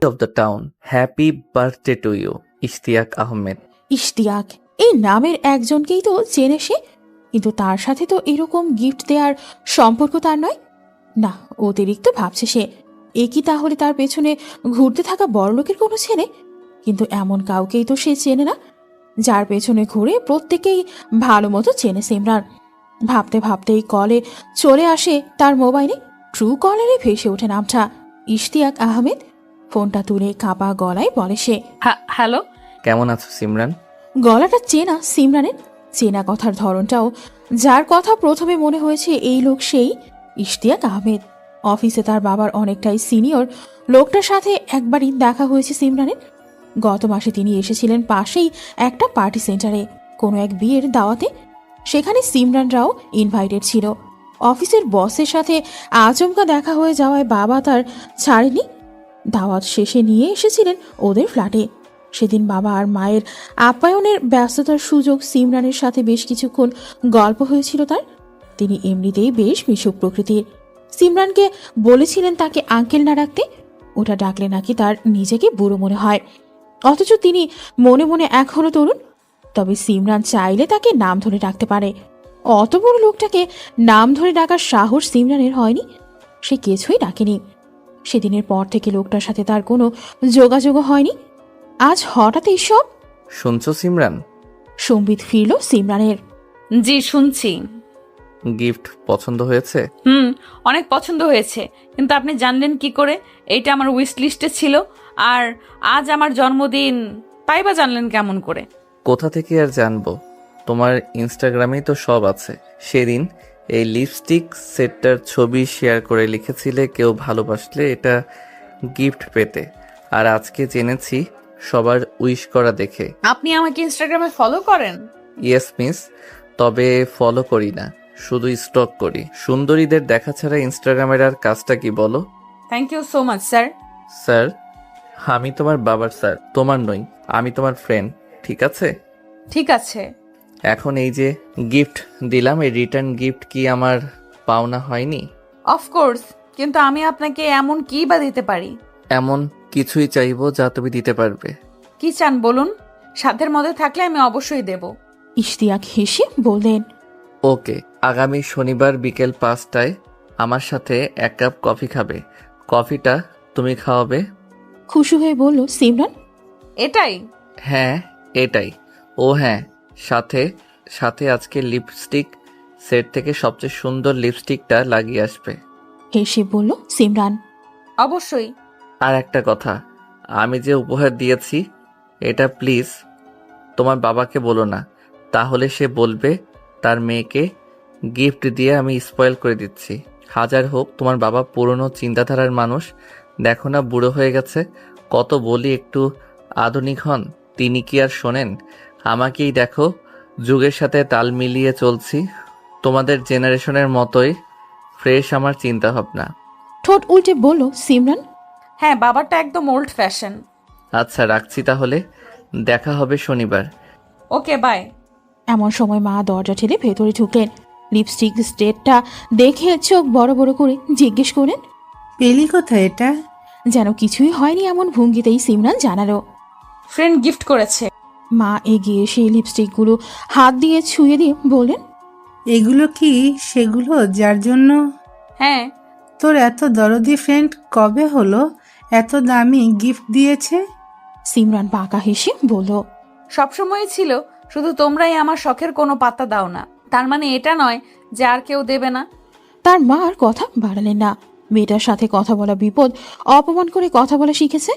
of the town. Happy birthday to you, Ishtiaq Ahmed. Ishtiaq এই নামের একজনকেই তো চেনে সে, কিন্তু তার সাথে তো এরকম গিফট দেওয়ার সম্পর্ক তার নয়। না, অতিরিক্ত ভাবছে সে। এ কি তাহলে তার পেছনে ঘুরতে থাকা বড়লোকের কোনো ছেলে? কিন্তু এমন কাউকেই তো সে চেনে না, যার পেছনে ঘুরে প্রত্যেকেই ভালো মতো চেনে সিমরান। ভাবতে ভাবতেই কলে চলে আসে তার মোবাইলে। ট্রু কলারে ভেসে ওঠে নামটা ইশতিয়াক আহমেদ। ফোনটা তুলে কাঁপা গলায় বলে সে, হ্যালো। কেমন আছো সিমরান? গলাটা চেনা সিমরানের, চেনা কথার ধরনটাও। যার কথা প্রথমে মনে হয়েছে এই লোক সেই ইশতিয়াক আহমেদ। অফিসে তার বাবার অনেকটাই সিনিয়র লোকটার সাথে একবারই দেখা হয়েছে সিমরানের। গত মাসে তিনি এসেছিলেন পাশেই একটা পার্টি সেন্টারে কোনো এক বিয়ের দাওয়াতে। সেখানে সিমরানরাও ইনভাইটেড ছিল। অফিসের বসের সাথে আচমকা দেখা হয়ে যাওয়ায় বাবা তার ছাড়েনি। দাওয়াত শেষে নিয়ে এসেছিলেন ওদের ফ্ল্যাটে। সেদিন বাবা আর মায়ের আপ্যায়নের ব্যস্ততার সুযোগ সিমরানের সাথে বেশ কিছুক্ষণ গল্প হয়েছিল তার। তিনি এমনিতেই বেশ মিশুক প্রকৃতির। সিমরানকে বলেছিলেন তাকে আঙ্কেল না ডাকতে, ওটা ডাকলে নাকি তার নিজেকে বুড়ো মনে হয়। অথচ তিনি মনে মনে এখনো তরুণ। তবে সিমরান চাইলে তাকে নাম ধরে ডাকতে পারে। অত বড় লোকটাকে নাম ধরে ডাকার সাহস সিমরানের হয়নি। সে কিছুই ডাকেনি। সেদিনের পর থেকে লোকটার সাথে তার কোনো যোগাযোগও হয়নি। আজ হঠাৎ এইসব। শুনছো সিমরান? সম্বিত ফিরল সিমরানের। জি শুনছি। গিফট পছন্দ হয়েছে? অনেক পছন্দ হয়েছে, কিন্তু আপনি জানলেন কি করে এইটা আমার উইশ লিস্টে ছিল? আর আজ আমার জন্মদিন, তাই বা জানলেন কেমন করে? কোথা থেকে আর জানবো, তোমার ইনস্টাগ্রামেই তো সব আছে। সেদিন এই লিপস্টিক সেটটার ছবি শেয়ার করে লিখেছিলে কেউ ভালোবাসলে এটা গিফট পেতে, আর আজকে জেনেছি সবার উইশ করা দেখে। আপনি আমাকে ইনস্টাগ্রামে ফলো করেন? ইয়েস মিস, তবে ফলো করি না, শুধু স্টক করি। সুন্দরীদের দেখা ছাড়া ইনস্টাগ্রামের আর কাজটা কি বলো? Thank you so much sir. Sir? আমি তোমার বাবার স্যার, তোমার নই। আমি তোমার ফ্রেন্ড, ঠিক আছে? ঠিক আছে। এখন এই যে গিফট দিলাম, এই রিটার্ন গিফট কি আমার পাওনা হয়নি? অফকোর্স, কিন্তু আমি আপনাকে এমন কি বা দিতে পারি? এমন কিছুই চাইবো যা তুমি দিতে পারবে। কি চান বলুন, সাধ্যের মধ্যে থাকলে আমি অবশ্যই দেব। ইশতিয়াক হেসে বললেন, ওকে, আগামী শনিবার বিকেল 5টায় আমার সাথে 1 কাপ কফি খাবে। কফিটা তুমি খাওয়াবে। খুশি হয়ে বলল সিমরান। এটাই? হ্যাঁ এটাই। ও হ্যাঁ, সাথে সাথে আজকে লিপস্টিক সেট থেকে সবচেয়ে সুন্দর লিপস্টিকটা লাগিয়ে আসবে। হেসে বলল সিমরান। অবশ্যই। আর একটা কথা, আমি যে উপহার দিয়েছি এটা প্লিজ তোমার বাবাকে বলো না, তাহলে সে বলবে তার মেয়েকে গিফট দিয়ে আমি স্পয়েল করে দিচ্ছি। হাজার হোক তোমার বাবা পুরনো চিন্তাধারার মানুষ, দেখো না বুড়ো হয়ে গেছে। কত বলি একটু আধুনিক হন, তিনি কি আর শোনেন? আমাকেই দেখো, যুগের সাথে তাল মিলিয়ে চলছি। তোমাদের জেনারেশনের মতোই ফ্রেশ আমার চিন্তা ভাবনা। ঠোঁট উল্টে বলল সিমরান। হ্যাঁ, বাবারটা একদম ওল্ড ফ্যাশন। আচ্ছা রাখছি তাহলে, দেখা হবে শনিবার। Okay bye. এমন সময় মা দরজা ঠেলে ভেতরে ঢুকলেন। লিপস্টিক স্টেটটা দেখে চোখ বড় বড় করে জিজ্ঞেস করলেন, পেলি কোথায় এটা? যেন কিছুই হয়নি এমন ভঙ্গিতেই সিমরান জানালো, ফ্রেন্ড গিফট করেছে। মা এগিয়ে সেই লিপস্টিকগুলো হাত দিয়ে ছুঁয়ে দিয়ে বললেন, এগুলো কি সেগুলো যার জন্য হ্যাঁ। তোর এত দরদি ফ্রেন্ড কবে হলো এত দামি গিফট দিয়েছে? সিমরান বাঁকা হেসে বলল, সবসময়ই ছিল, শুধু তোমরাই আমার শখের কোনো পাত্তা দাও না। তার মানে এটা নয় যে আর কেউ দেবে না। তার মা আর কথা বাড়ালেন না। মেয়েটার সাথে কথা বলা বিপদ, অপমান করে কথা বলা শিখেছে।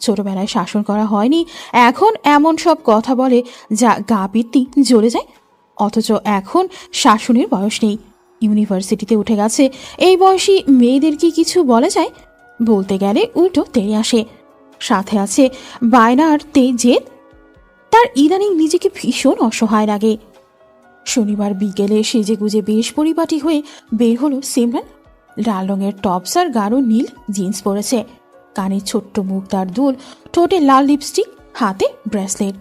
ছোটবেলায় শাসন করা হয়নি, এখন এমন সব কথা বলে যা গা পিত্তি জ্বলে যায়। অথচ এখন শাসনের বয়স নেই, ইউনিভার্সিটিতে উঠে গেছে। এই বয়সী মেয়েদের কি কিছু বলা যায়? বলতে গেলে উল্টো তেড়ে আসে। সাথে আছে বায়না আর জেদ। তার ইদানিং নিজেকে ভীষণ অসহায় লাগে। শনিবার বিকেলে সেজেগুজে বেশ পরিপাটি হয়ে বের হলো সিমরান। লাল রঙের টপস আর গাঢ় নীল জিন্স পরেছে। কানে ছোট্ট মুক্তার দুল, ঠোঁটে লাল লিপস্টিক, হাতে ব্রেসলেট।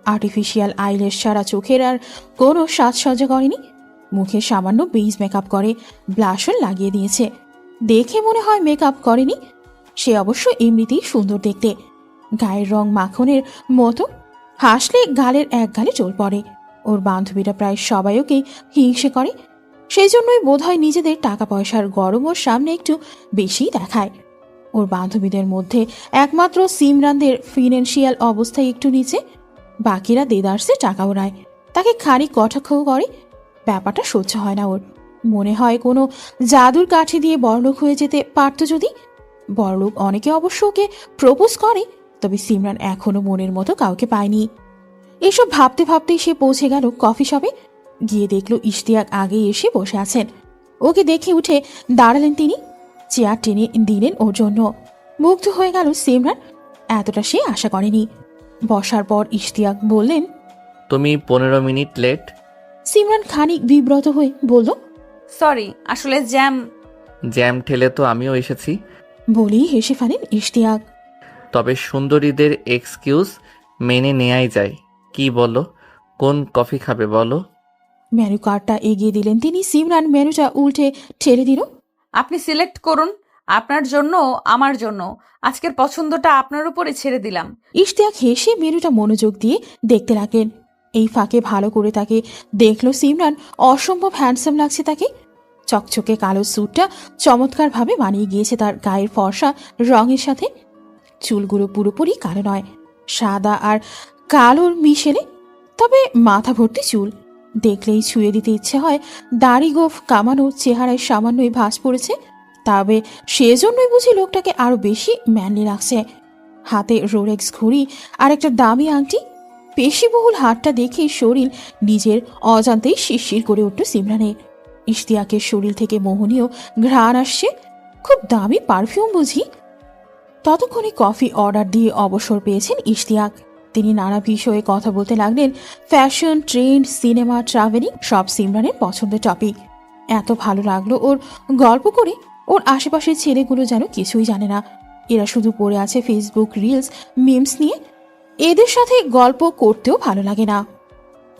আর্টিফিশিয়াল আইলেস ছাড়া চোখের আর কোনো সাজসজ্জা করেনি। মুখে সামান্য বেজ মেকআপ করে ব্লাশও লাগিয়ে দিয়েছে। দেখে মনে হয় মেকআপ করেনি। সে অবশ্য এমনিতেই সুন্দর দেখতে, গায়ের রং মাখনের মতো, হাসলে গালের এক গালে চোল পড়ে। ওর বান্ধবীরা প্রায় সবাই ওকে হিংসে করে, সেই জন্যই বোধহয় নিজেদের টাকা পয়সার গরম ওর সামনে একটু বেশি দেখায়। ওর বান্ধবীদের মধ্যে একমাত্র সিমরানদের ফিনান্সিয়াল অবস্থায় একটু নিচে, বাকিরা দেদারসে টাকা ওড়ায়, তাকে খানিক কটাক্ষ করে। ব্যাপারটা সহ্য হয় না ওর, মনে হয় কোনো জাদুর কাঠি দিয়ে বড়লোক হয়ে যেতে পারত যদি। বড়লোক অনেকে অবশ্য ওকে প্রপোজ করে, তবে সিমরান এখনো মনের মতো কাউকে পায়নি। এসব ভাবতে ভাবতেই সে পৌঁছে গেল কফি শপে। গিয়ে দেখল ইশতিয়াক আগে এসে বসে আছেন। ওকে দেখে উঠে দাঁড়ালেন তিনি, চেয়ার টেনে দিলেন ওর জন্য। মুগ্ধ হয়ে গেল সিমরান, এতটা সে আশা করেনি। বসার পর ইশতিয়াক বললেন, তুমি 15 মিনিট লেট। সিমরান খানিক বিব্রত হয়ে বলল, সরি, আসলে জ্যাম ঠেলে তো আমিও এসেছি। বলেই হেসে ফেলেন ইশতিয়াক। তবে সুন্দরীদের এক্সকিউজ মেনে নেয়াই যায়। কি বলো, কোন কফি খাবে বলো? মেনু কার্ডটা এগিয়ে দিলেন তিনি। সিমরান মেনুটা উল্টে ঠেলে দিল। আপনি সিলেক্ট করুন, আপনার জন্য, আমার জন্য। আজকের পছন্দটা আপনার উপরে ছেড়ে দিলাম। ইশতিয়াক হেসে মেনুটা মনোযোগ দিয়ে দেখতে লাগলেন। এই ফাঁকে ভালো করে তাকে দেখলো সিমরান, অসম্ভব হ্যান্ডসাম লাগছে তাকে। চকচকে কালো স্যুটটা চমৎকারভাবে মানিয়ে গিয়েছে তার গায়ের ফর্সা রঙের সাথে। চুলগুলো পুরোপুরি কালো নয়, সাদা আর কালোর মিশেলে, তবে মাথা ভর্তি চুল। দেখলেই ছুঁয়ে দিতে ইচ্ছে হয়। দাড়ি গোফ কামানো, চেহারায় সামান্যই ভাঁজ পড়েছে, তবে সেজন্যই বুঝি লোকটাকে আরো বেশি ম্যানলি লাগছে। হাতে রোলেক্স ঘড়ি আর একটা দামি আংটি। পেশিবহুল হাতটা দেখে শরীর নিজের অজান্তেই শিরশির করে উঠল সিমরানের। ইশতিয়াকের শরীর থেকে মোহনীয় ঘ্রাণ আসছে, খুব দামি পারফিউম বুঝি। ততক্ষণে কফি অর্ডার দিয়ে অবসর পেয়েছেন ইশতিয়াক। তিনি নানা বিষয়ে কথা বলতে লাগলেন। ফ্যাশন, ট্রেন্ড, সিনেমা, ট্রাভেলিং সব সিমরানের পছন্দের টপিক। এত ভালো লাগলো ওর গল্প করে। ওর আশেপাশের ছেলেগুলো যেন কিছুই জানে না, এরা শুধু পড়ে আছে ফেসবুক রিলস, মিমস নিয়ে। এদের সাথে গল্প করতেও ভালো লাগে না।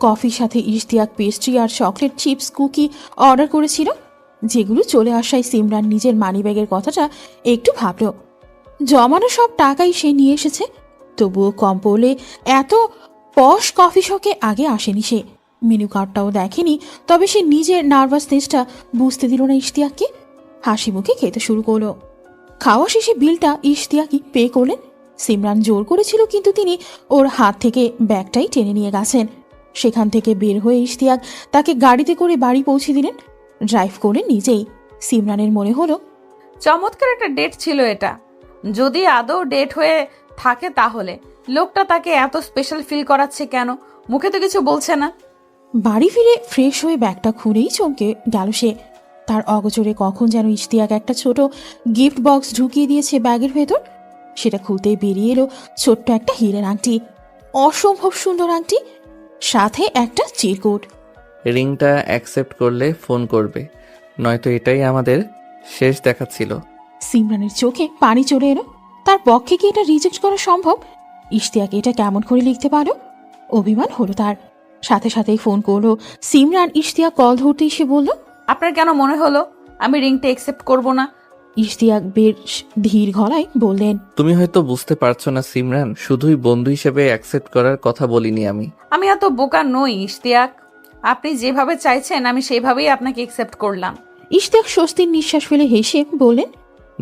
কফির সাথে ইশতিয়াক পেস্ট্রি আর চকলেট চিপস কুকি অর্ডার করেছিল, যেগুলো চলে আসায় সিমরান নিজের মানিব্যাগের কথাটা একটু ভাবল। জমানো সব টাকাই সে নিয়ে এসেছে, তবুও কম পড়লে এত পশ কফি শপে আগে আসেনি সে। মেনু কার্ডটাও দেখেনি, তবে সে নিজের নার্ভাসনেসটা বুঝতে দিল না ইশতিয়াককে। হাসি মুখে খেতে শুরু করলো। খাওয়া শেষে বিলটা ইশতিয়াকই পে করলেন। সিমরান জোর করেছিল, কিন্তু তিনি ওর হাত থেকে ব্যাগটাই টেনে নিয়ে গেছেন। সেখান থেকে বের হয়ে ইশতিয়াক তাকে গাড়িতে করে বাড়ি পৌঁছে দিলেন। ড্রাইভ করলেন নিজেই। সিমরানের মনে হলো, চমৎকার একটা ডেট ছিল এটা। যদি আদৌ ডেট হয়ে থাকে তাহলে লোকটা তাকে এত স্পেশাল ফিল করাচ্ছে কেন? মুখে তো কিছু বলছে না। বাড়ি ফিরে ফ্রেশ হয়ে ব্যাগটা খুঁড়েই চমকে গেল সে। তার অগোচরে কখন যেন ইশতিয়াক একটা ছোট গিফট বক্স ঢুকিয়ে দিয়েছে ব্যাগের ভেতর। সেটা খুলতেই বেরিয়ে এলো ছোট্ট একটা হীরের আংটি, অসম্ভব সুন্দর আংটি, সাথে একটা চিরকুট। রিংটা অ্যাকসেপ্ট করলে ফোন করবে, নয়তো এটাই আমাদের শেষ দেখা ছিল। সিমরানের চোখে পানি চলে এলো। তার পক্ষে কি এটা রিজেক্ট করা সম্ভব? ইশতিয়াক এটা কেমন করে লিখতে পারো? অভিমান হলো তার। সাথে সাথেই ফোন করলো সিমরান। ইশতিয়াক কল ধরতেই সে বলল, আপনার কেন মনে হলো আমি রিংটা একসেপ্ট করব না? ইশতিয়াক বেশ ধীর গলায় বললেন, তুমি হয়তো বুঝতে পারছো না সিমরান, শুধুই বন্ধু হিসেবে অ্যাকসেপ্ট করার কথা বলিনি আমি। আমি এত বোকা নই ইশতিয়াক। আপনি যেভাবে চাইছেন আমি সেইভাবেই আপনাকে একসেপ্ট করলাম। ইশতিয়াক স্বস্তির নিঃশ্বাস ফেলে হেসে বললেন,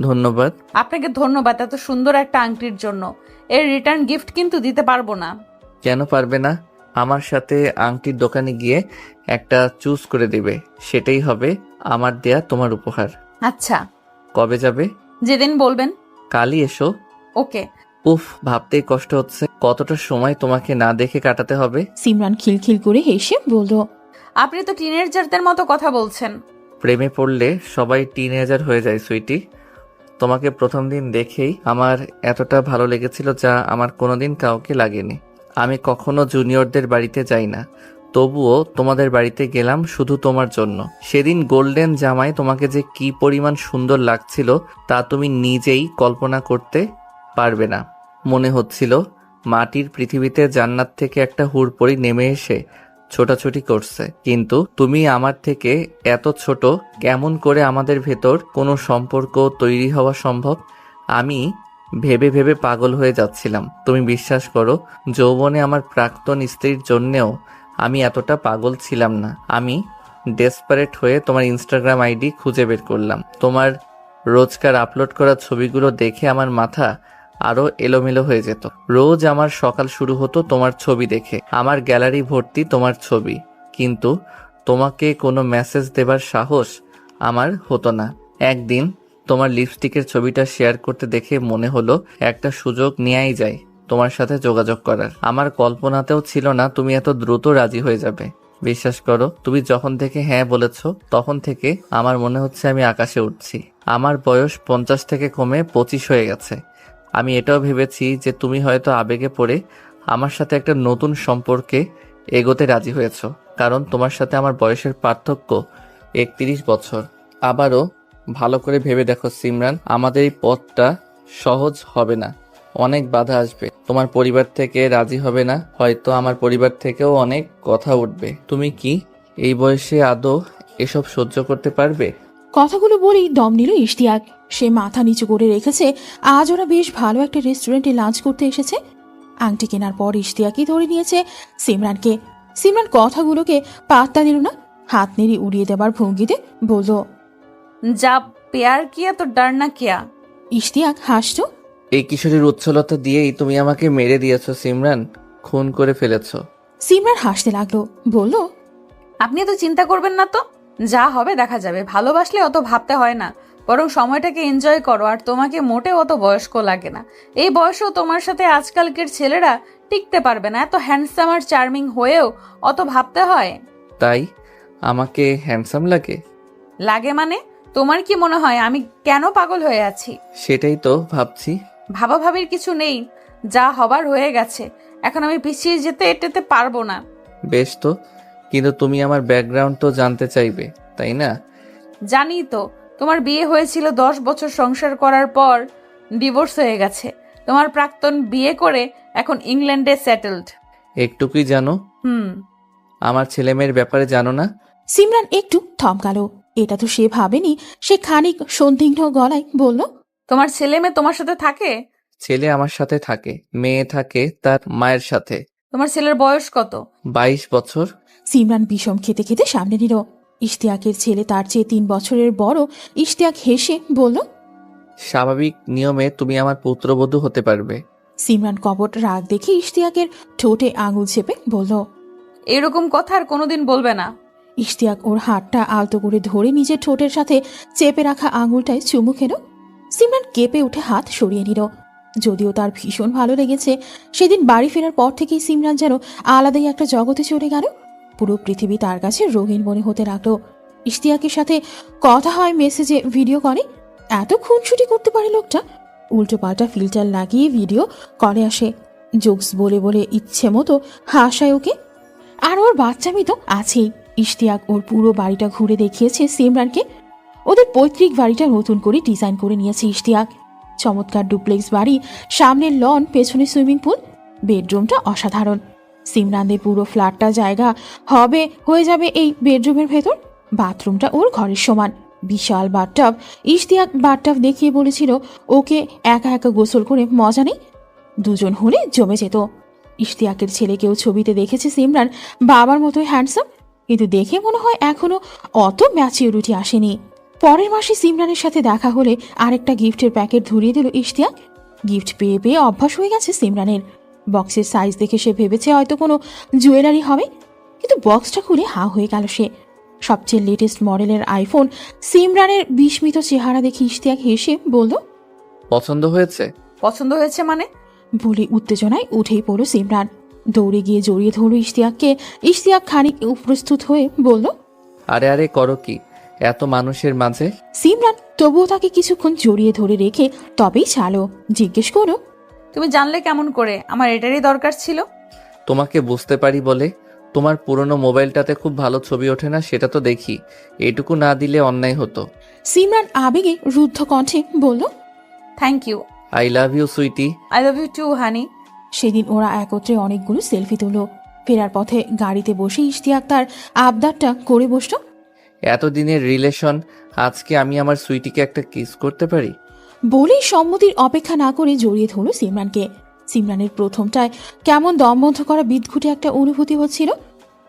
ধন্যবাদ। আপনাকে ধন্যবাদ এত সুন্দর একটা আংটির জন্য। এর রিটার্ন গিফট কিন্তু দিতে পারবো না। কেন পারবে না? আমার সাথে আংটির দোকানে গিয়ে একটা চুজ করে দিবে, সেটাই হবে আমার দেয়া তোমার উপহার। আচ্ছা, কবে যাবে? যেদিন বলবেন। কালই এসো। ওকে। উফ, ভাবতেই কষ্ট হচ্ছে কতটা সময় তোমাকে না দেখে কাটাতে হবে। সিমরান খিলখিল করে হেসে বলল, আপনি তো টিনেজারদের মতো কথা বলছেন। প্রেমে পড়লে সবাই টিনেজার হয়ে যায় সুইটি। তোমাকে প্রথম দিন দেখেই আমার এতটা ভালো লেগেছিল যা আমার কোনোদিন কাউকে লাগেনি। আমি কখনো জুনিয়রদের বাড়িতে যাই না, তবুও তোমাদের বাড়িতে গেলাম শুধু তোমার জন্য। সেদিন গোল্ডেন জামায় তোমাকে যে কি পরিমাণ সুন্দর লাগছিল তা তুমি নিজেই কল্পনা করতে পারবে না। মনে হচ্ছিল মাটির পৃথিবীতে জান্নাত থেকে একটা হুড়পড়ি নেমে এসে ছোটাছুটি করছে। কিন্তু তুমি আমার থেকে এত ছোট, কেমন করে আমাদের ভেতর কোনো সম্পর্ক তৈরি হওয়া সম্ভব? আমি ভেবে ভেবে পাগল হয়ে যাচ্ছিলাম। তুমি বিশ্বাস করো, যৌবনে আমার প্রাক্তন স্ত্রীর জন্যেও আমি এতটা পাগল ছিলাম না। আমি ডেসপারেট হয়ে তোমার ইনস্টাগ্রাম আইডি খুঁজে বের করলাম। তোমার রোজকার আপলোড করা ছবিগুলো দেখে আমার মাথা আরও এলোমেলো হয়ে যেত। রোজ আমার সকাল শুরু হতো তোমার ছবি দেখে। আমার গ্যালারি ভর্তি তোমার ছবি, কিন্তু তোমাকে কোনো মেসেজ দেবার সাহস আমার হতো না। একদিন তোমার লিপস্টিকের ছবিটা শেয়ার করতে দেখে মনে হলো একটা সুযোগ নেয়াই যায় তোমার সাথে যোগাযোগ করার। আমার কল্পনাতেও ছিল না তুমি এত দ্রুত রাজি হয়ে যাবে। বিশ্বাস করো, তুমি যখন থেকে হ্যাঁ বলেছ তখন থেকে আমার মনে হচ্ছে আমি আকাশে উঠছি। আমার বয়স 50 থেকে কমে 25 হয়ে গেছে। আমি এটাও ভেবেছি যে তুমি হয়তো আবেগে পড়ে আমার সাথে একটা নতুন সম্পর্কে এগোতে রাজি হয়েছ, কারণ তোমার সাথে আমার বয়সের পার্থক্য 31 বছর। আবারও ভালো করে ভেবে দেখো সিমরান, আমাদের এই পথটা সহজ হবে না, অনেক বাধা আসবে। তোমার পরিবার থেকে রাজি হবে না, হয়তো আমার পরিবার থেকেও অনেক কথা উঠবে। তুমি কি এই বয়সে আদৌ এসব সহ্য করতে পারবে? কথাগুলো বলেই দম নিল ইশতিয়াক। সে মাথা নিচু করে রেখেছে। আজ ওরা বেশ ভালো একটা রেস্টুরেন্টে লাঞ্চ করতে এসেছে। আংটি কেনার পর ইশতিয়াকই ধরে নিয়েছে সিমরানকে। সিমরান কথাগুলোকে পাত্তা দিল না, হাত নেড়ে উড়িয়ে দেবার ভঙ্গিতে বলল, যা প্যার কিয়া তো ডরনা কিয়া। ইশতিয়াক হাসল। এই কিশোরীর উচ্ছলতা দিয়েই তুমি আমাকে মেরে দিয়েছো সিমরান, খুন করে ফেলেছো। সিমরান হাসতে লাগলো, বলল, আপনি এত চিন্তা করবেন না তো, যা হবে দেখা যাবে। ভালোবাসলে অত ভাবতে হয় না, বরং সময়টাকে এনজয় করো। আর তোমাকে মোটেও অত বয়স্ক লাগে না। এই বয়সেও তোমার সাথে আজকালকের ছেলেরা টিকতে পারবে না। এত হ্যান্ডসাম আর চার্মিং হয়েও অত ভাবতে হয়? তাই আমাকে হ্যান্ডসাম লাগে? লাগে মানে? তোমার কি মনে হয় আমি কেন পাগল হয়ে আছি? সেটাই তো ভাবছি। ভাবাভাবির কিছু নেই, যা হবার হয়ে গেছে। এখন আমি পিছিয়ে যেতে এটাতে পারবো না। বেশ তো, কিন্তু তুমি আমার ব্যাকগ্রাউন্ড তো জানতে চাইবে, তাই না? জানি তো, তোমার বিয়ে হয়েছিল 10 বছর সংসার করার পর ডিভোর্স হয়ে গেছে। তোমার প্রাক্তন বিয়ে করে এখন ইংল্যান্ডে সেটেলড। একটুকুই জানো? আমার ছেলেমেয়ের ব্যাপারে জানো না? সিমরান একটু থমকালো। এটা তো সে ভাবেনি। সে খানিক সন্দিগ্ধ গলায় বলল, তোমার ছেলে মেয়ে তোমার সাথে থাকে? ছেলে আমার সাথে থাকে, মেয়ে থাকে তার মায়ের সাথে। তোমার ছেলের বয়স কত? 22 বছর। সিমরান বিষম খেতে খেতে সামনে নিল। ইশতিয়াকের ছেলে তার চেয়ে 3 বছরের বড়। ইশতিয়াক হেসে বলল, স্বাভাবিক নিয়মে তুমি আমার পুত্রবধূ হতে পারবে। সিমরান কপট রাগ দেখে ইশতিয়াকের ঠোঁটে আঙুল চেপে বলল, এরকম কথা আর কোনোদিন বলবে না। ইশতিয়াক ওর হাতটা আলতো করে ধরে নিজের ঠোঁটের সাথে চেপে রাখা আঙুলটায় চুমু খেল। সিমরান কেঁপে উঠে হাত সরিয়ে নিল। যদিও তার ভীষণ ভালো লেগেছে। সেদিন বাড়ি ফেরার পর থেকেই সিমরান যেন আলাদাই একটা জগতে চলে গেল। পুরো পৃথিবী তার কাছে রঙিন মনে হতে লাগলো। ইশতিয়াকের সাথে কথা হয় মেসেজে, ভিডিও কলে। এত খুনসুটি করতে পারে লোকটা। উল্টো পাল্টা ফিল্টার লাগিয়ে ভিডিও কলে আসে, জোকস বলে বলে ইচ্ছে মতো হাসায় ওকে। আর ওর বাচ্চামি তো আছেই। ইশতিয়াক ওর পুরো বাড়িটা ঘুরে দেখিয়েছে সিমরানকে। ওদের পৈতৃক বাড়িটা নতুন করে ডিজাইন করে নিয়েছে ইশতিয়াক। চমৎকার ডুপ্লেক্স বাড়ি, সামনের লন, পেছনে সুইমিং পুল। বেডরুমটা অসাধারণ। সিমরানদের পুরো ফ্ল্যাটটা জায়গা হয়ে যাবে এই বেডরুমের ভেতর। বাথরুমটা ওর ঘরের সমান, বিশাল বাথটাব। ইশতিয়াক বাথটাব দেখিয়ে বলেছিল ওকে একা একা গোসল করে মজা নেই, দুজন হলে জমে যেত। ইশতিয়াকের ছেলেকেও ছবিতে দেখেছে সিমরান বাবার মতোই হ্যান্ডসাম, কিন্তু দেখে মনে হয় এখনো অত ম্যাচিউরিটি আসেনি। পরের মাসে সিমরানের সাথে দেখা হলে আরেকটা গিফটের প্যাকেট ধরিয়ে দিল ইশতিয়াক। গিফট পেয়ে পেয়ে অভ্যাস হয়ে গেছে সিমরানের। বক্সের সাইজ দেখে সে ভেবেছে হয়তো কোনো জুয়েলারি হবে, কিন্তু বক্সটা খুলে হা হয়ে গেল সে। সবচেয়ে লেটেস্ট মডেলের আইফোন। সিমরানের বিস্মিত চেহারা দেখে ইশতিয়াক হেসে বলল, পছন্দ হয়েছে? পছন্দ হয়েছে মানে? বলে উত্তেজনায় উঠেই পড়ল সিমরান। দৌড়ে গিয়ে জড়িয়ে ধরল ইশতিয়াককে। ইশতিয়াক খানিক প্রস্তুত হয়ে বলল, আরে আরে করো কি এত মানুষের মাঝে? সিমরান তবুও তাকে কিছুক্ষণ জড়িয়ে ধরে রেখে তবেই ছাড়ো। জিজ্ঞেস করো, তুমি জানলে কেমন করে? আমার এটারই দরকার ছিল। তোমাকে বুঝতে পারি বলে। তোমার পুরনো মোবাইলটাতে খুব ভালো ছবি ওঠে না, সেটা তো দেখি। এইটুকু না দিলে অন্যায় হতো। সিমরান আবেগে রুদ্ধ কণ্ঠে বলল, thank you. I love you sweetie. I love you too honey. সেদিন ওরা একত্রে অনেকগুলো সেলফি তুলল। ফেরার পথে গাড়িতে বসে ইশতিয়াক তার আবদারটা করে বসল। এতদিনের রিলেশন, আজকে আমি আমার সুইটিকে একটা কিস করতে পারি? বলেই সম্মতির অপেক্ষা না করে জড়িয়ে ধরল সিমরানকে। সিমরানের প্রথমটায় কেমন দম বন্ধ করা বিদঘুটে একটা অনুভূতি হচ্ছিল।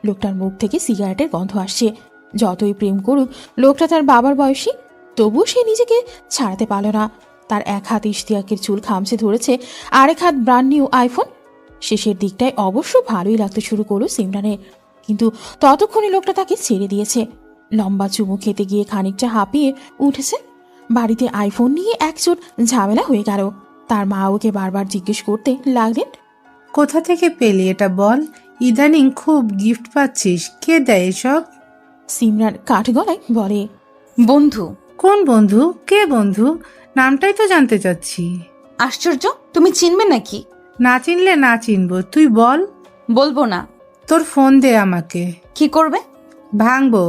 লোকটার মুখ থেকে সিগারেটের গন্ধ আসছে। যতই প্রেম করুক লোকটা তার বাবার বয়সী, তবুও সে নিজেকে ছাড়াতে পারল না। তার এক হাত ইশতিয়াকের চুল খামচে ধরেছে, আরেক হাত ব্র্যান্ড নিউ আইফোন। শেষের দিকটায় অবশ্য ভালোই লাগতে শুরু করলো সিমরানের, কিন্তু ততক্ষণে লোকটা তাকে ছেড়ে দিয়েছে। লম্বা চুমু খেতে গিয়ে খানিকটা হাঁপিয়ে উঠেছে। বাড়িতে আইফোন নিয়ে একজোট ঝামেলা হয়ে গেল। তার মা ওকে বারবার জিজ্ঞেস করতে লাগলেন, কোথা থেকে পেলি এটা বল? ইদানিং খুব গিফট পাচ্ছিস, কে দেয় এসব? সিমরান কাঠ গলায় বলে, বন্ধু। কোন বন্ধু? কে বন্ধু? নামটাই তো জানতে চাচ্ছি। আশ্চর্য, তুমি চিনবে নাকি? না চিনলে না চিনবো, তুই বল। বলবো না। তোর ফোন দে আমাকে। কি করবে? ভাঙবো।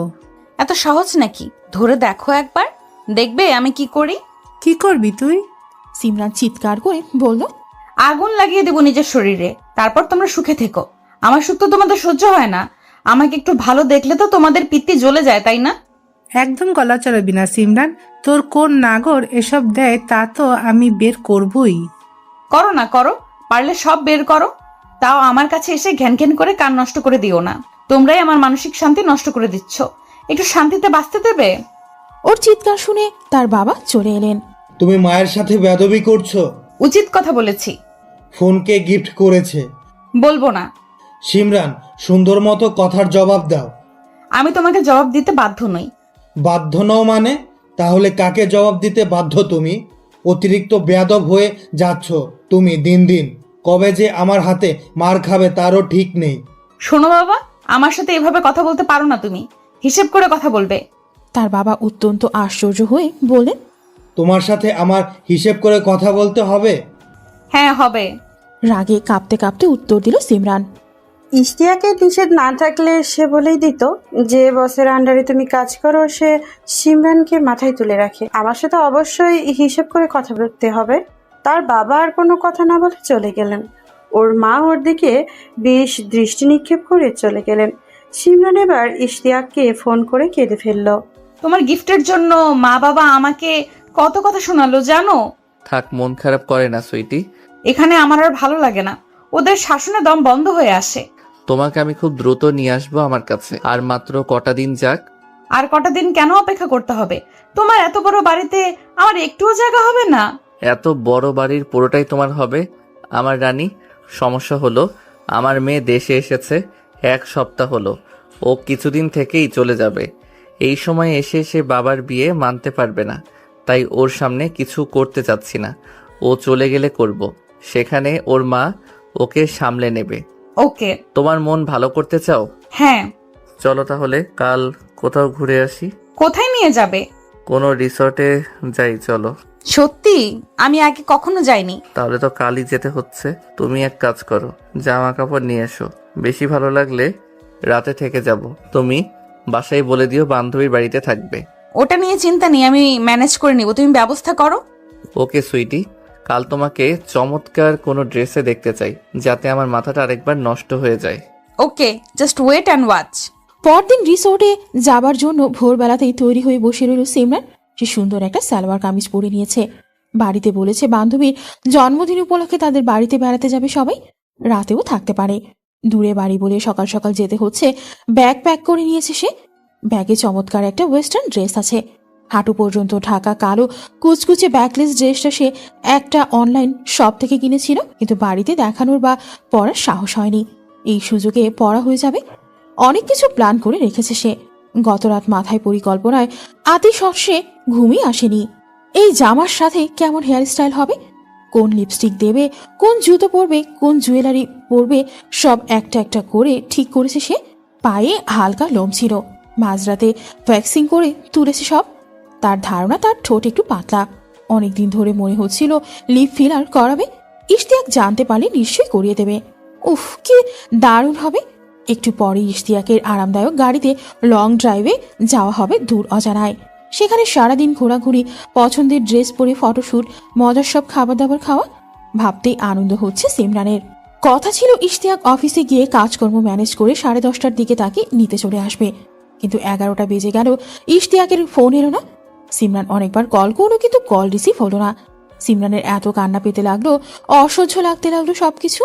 এত সহজ নাকি? ধরে দেখো একবার, দেখবে আমি কি করি। কি করবি তুই? সিমরান চিৎকার করে বলল, আগুন লাগিয়ে দেবো নিজের শরীরে, তারপর তোমরা সুখে থেকো। আমার সুখ তো তোমাদের সহ্য হয় না। আমাকে একটু ভালো দেখলে তো তোমাদের পিত্তি জ্বলে যায়, তাই না? একদম গলা চড়াবি না সিমরান। তোর কোন নাগর এসব দেয় তা তো আমি বের করবই। করো না, করো, পারলে সব বের করো। তাও আমার কাছে এসে ঘ্যান ঘ্যান করে কান নষ্ট করে দিও না। তোমরাই আমার মানসিক শান্তি নষ্ট করে দিচ্ছ। একটু শান্তিতে বাঁচতে দেবে? ওর চিৎকার শুনে তার বাবা চলে এলেন। তুমি মায়ের সাথে বেয়াদবি করছো। উচিত কথা বলেছি। ফোনকে গিফট করেছে। বলবো না। সিমরান, সুন্দর মতো কথার জবাব দাও। আমি তোমাকে জবাব দিতে বাধ্য নই। বাধ্য নও মানে? তাহলে কাকে জবাব দিতে বাধ্য তুমি? অতিরিক্ত বেয়াদব হয়ে যাচ্ছ তুমি দিন দিন। কবে যে আমার হাতে মার খাবে তারও ঠিক নেই। শোনো বাবা, আমার সাথে এভাবে কথা বলতে পারো না তুমি। হিসেব করে কথা বলবে। তার বাবা অত্যন্ত আশ্চর্য হয়ে বললেন, তোমার সাথে আমার হিসেব করে কথা বলতে হবে? হ্যাঁ, হবে। রাগে কাঁপতে কাঁপতে উত্তর দিল সিমরান। ইশতিয়াকে নিষেধ না থাকলে সে বলেই দিত যে বসের আন্ডারে তুমি কাজ করো সে সিমরানকে মাথায় তুলে রাখে। আমার সাথে অবশ্যই হিসেব করে কথা বলতে হবে। তার বাবা আর কোনো কথা না বলে চলে গেলেন। ওর মা ওর দিকে বেশ দৃষ্টি নিক্ষেপ করে চলে গেলেন। সিমরান এবার ইশতিয়াককে ফোন করে কেঁদে ফেললো। তোমার গিফটের জন্য মা বাবা আমাকে কত কথা শোনালো জানো? থাক, মন খারাপ করে না সুইটি। এখানে আমার আর ভালো লাগে না। ওদের শাসনে দম বন্ধ হয়ে আসে। তোমাকে আমি খুব দ্রুত নিয়ে আসবো আমার কাছে, আর মাত্র কটা দিন যাক। আর কটা দিন কেন অপেক্ষা করতে হবে? তোমার এত বড় বাড়িতে আমার একটুও জায়গা হবে না? এত বড় বাড়ির পুরোটাই তোমার হবে আমার রানী। সমস্যা হলো আমার মেয়ে দেশে এসেছে 1 সপ্তাহ হলো, ও কিছুদিন থেকেই চলে যাবে। এই সময় এসে সে বাবার বিয়ে মানতে পারবে না, তাই ওর সামনে কিছু করতে চাচ্ছি না। ও চলে গেলে করব, সেখানে ওর মা ওকে সামলে নেবে। ওকে। তোমার মন ভালো করতে চাও? হ্যাঁ। চলো তাহলে কাল কোথাও ঘুরে আসি। কোথায় নিয়ে যাবে? কোনো রিসর্টে যাই চলো। সত্যি? আমি আগে কখনো যাইনি। তাহলে তো কালই যেতে হচ্ছে। তুমি এক কাজ করো, জামা কাপড় নিয়ে এসো। বেশি ভালো লাগলে রাতে থেকে যাব। তুমি বাসায় বলে দিও বান্ধবীর বাড়িতে থাকবে। ওটা নিয়ে চিন্তা নেই, আমি ম্যানেজ করে নিব। তুমি ব্যবস্থা করো। ওকে সুইটি, কাল তোমাকে চমৎকার কোনো ড্রেসে দেখতে চাই, যাতে আমার মাথাটা আরেকবার নষ্ট হয়ে যায়। ওকে, জাস্ট ওয়েট অ্যান্ড ওয়াচ। পরদিন রিসোর্টে যাবার জন্য ভোরবেলাতেই তৈরি হয়ে বসে রইল সিমরান। সে সুন্দর একটা সালোয়ার কামিজ পরে নিয়েছে। বাড়িতে বলেছে বান্ধবীর জন্মদিন উপলক্ষে তাদের বাড়িতে বেড়াতে যাবে সবাই, রাতেও থাকতে পারে। দূরে বাড়ি বলে সকাল সকাল যেতে হচ্ছে। ব্যাগ প্যাক করে নিয়েছে সে। ব্যাগে চমৎকার একটা ওয়েস্টার্ন ড্রেস আছে, হাঁটু পর্যন্ত ঢাকা কালো কুচকুচে ব্যাকলেস ড্রেসটা সে একটা অনলাইন শপ থেকে কিনেছিল, কিন্তু বাড়িতে দেখানোর বা পরার সাহস হয়নি। এই সুযোগে পড়া হয়ে যাবে। অনেক কিছু প্ল্যান করে রেখেছে সে। গতরাত মাথায় পরিকল্পনায় আতি সর্ষে ঘুমিয়ে আসেনি। এই জামার সাথে কেমন হেয়ারস্টাইল হবে, কোন লিপস্টিক দেবে, কোন জুতো পরবে, কোন জুয়েলারি পরবে, সব একটা একটা করে ঠিক করেছে সে। পায়ে হালকা লোম ছিল, মাঝরাতে ভ্যাক্সিং করে তুলেছে সব। তার ধারণা তার ঠোঁট একটু পাতলা। অনেকদিন ধরে মনে হচ্ছিল লিপ ফিলার করাবে। ইশতিয়াক জানতে পারলে নিশ্চয়ই করিয়ে দেবে। উফ, কি দারুণ হবে। একটু পরে ইশতিয়াকের আরামদায়ক গাড়িতে লং ড্রাইভে যাওয়া হবে দূর অজানায়। সেখানে সারাদিন ঘোরাঘুরি, পছন্দের ড্রেস পরে ফটোশ্যুট, মজার সব খাবার দাবার খাওয়া। ভাবতেই আনন্দ হচ্ছে সিমরানের। কথা ছিল ইশতিয়াক অফিসে গিয়ে কাজকর্ম ম্যানেজ করে 10:30টার দিকে তাকে নিতে চলে আসবে, কিন্তু 11টা বেজে গেল, ইশতিয়াকের ফোন এলো না। সিমরান অনেকবার কল করলো, কিন্তু কল রিসিভ হলো না। সিমরানের এত কান্না পেতে লাগলো, অসহ্য লাগতে লাগলো সবকিছু।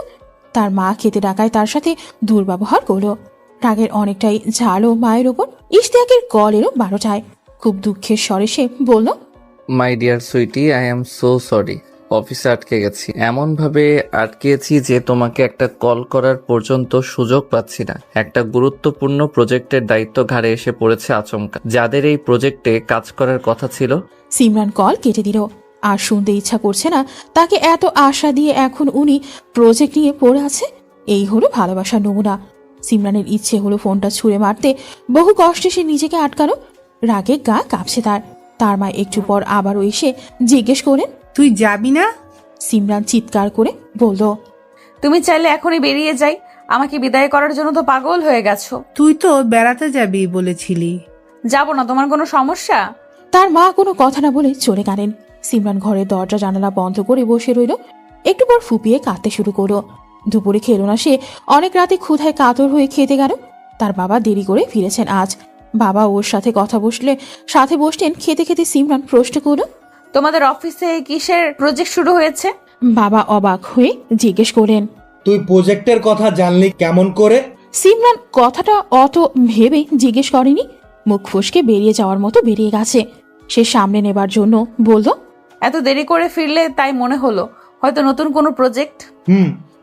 তার মা খেতে ডাকায় তার সাথে দুর্ব্যবহার করলো। রাগের অনেকটাই ঝাড়ো মায়ের ওপর। ইশতিয়াকের কল এলো 12টায়। খুব দুঃখের স্বরে সে বলল, my dear sweetie, I am so sorry. অফিসে আটকে গেছি, এমনভাবে আটকেছি যে তোমাকে একটা কল করার পর্যন্ত সুযোগ পাচ্ছি না। একটা গুরুত্বপূর্ণ প্রজেক্টের দায়িত্ব ঘাড়ে এসে পড়েছে আচমকা। যাদের এই প্রজেক্টে কাজ করার কথা ছিল। সিমরান কল কেটে দিল। আর শুনতে ইচ্ছা করছে না তাকে এত আশা দিয়ে এখন উনি প্রজেক্ট নিয়ে পড়ে আছে। এই হলো ভালোবাসার নমুনা। সিমরানের ইচ্ছে হলো ফোনটা ছুঁড়ে মারতে। বহু কষ্টে সে নিজেকে আটকালো। রাগে গা কাঁপছে তার। তার মা একটু পর আবারও এসে জিজ্ঞেস করেন, তুই যাবি না? সিমরান চিৎকার করে বলল, তুমি চাইলে এখনই বেরিয়ে যাই। আমাকে বিদায় করার জন্য তো পাগল হয়ে গেছো। তুই তো বেড়াতে যাবি বলেছিলি। যাবো না, তোমার কোনো সমস্যা? তার মা কোনো কথা না বলে চলে গেলেন। সিমরান ঘরের দরজা জানালা বন্ধ করে বসে রইল। একটু পর ফুপিয়ে কাঁদতে শুরু করলো। দুপুরে খেলো না সে। অনেক রাতে ক্ষুধায় কাতর হয়ে খেতে গেল। তার বাবা দেরি করে ফিরেছেন আজ। বাবা ওর সাথে কথা সাথে বসলেন। খেতে খেতে সিমরান প্রশ্ন করলো, তোমাদের অফিসে কিসের প্রজেক্ট শুরু হয়েছে? বাবা অবাক হয়ে জিজ্ঞেস করলেন। তুই প্রজেক্টের কথা জানলি কেমন করে? সিমরান কথাটা অত ভেবে জিজ্ঞেস করেনি। মুখ ফসকে বেরিয়ে যাওয়ার মতো বেরিয়ে গেছে। সে সামনে নেবার জন্য বলল, এত দেরি করে ফিরলে তাই মনে হলো হয়তো নতুন কোনো প্রজেক্ট।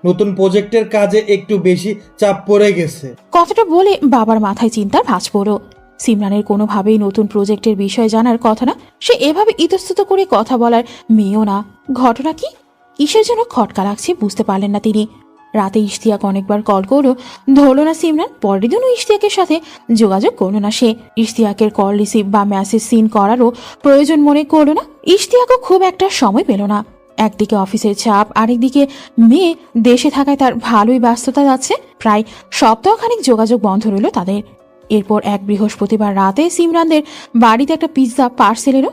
নতুন প্রজেক্টের কাজে একটু বেশি চাপ পড়ে গেছে। কথাটা বলে বাবার মাথায় চিন্তার ভাঁজ পড়ল। সিমরানের কোনোভাবেই নতুন প্রজেক্টের বিষয়ে জানার কথা না। সে এভাবে ইতস্তত করে কথা বলার মেয়েও না। ঘটনা কি, কিসের জন্য খটকা লাগছে বুঝতে পারলেন না তিনি। রাতে ইশতিয়াক অনেকবার কল করলো, ধরল না সিমরান। পরের দিনও ইশতিয়াকের সাথে যোগাযোগ করলো না সে। ইশতিয়াকের কল রিসিভ বা মেসেজ সিন করারও প্রয়োজন মনে করলো না। ইশতিয়াকও খুব একটা সময় পেল না। একদিকে অফিসের চাপ, আরেকদিকে মেয়ে দেশে থাকায় তার ভালোই ব্যস্ততা যাচ্ছে। প্রায় সপ্তাহখানিক যোগাযোগ বন্ধ রইল তাদের। এরপর এক বৃহস্পতিবার রাতে সিমরানদের বাড়িতে একটা পিৎজা পার্সেল এলো।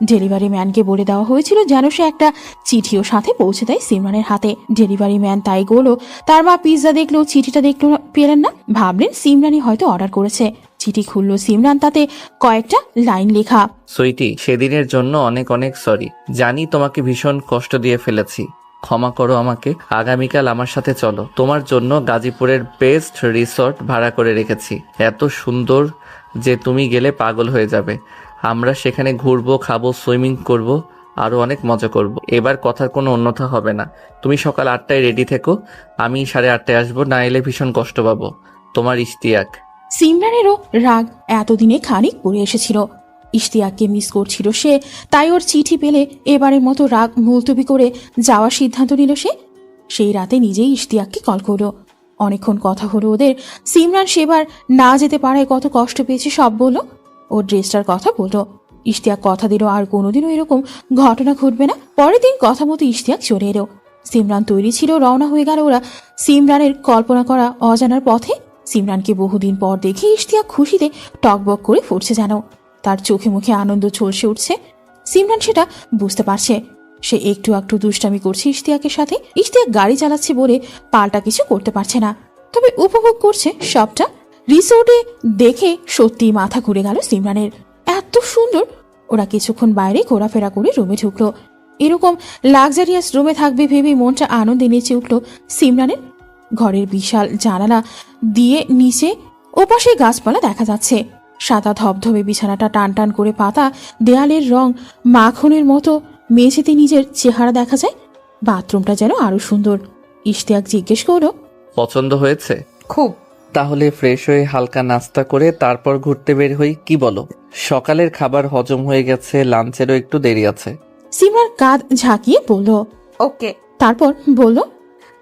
ডেলিভারি ম্যানকে বলে দেওয়া হয়েছিল যেন সে একটা চিঠিও সাথে পৌঁছে দেয় সিমরানের হাতে। ডেলিভারি ম্যান তাই গেলো। তার মা পিৎজা দেখলো, চিঠিটা দেখলো পেলেন না। ভাবলেন সিমরানই হয়তো অর্ডার করেছে। চিঠি খুললো সিমরান, তাতে কয়েকটা লাইন লেখা। সুইটি, সেদিনের জন্য অনেক অনেক সরি। জানি তোমাকে ভীষণ কষ্ট দিয়ে ফেলেছি, ক্ষমা করো আমাকে। আগামীকাল আমার সাথে চলো। তোমার জন্য গাজীপুরের বেস্ট রিসর্ট ভাড়া করে রেখেছি। এত সুন্দর যে তুমি গেলে পাগল হয়ে যাবে। আমরা সেখানে ঘুরবো, খাবো, সুইমিং করব, আরও অনেক মজা করব। এবার কথার কোনো অন্যথা হবে না। তুমি সকাল 8টায় রেডি থেকো। আমি 8:30 আসবো, না এলে ভীষণ কষ্ট পাবো। তোমার ইশতিয়াক। সিমরানেরও রাগ এতদিনে খানিক পড়ে এসেছিল। ইশতিয়াককে মিস করছিল সে। তাই ওর চিঠি পেলে এবারের মতো রাগ মুলতবি করে যাওয়ার সিদ্ধান্ত নিল সে। সেই রাতে নিজেই ইশতিয়াককে কল করলো। অনেকক্ষণ কথা হলো ওদের। সিমরান সেবার না যেতে পারায় কত কষ্ট পেয়েছে সব বলল। ওর ড্রেসটার কথা বললো। ইশতিয়াক কথা দিল আর কোনোদিনও এরকম ঘটনা ঘটবে না। পরের দিন কথা মতো ইশতিয়াক চলে এলো। সিমরান তৈরি ছিল, রওনা হয়ে গেল ওরা সিমরানের কল্পনা করা অজানার পথে। সিমরানকে বহুদিন পর দেখে ইশতিয়াক খুশিতে টকবক করে ফুটছে যেন। তার চোখে মুখে আনন্দ ঝলসে উঠছে। সিমরান সেটা বুঝতে পারছে। সে একটু একটু দুষ্টামি করছে ইশতিয়াকের সাথে। ইশতিয়াক গাড়ি চালাচ্ছে বলে পাল্টা কিছু করতে পারছে না, তবে উপভোগ করছে সবটা। রিসোর্টে দেখে সত্যি মাথা ঘুরে গেল সিমরানের। এত সুন্দর। ওরা কিছুক্ষণ বাইরে ঘোরাফেরা করে রুমে ঢুকলো। এরকম লাক্সারিয়াস রুমে থাকবে ভেবে মনটা আনন্দে নেচে উঠল সিমরানের। ঘরের বিশাল জানালা দিয়ে নিচে ওপাশে গাছপালা দেখা যাচ্ছে। সাদা ধবধবে বিছানাটা টান টান করে পাতা, দেয়ালের রং মাখনের মতো। মেঝেতে নিজের চেহারা দেখা যায়। বাথরুমটা যেন আরো সুন্দর। ইশতিয়াক জিজ্ঞেস করলো, পছন্দ হয়েছে? খুব। তাহলে ফ্রেশ হয়ে হালকা নাস্তা করে তারপর ঘুরতে বের হই, কি বলো? সকালের খাবার হজম হয়ে গেছে, লাঞ্চেরও একটু দেরি আছে। সিমরান কাঁধ ঝাঁকিয়ে বলল, ওকে। তারপর বলল,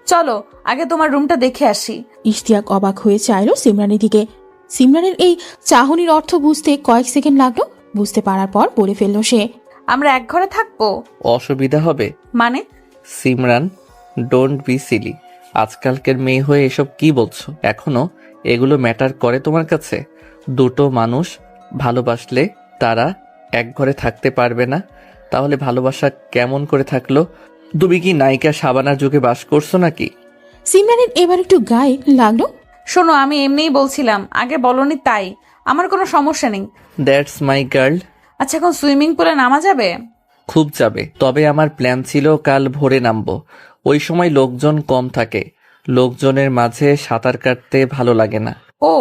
চলো আগে তোমার রুমটা দেখে আসি। ইশতিয়াক অবাক হয়ে চাইল সিমরানের দিকে। সিমরানের এই চাহনির অর্থ বুঝতে কয়েক সেকেন্ড লাগলো। বুঝতে পারার পর বলে ফেলল সে, আমরা এক ঘরে থাকবো? অসুবিধা হবে? মানে? Simran, don't be silly. আজকালকের মেয়ে হয়ে এসব কি বলছো? এখনো এগুলো ম্যাটার করে তোমার কাছে? দুটো মানুষ ভালোবাসলে তারা এক ঘরে থাকতে পারবে না? তাহলে ভালোবাসা কেমন করে থাকলো? তুমি কি নায়িকা শাবানার যুগে বাস করছো নাকি? সিমরানের এবার একটু গায়ে লাগলো। শোনো, আমি এমনিই বলছিলাম, আগে বলনি তাই। আমার কোনো সমস্যা নেই। That's my girl. আচ্ছা, এখন সুইমিং পুলে নামা যাবে? খুব যাবে, তবে আমার প্ল্যান ছিল কাল ভোরে নামবো। ওই সময় লোকজন কম থাকে, লোকজনের মাঝে সাঁতার কাটতে ভালো লাগে না। ও,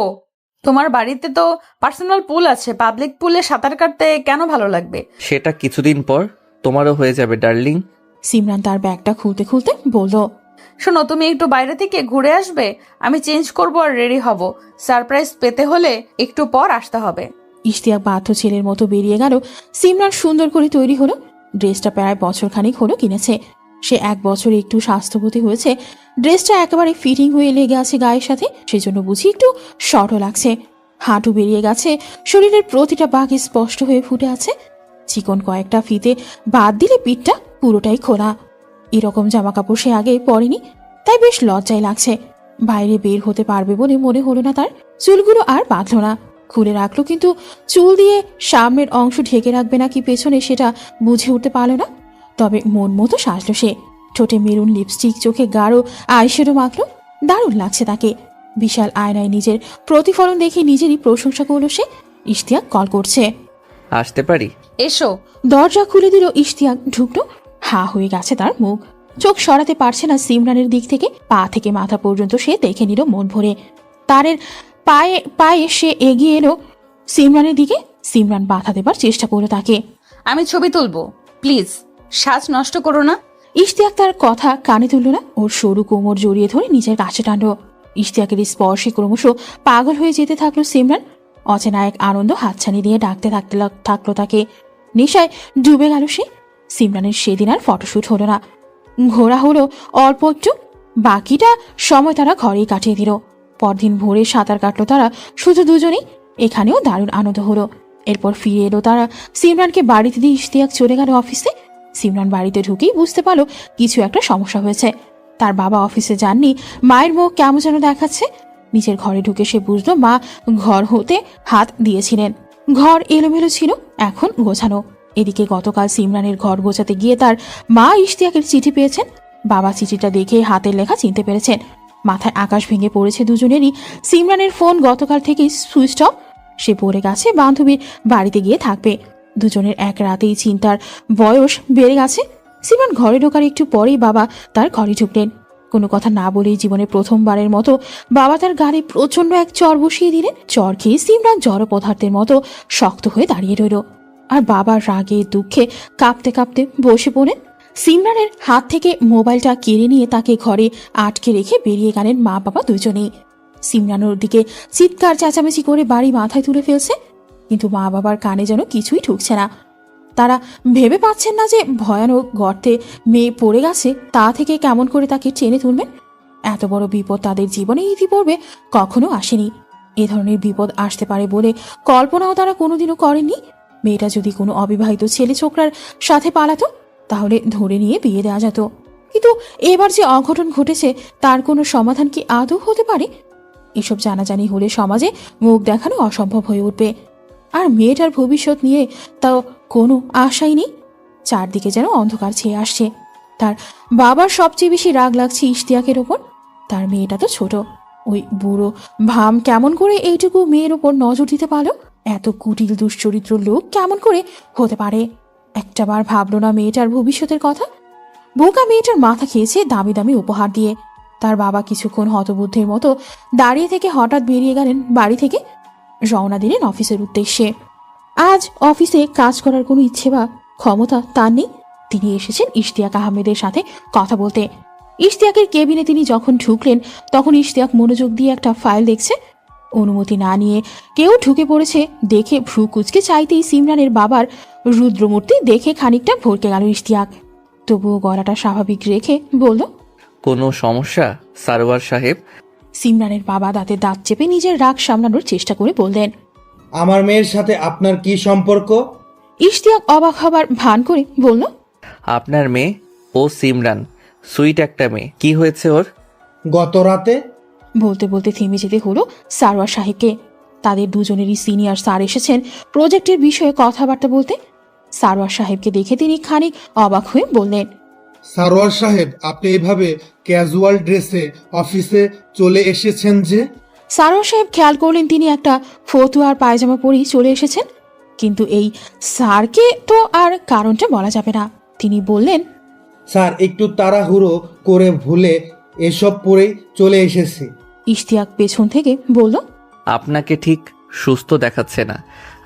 তোমার বাড়িতে তো পার্সোনাল পুল আছে, পাবলিক পুলে সাঁতার কাটতে কেন ভালো লাগবে? সেটা কিছুদিন পর তোমারও হয়ে যাবে ডার্লিং। সিমরান তার ব্যাগটা খুলতে খুলতে বলল, শোনো, তুমি একটু বাইরে থেকে ঘুরে আসবে, আমি চেঞ্জ করব আর রেডি হব। সারপ্রাইজ পেতে হলে একটু পর আসতে হবে। ইশতিয়াক বাধ্য ছেলের মতো বেরিয়ে গেল। সিমরান সুন্দর করে তৈরি হলো। ড্রেসটা প্রায় বছরখানিক হলো কিনেছে। সে 1 বছরে একটু স্বাস্থ্যবতী হয়েছে। ড্রেসটা একেবারে ফিটিং হয়ে লেগে আছে গায়ের সাথে, সেজন্য বুঝি একটু শর্টও লাগছে। হাঁটু বেরিয়ে গেছে, শরীরের প্রতিটা বাঘ স্পষ্ট হয়ে ফুটে আছে। চিকন কয়েকটা ফিতে বাদ দিলে পিঠটা পুরোটাই খোলা। এরকম জামা কাপড় সে আগে পরেনি, তাই বেশ লজ্জায় লাগছে। বাইরে বের হতে পারবে বলে মনে হলো না তার। চুলগুলো আর বাঁধল না, খুলে রাখলো, কিন্তু চুল দিয়ে সামনের অংশ ঢেকে রাখবে নাকি পেছনে সেটা বুঝে উঠতে পারল না। তবে মন মতো সাজলো সে। ঠোঁটে মেরুন লিপস্টিক, চোখে গাঢ় আইশ্যাডো মাখলো। দারুণ লাগছে তাকে। বিশাল আয়নায় নিজের প্রতিফলন দেখে নিজেরই প্রশংসা করলো সে। ইশতিয়াক কল করছে। আসতে পারি? এসো। দরজা খুলে দিল ইশতিয়াক। ঢুকলো। হা হয়ে গেছে তার মুখ, চোখ সরাতে পারছে না সিমরানের দিক থেকে। পা থেকে মাথা পর্যন্ত সে দেখে নিল মন ভরে। তারের পায়ে পায়ে সে এগিয়ে এলো সিমরানের দিকে। সিমরান বাধা দেবার চেষ্টা করলো তাকে। আমি ছবি তুলবো, প্লিজ সাজ নষ্ট করো না। ইশতিয়াক তার কথা কানে তুলল না। ওর সরু কোমর জড়িয়ে ধরে নিজের কাছে টানলো। ইশতিয়াকের স্পর্শে ক্রমশ পাগল হয়ে যেতে থাকলো সিমরান। অচেনা এক আনন্দ হাতছানি দিয়ে ডাকতে থাকলো তাকে। নেশায় ডুবে গেল সে। সিমরানের সেদিন আর ফটোশুট হলো না। ঘোরা হলো অল্প একটু, বাকিটা সময় তারা ঘরেই কাটিয়ে দিল। পরদিন ভোরে সাঁতার কাটলো তারা শুধু দুজনেই। এখানেও দারুণ আনন্দ হলো। এরপর ফিরে এলো তারা। সিমরানকে বাড়িতে দিয়ে ইশতিয়াক চলে গেল অফিসে। সিমরান বাড়িতে ঢুকেই বুঝতে পারলো কিছু একটা সমস্যা হয়েছে। তার বাবা অফিসে যাননি, মায়ের মুখ কেমন যেন দেখাচ্ছে। নিজের ঘরে ঢুকে সে বুঝলো মা ঘর হতে হাত দিয়েছিলেন। ঘর এলোমেলো ছিল, এখন গোছানো। এদিকে গতকাল সিমরানের ঘর গোছাতে গিয়ে তার মা ইশতিয়াকের চিঠি পেয়েছেন। বাবা চিঠিটা দেখে হাতের লেখা চিনতে পেরেছেন। মাথায় আকাশ ভেঙে পড়েছে দুজনেরই। সিমরানের ফোন গতকাল থেকেই সুইচ অফ। সে পড়ে গেছে বান্ধবীর বাড়িতে গিয়ে থাকবে। দুজনের এক রাতেই চিন্তার বয়স বেড়ে গেছে। সিমরান ঘরে ঢোকার একটু পরেই বাবা তার ঘরে ঢুকলেন। কোনো কথা না বলেই জীবনে প্রথমবারের মতো বাবা তার গাড়ি প্রচন্ড এক চর বসিয়ে দিলেন। চর খেয়ে সিমরান জড় পদার্থের মতো শক্ত হয়ে দাঁড়িয়ে রইল। আর বাবার রাগে দুঃখে কাঁপতে কাঁপতে বসে পড়েন। সিমরানের হাত থেকে মোবাইলটা কেড়ে নিয়ে তাকে ঘরে আটকে রেখে বেরিয়ে গেলেন মা বাবা দুজনেই। সিমরানের দিকে চিৎকার চেঁচামেচি করে বাড়ি মাথায় তুলে ফেলছে, কিন্তু মা বাবার কানে যেন কিছুই ঢুকছে না। তারা ভেবে পাচ্ছেন না যে ভয়ানক গর্তে মেয়ে পড়ে গেছে, তা থেকে কেমন করে তাকে টেনে তুলবেন। এত বড় বিপদ তাদের জীবনে ইতিপূর্বে কখনো আসেনি। এ ধরনের বিপদ আসতে পারে বলে কল্পনাও তারা কোনোদিনও করেননি। মেয়েটা যদি কোনো অবিবাহিত ছেলে ছোকরার সাথে পালাতো, তাহলে ধরে নিয়ে বিয়ে দেওয়া যেত। কিন্তু এবার যে অঘটন ঘটেছে, তার কোনো সমাধান কি আদৌ হতে পারে? এসব জানাজানি হলে সমাজে মুখ দেখানো অসম্ভব হয়ে উঠবে। আর মেয়েটার ভবিষ্যৎ নিয়ে তাও কোনো আশাই নেই। চারদিকে যেন অন্ধকার ছেয়ে আসছে। তার বাবার সবচেয়ে বেশি রাগ লাগছে ইশতিয়াকের ওপর। তার মেয়েটা তো ছোট, ওই বুড়ো ভাম কেমন করে এইটুকু মেয়ের ওপর নজর দিতে পারলো? এত কুটিল দুশ্চরিত্র লোক কেমন করে হতে পারে? একটাবার ভাবলো না মেয়েটার ভবিষ্যতের কথা। বোকা মেয়েটার মাথা খেয়েছে দামি দামি উপহার দিয়ে। তার বাবা কিছুক্ষণ হতবুদ্ধির মতো দাঁড়িয়ে থেকে হঠাৎ বেরিয়ে গেলেন বাড়ি থেকে। রওনা দিলেন অফিসের উদ্দেশ্যে। আজ অফিসে কাজ করার কোনো ইচ্ছে বা ক্ষমতা তার নেই। তিনি এসেছেন ইশতিয়াক আহমেদের সাথে কথা বলতে। ইশতিয়াকের কেবিনে তিনি যখন ঢুকলেন, তখন ইশতিয়াক মনোযোগ দিয়ে একটা ফাইল দেখছে। অনুমতি না নিয়ে কেউ ঢুকে পড়েছে দেখে ভ্রু কুচকে চাইতেই সিমরানের বাবার রুদ্রমূর্তি দেখে খানিকটা ভরকে গেল ইশতিয়াক। তবুও গলাটা স্বাভাবিক রেখে বলল, কোনো সমস্যা সারোয়ার সাহেব? সিমরানের বাবা দাঁতে দাঁত চেপে নিজের রাগ সামলানোর চেষ্টা করে বললেন, আমার মেয়ের সাথে আপনার কি সম্পর্ক? ইশতিয়াক অবাক হবার ভান করে বলল, আপনার মেয়ে? ও সিমরান, সুইট একটা মেয়ে। কি হয়েছে ওর? গত রাতে বলতে বলতে থেমে যেতে হলো সারোয়ার সাহেবকে। তাদের দুজনেরই সিনিয়র স্যার এসেছেন প্রজেক্টের বিষয়ে কথাবার্তা বলতে। সারোয়ার সাহেবকে দেখে তিনি খানিক অবাক হয়ে বললেন, সারোয়ার সাহেব, আপনি এভাবে ক্যাজুয়াল ড্রেসে অফিসে চলে এসেছেন যে? সারোয়ার সাহেব খেয়াল করলেন তিনি একটা ফতুয়ার পায়জামা পরেই চলে এসেছেন। কিন্তু এই স্যারকে তো আর কারণটা বলা যাবে না। তিনি বললেন, স্যার একটু তাড়াহুড়ো করে ভুলে এসব পড়েই চলে এসেছি। ইশতিয়াক পেছন থেকে বলল, আপনাকে ঠিক সুস্থ দেখাচ্ছে না।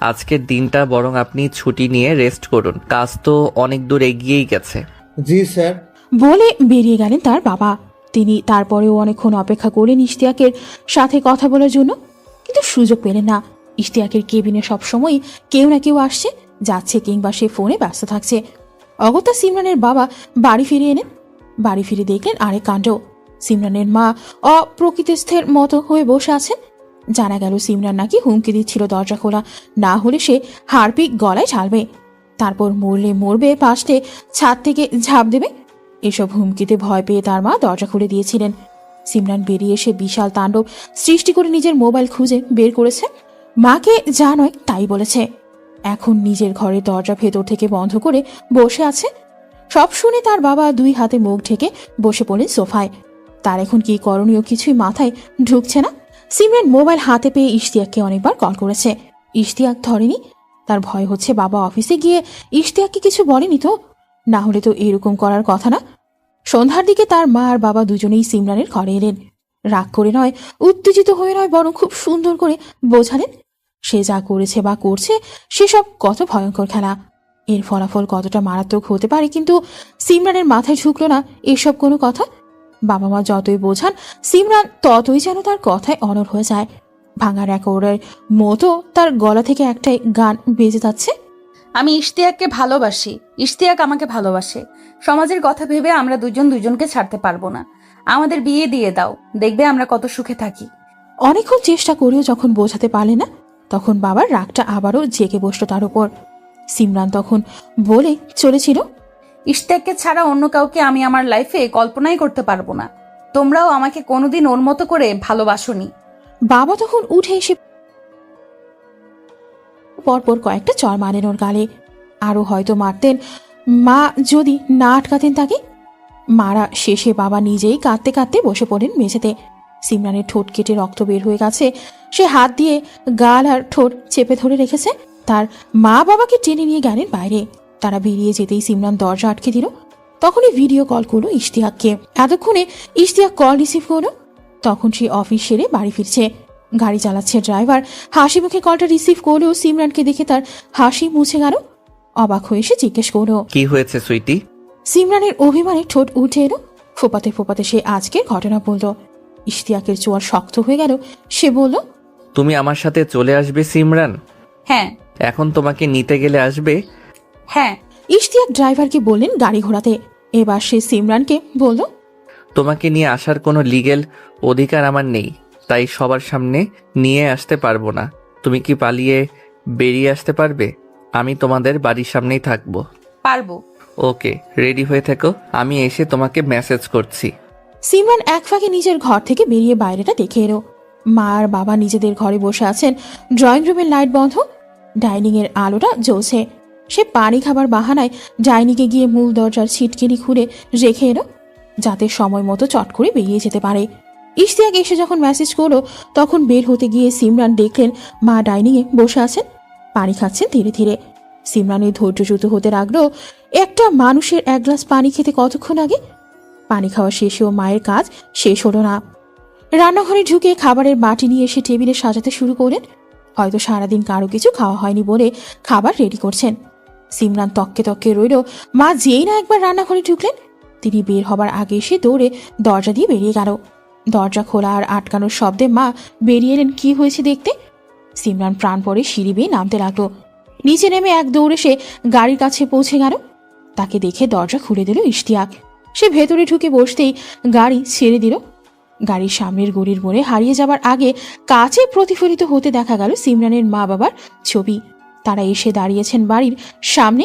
আজকের দিনটা বরং আপনি ছুটি নিয়ে রেস্ট করুন, কাজ তো অনেক দূর এগিয়েই গেছে। জি স্যার। বলে বেরিয়ে গেলেন তার বাবা। তিনি তারপরেও অনেকক্ষণ অপেক্ষা করলেন ইশতিয়াকের সাথে কথা বলার জন্য, কিন্তু সুযোগ পেলেন না। ইশতিয়াকের কেবিনে সবসময় কেউ না কেউ আসছে যাচ্ছে, কিংবা সে ফোনে ব্যস্ত থাকছে। অগত্যা সিমরানের বাবা বাড়ি ফিরে এলেন। বাড়ি ফিরে দেখলেন আরেক কাণ্ড। সিমরানের মা অপ্রকৃতিস্থের মতো হয়ে বসে আছেন। জানা গেল সিমরান নাকি হুমকি দিচ্ছিল দরজা খোলা না হলে সে হারপিক গলায় ঝালবে, তারপর মরলে মরবে, পাশে ছাদ থেকে ঝাঁপ দেবে। এসব হুমকিতে ভয় পেয়ে তার মা দরজা খুলে দিয়েছিলেন। সিমরান বেরিয়ে এসে বিশাল তাণ্ডব সৃষ্টি করে নিজের মোবাইল খুঁজে বের করেছে। মাকে যা নয় তাই বলেছে। এখন নিজের ঘরের দরজা ভেতর থেকে বন্ধ করে বসে আছে। সব শুনে তার বাবা দুই হাতে মুখ ঢেকে বসে পড়লেন সোফায়। তার এখন কি করণীয় কিছুই মাথায় ঢুকছে না। সিমরান মোবাইল হাতে পেয়ে ইশতিয়াককে অনেকবার কল করেছে, ইশতিয়াক ধরেনি। তার ভয় হচ্ছে বাবা অফিসে গিয়ে ইশতিয়াককে কিছু বলেনি তো, না হলে তো এরকম করার কথা না। সন্ধ্যার দিকে তার মা আর বাবা দুজনেই সিমরানের ঘরে এলেন। রাগ করে নয়, উত্তেজিত হয়ে নয়, বরং খুব সুন্দর করে বোঝালেন সে যা করেছে বা করছে সেসব কত ভয়ঙ্কর খেলা, এর ফলাফল কতটা মারাত্মক হতে পারে। কিন্তু সিমরানের মাথায় ঢুকলো না এসব কোনো কথা। বাবা মা যতই বোঝান, সিমরান ততই যেন তার কথায় অনড় হয়ে যায়। ভাঙা রেকর্ডের মতো তার গলা থেকে একটাই গান বেজে যাচ্ছে। আমি ইশতিয়াককে ভালোবাসি, ইশতিয়াক আমাকে ভালোবাসে। সমাজের কথা ভেবে আমরা দুজন দুজনকে ছাড়তে পারবো না। আমাদের বিয়ে দিয়ে দাও, দেখবে আমরা কত সুখে থাকি। অনেকক্ষণ চেষ্টা করেও যখন বোঝাতে পারলে না, তখন বাবার রাগটা আবারও জেগে বসলো তার উপর। সিমরান তখন বলে চলেছিল, ইশতিয়াককে ছাড়া অন্য কাউকে আমি আমার লাইফে কল্পনাই করতে পারবো না। তোমরাও আমাকে কোনোদিন ওর মতো করে ভালোবাসোনি। বাবা তখন উঠে এসে পরপর কয়েকটা চড় মারেন ওর গালে। আরো হয়তো মারতেন মা যদি না আটকাতেন তাকে। মারা শেষে বাবা নিজেই কাঁদতে কাঁদতে বসে পড়েন মেঝেতে। সিমরানের ঠোঁট কেটে রক্ত বের হয়ে গেছে। সে হাত দিয়ে গাল আর ঠোঁট চেপে ধরে রেখেছে। তার মা বাবাকে টেনে নিয়ে গেলেন বাইরে। তারা বেরিয়ে যেতেই সিমরান দরজা আটকে দিল। তখনই ভিডিও কল করলো ইশতিয়াককে। এতক্ষণে ইশতিয়াক কল রিসিভ করলো। তখন সে অফিস সেরে বাড়ি ফিরছে। গাড়ি চালাচ্ছে ড্রাইভার। হাসি মুখে কলটা রিসিভ করলেও সিমরানকে দেখে তার হাসি মুছে গেল। অবাক হয়ে সে জিজ্ঞেস করলো, কি হয়েছে সুইটি? সিমরানের অভিমানে ঠোঁট উঠে এলো। ফোপাতে ফোপাতে সে আজকের ঘটনা বলল। ইশতিয়াকের চোয়াল শক্ত হয়ে গেল। সে বলল, তুমি আমার সাথে চলে আসবে সিমরান? হ্যাঁ। এখন তোমাকে নিতে গেলে আসবে? হ্যাঁ। ইশতিয়াক ড্রাইভারকে বললেন গাড়ি ঘোরাতে। এবার সে সিমরানকে বলল, তোমাকে নিয়ে আসার কোনো লিগ্যাল অধিকার আমার নেই, তাই সবার সামনে নিয়ে আসতে পারবো না। তুমি কি পালিয়ে বেরিয়ে আসতে পারবে? আমি তোমাদের বাড়ির সামনেই থাকবো। পারবো। ওকে, রেডি হয়ে থেকো, আমি এসে তোমাকে মেসেজ করছি। সিমরান এক ফাঁকে নিজের ঘর থেকে বেরিয়ে বাইরেটা দেখে এলো। মা আর বাবা নিজেদের ঘরে বসে আছেন। ড্রয়িং রুমের লাইট বন্ধ, ডাইনিং এর আলোটা জ্বলছে। সে পানি খাবার বাহানায় ডাইনিংয়ে গিয়ে মূল দরজার ছিটকিনি খুলে রেখে এলো, যাতে সময় মতো চট করে বেরিয়ে যেতে পারে। ইশতিয়াক এসে যখন মেসেজ করলো, তখন বের হতে গিয়ে সিমরান দেখলেন মা ডাইনিংয়ে বসে আছেন, পানি খাচ্ছেন ধীরে ধীরে। সিমরানের ধৈর্যচ্যুত হতে লাগলো। একটা মানুষের এক গ্লাস পানি খেতে কতক্ষণ আগে? পানি খাওয়া শেষেও মায়ের কাজ শেষ হলো না। রান্নাঘরে ঢুকে খাবারের বাটি নিয়ে এসে টেবিলে সাজাতে শুরু করলেন। হয়তো সারাদিন কারো কিছু খাওয়া হয়নি বলে খাবার রেডি করছেন। সিমরান তককে তককে রইল। মা যেই না একবার রান্নাঘরে ঢুকলেন, তিনি বের হবার আগে এসে দৌড়ে দরজা দিয়ে বেরিয়ে গেল। দরজা খোলা আর আটকানোর শব্দে মা বেরিয়ে এলেন কি হয়েছে দেখতে। সিমরান প্রাণ পরে সিঁড়ি বেয়ে নামতে লাগলো। নিচে নেমে এক দৌড়ে সে গাড়ির কাছে পৌঁছে গেল। তাকে দেখে দরজা খুলে দিল ইশতিয়াক। সে ভেতরে ঢুকে বসতেই গাড়ি ছেড়ে দিল। গাড়ির সামনের গড়ির মোড়ে হারিয়ে যাবার আগে কাছে প্রতিফলিত হতে দেখা গেল সিমরানের মা বাবার ছবি। তারা এসে দাঁড়িয়েছেন বাড়ির সামনে।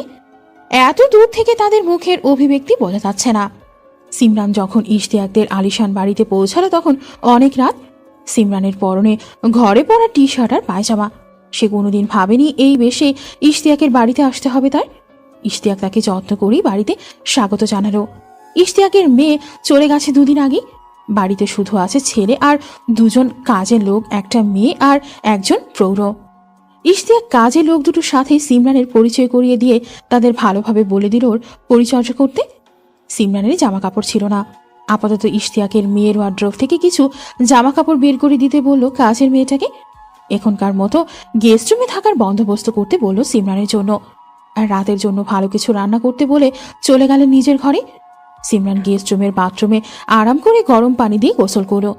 এত দূর থেকে তাদের মুখের অভিব্যক্তি বোঝা যাচ্ছে না। সিমরান যখন ইশতিয়াকদের আলিশান বাড়িতে পৌঁছালো, তখন অনেক রাত। সিমরানের পরনে ঘরে পরা টি শার্ট আর পায়জামা। সে কোনোদিন ভাবেনি এই বেশে ইশতিয়াকের বাড়িতে আসতে হবে তার। ইশতিয়াক তাকে যত্ন করেই বাড়িতে স্বাগত জানালো। ইশতিয়াকের মেয়ে চলে গেছে দুদিন আগে। বাড়িতে শুধু আছে ছেলে আর দুজন কাজের লোক, একটা মেয়ে আর একজন প্রৌঢ়। ইশতিয়াক কাজে লোক দুটোর সাথে সিমরানের পরিচয় করিয়ে দিয়ে তাদের ভালোভাবে বলে দিল ওর পরিচর্যা করতে। সিমরানের জামা কাপড় ছিল না। আপাতত ইশতিয়াকের মেয়ের ওয়ার্ড্রোব থেকে কিছু জামা কাপড় বের করে দিতে বলল কাজের মেয়েটাকে। এখনকার মতো গেস্ট রুমে থাকার বন্দোবস্ত করতে বলল সিমরানের জন্য। আর রাতের জন্য ভালো কিছু রান্না করতে বলে চলে গেলেন নিজের ঘরে। সিমরান গেস্ট রুমের বাথরুমে আরাম করে গরম পানি দিয়ে গোসল করলো।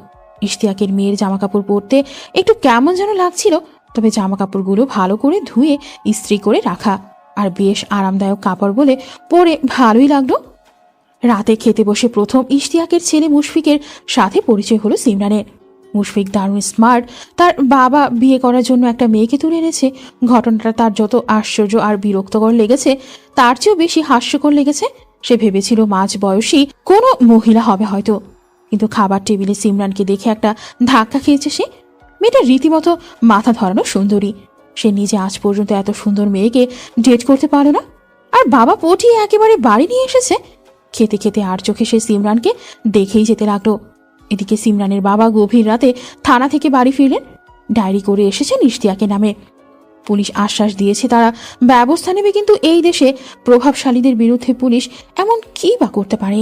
ইশতিয়াকের মেয়ের জামা কাপড় পরতে একটু কেমন যেন লাগছিল, তবে জামা কাপড়গুলো ভালো করে ধুয়ে ইস্ত্রি করে রাখা আর বেশ আরামদায়ক কাপড় বলে পরে ভালোই লাগলো। রাতে খেতে বসে প্রথম ইশতিয়াকের ছেলে মুশফিকের সাথে পরিচয় হলো সিমরানের। মুশফিক দারুণ স্মার্ট। তার বাবা বিয়ে করার জন্য একটা মেয়েকে তুলে এনেছে। ঘটনাটা তার যত আশ্চর্য আর বিরক্তকর লেগেছে তার চেয়েও বেশি হাস্যকর লেগেছে। সে ভেবেছিল মাঝ বয়সী কোনো মহিলা হবে হয়তো, কিন্তু খাবার টেবিলে সিমরানকে দেখে একটা ধাক্কা খেয়েছে সে। মেয়েটা রীতিমতো মাথা ধরানো সুন্দরী। সে নিজে আজ পর্যন্ত এত সুন্দর মেয়েকে ডেট করতে পারল না, আর বাবা পটিয়ে একেবারে বাড়ি নিয়ে এসেছে। খেতে খেতে আর চোখে সে সিমরানকে দেখেই যেতে লাগলো। এদিকে সিমরানের বাবা গভীর রাতে থানা থেকে বাড়ি ফিরলেন। ডায়েরি করে এসেছেন ইশতিয়াকের নামে। পুলিশ আশ্বাস দিয়েছে তারা ব্যবস্থা নেবে, কিন্তু এই দেশে প্রভাবশালীদের বিরুদ্ধে পুলিশ এমন কি বা করতে পারে।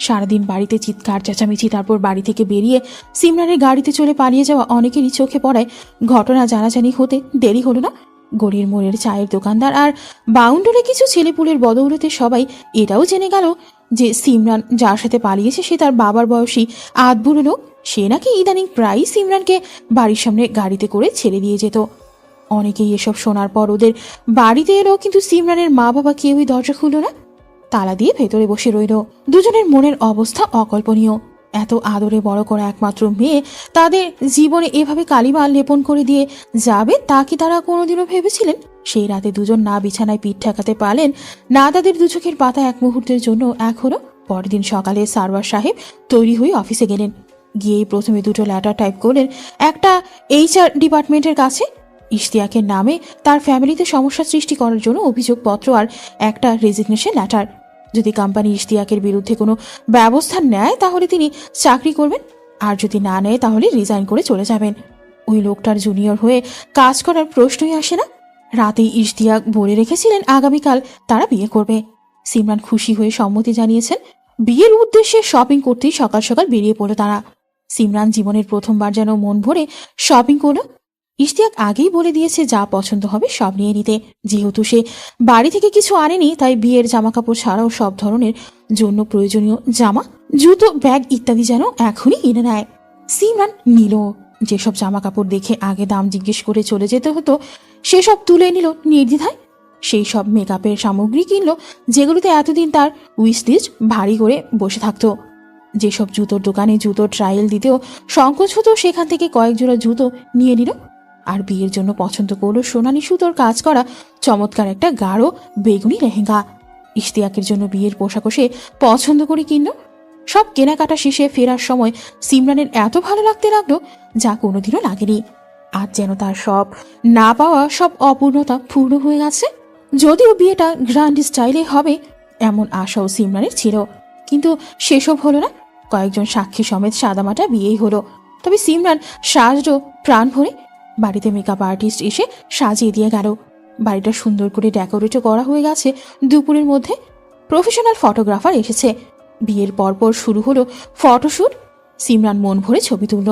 সারাদিন বাড়িতে চিৎকার চেঁচামেচি, তারপর বাড়ি থেকে বেরিয়ে সিমরানের গাড়িতে চলে পালিয়ে যাওয়া অনেকেরই চোখে পড়ায় ঘটনা জানাজানি হতে দেরি হলো না। গলির মোড়ের চায়ের দোকানদার আর বাউন্ডারে কিছু ছেলেপুলের বদৌলতে সবাই এটাও জেনে গেল যে সিমরান যার সাথে পালিয়েছে সে তার বাবার বয়সী আধবুড়ো লোক। সে নাকি ইদানিং প্রায়ই সিমরানকে বাড়ির সামনে গাড়িতে করে ছেড়ে দিয়ে যেত। অনেকেই এসব শোনার পর ওদের বাড়িতে এলো, কিন্তু সিমরানের মা বাবা কেউই দরজা খুলল না, তালা দিয়ে ভেতরে বসে রইল। দুজনের মনের অবস্থা অকল্পনীয়। এত আদরে বড় করা একমাত্র মেয়ে তাদের জীবনে এভাবে কালিমা লেপন করে দিয়ে যাবে তা কি তারা কোনোদিনও ভেবেছিলেন? সেই রাতে দুজন না বিছানায় পিঠ ঠেকাতে পারলেন, না তাদের দু চোখের পাতা এক মুহূর্তের জন্য এক হলো। পরদিন সকালে সারওয়ার সাহেব তৈরি হয়ে অফিসে গেলেন। গিয়েই প্রথমে দুটো লেটার টাইপ করলেন একটা HR ডিপার্টমেন্টের কাছে। ইশতিয়াকের নামে তার ফ্যামিলিতে সমস্যা সৃষ্টি করার জন্য অভিযোগপত্র আর একটা রেজিগনেশন লেটার। যদি কোম্পানি ইশতিয়াকের বিরুদ্ধে কোনো ব্যবস্থা নেয় তাহলে তিনি চাকরি করবেন, আর যদি না নেয় তাহলে রিজাইন করে চলে যাবেন। ওই লোকটার জুনিয়র হয়ে কাজ করার প্রশ্নই আসে না। রাতেই ইশতিয়াক বলে রেখেছিলেন আগামীকাল তারা বিয়ে করবে। সিমরান খুশি হয়ে সম্মতি জানিয়েছেন। বিয়ের উদ্দেশ্যে শপিং করতেই সকাল সকাল বেরিয়ে পড়ল তারা। সিমরান জীবনের প্রথমবার যেন মন ভরে শপিং করল। ইশতিয়াক আগেই বলে দিয়েছে যা পছন্দ হবে সব নিয়ে নিতে। যেহেতু সে বাড়ি থেকে কিছু আনেনি, তাই বিয়ের জামা কাপড় ছাড়াও সব ধরনের জন্য প্রয়োজনীয় জামা, জুতো, ব্যাগ ইত্যাদি যেন এখনই কিনে নেয়। সিমরান নিল। যেসব জামা কাপড় দেখে আগে দাম জিজ্ঞেস করে চলে যেতে হতো সেসব তুলে নিল নির্দ্বিধায়। সেই সব মেকআপের সামগ্রী কিনলো যেগুলোতে এতদিন তার উইশ লিস্ট ভারী করে বসে থাকতো। যেসব জুতোর দোকানে জুতোর ট্রায়াল দিতেও সংকোচ হতো সেখান থেকে কয়েক জোড়া জুতো নিয়ে নিল। আর বিয়ের জন্য পছন্দ করলো সোনালি সুতোর কাজ করা চমৎকার একটা গাঢ় বেগুনি লেহেঙ্গা। ইশতিয়াকের জন্য বিয়ের পোশাকও সে পছন্দ করে কিনল। সব কেনাকাটা শেষে ফেরার সময় সিমরানের এত ভালো লাগতে লাগলো যা কোনোদিনও লাগেনি। আজ যেন তার সব না পাওয়া সব অপূর্ণতা পূর্ণ হয়ে গেছে। যদিও বিয়েটা গ্র্যান্ড স্টাইলে হবে এমন আশাও সিমরানের ছিল, কিন্তু সেসব হলো না। কয়েকজন সাক্ষী সমেত সাদামাটা বিয়েই হলো। তবে সিমরান সাজলো প্রাণ ভরে। বাড়িতে মেকআপ আর্টিস্ট এসে সাজিয়ে দিয়ে গেল। বাড়িটা সুন্দর করে ডেকোরেটও করা হয়ে গেছে। দুপুরের মধ্যে প্রফেশনাল ফটোগ্রাফার এসেছে। বিয়ের পরপর শুরু হলো ফটোশ্যুট। সিমরান মন ভরে ছবি তুলল।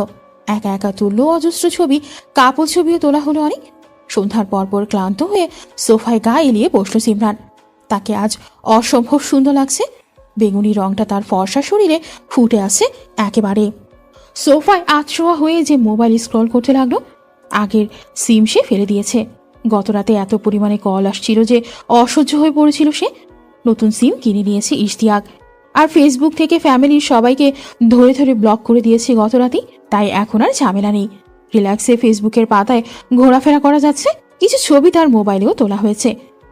একা একা তুলল অজস্র ছবি, কাপড় ছবিও তোলা হলো অনেক। সন্ধ্যার পরপর ক্লান্ত হয়ে সোফায় গা এলিয়ে বসল সিমরান। তাকে আজ অসম্ভব সুন্দর লাগছে। বেগুনি রংটা তার ফর্সা শরীরে ফুটে আছে একেবারে। সোফায় আতশোয়া হয়ে যে মোবাইল স্ক্রল করতে লাগলো। আগের সিম সে ফেলে দিয়েছে। গত রাতে এত পরিমাণে কল আসছিল যে অসহ্য হয়ে পড়েছিল সে। নতুন সিম কিনে নিয়েছে ইশতিয়াক, আর ফেসবুক থেকে ফ্যামিলির সবাইকে ধরে ধরে ব্লক করে দিয়েছে গত রাতেই। তাই এখন আর ঝামেলা নেই। রিল্যাক্সে ফেসবুকের পাতায় ঘোরাফেরা করা যাচ্ছে। কিছু ছবি তার মোবাইলেও তোলা হয়েছে।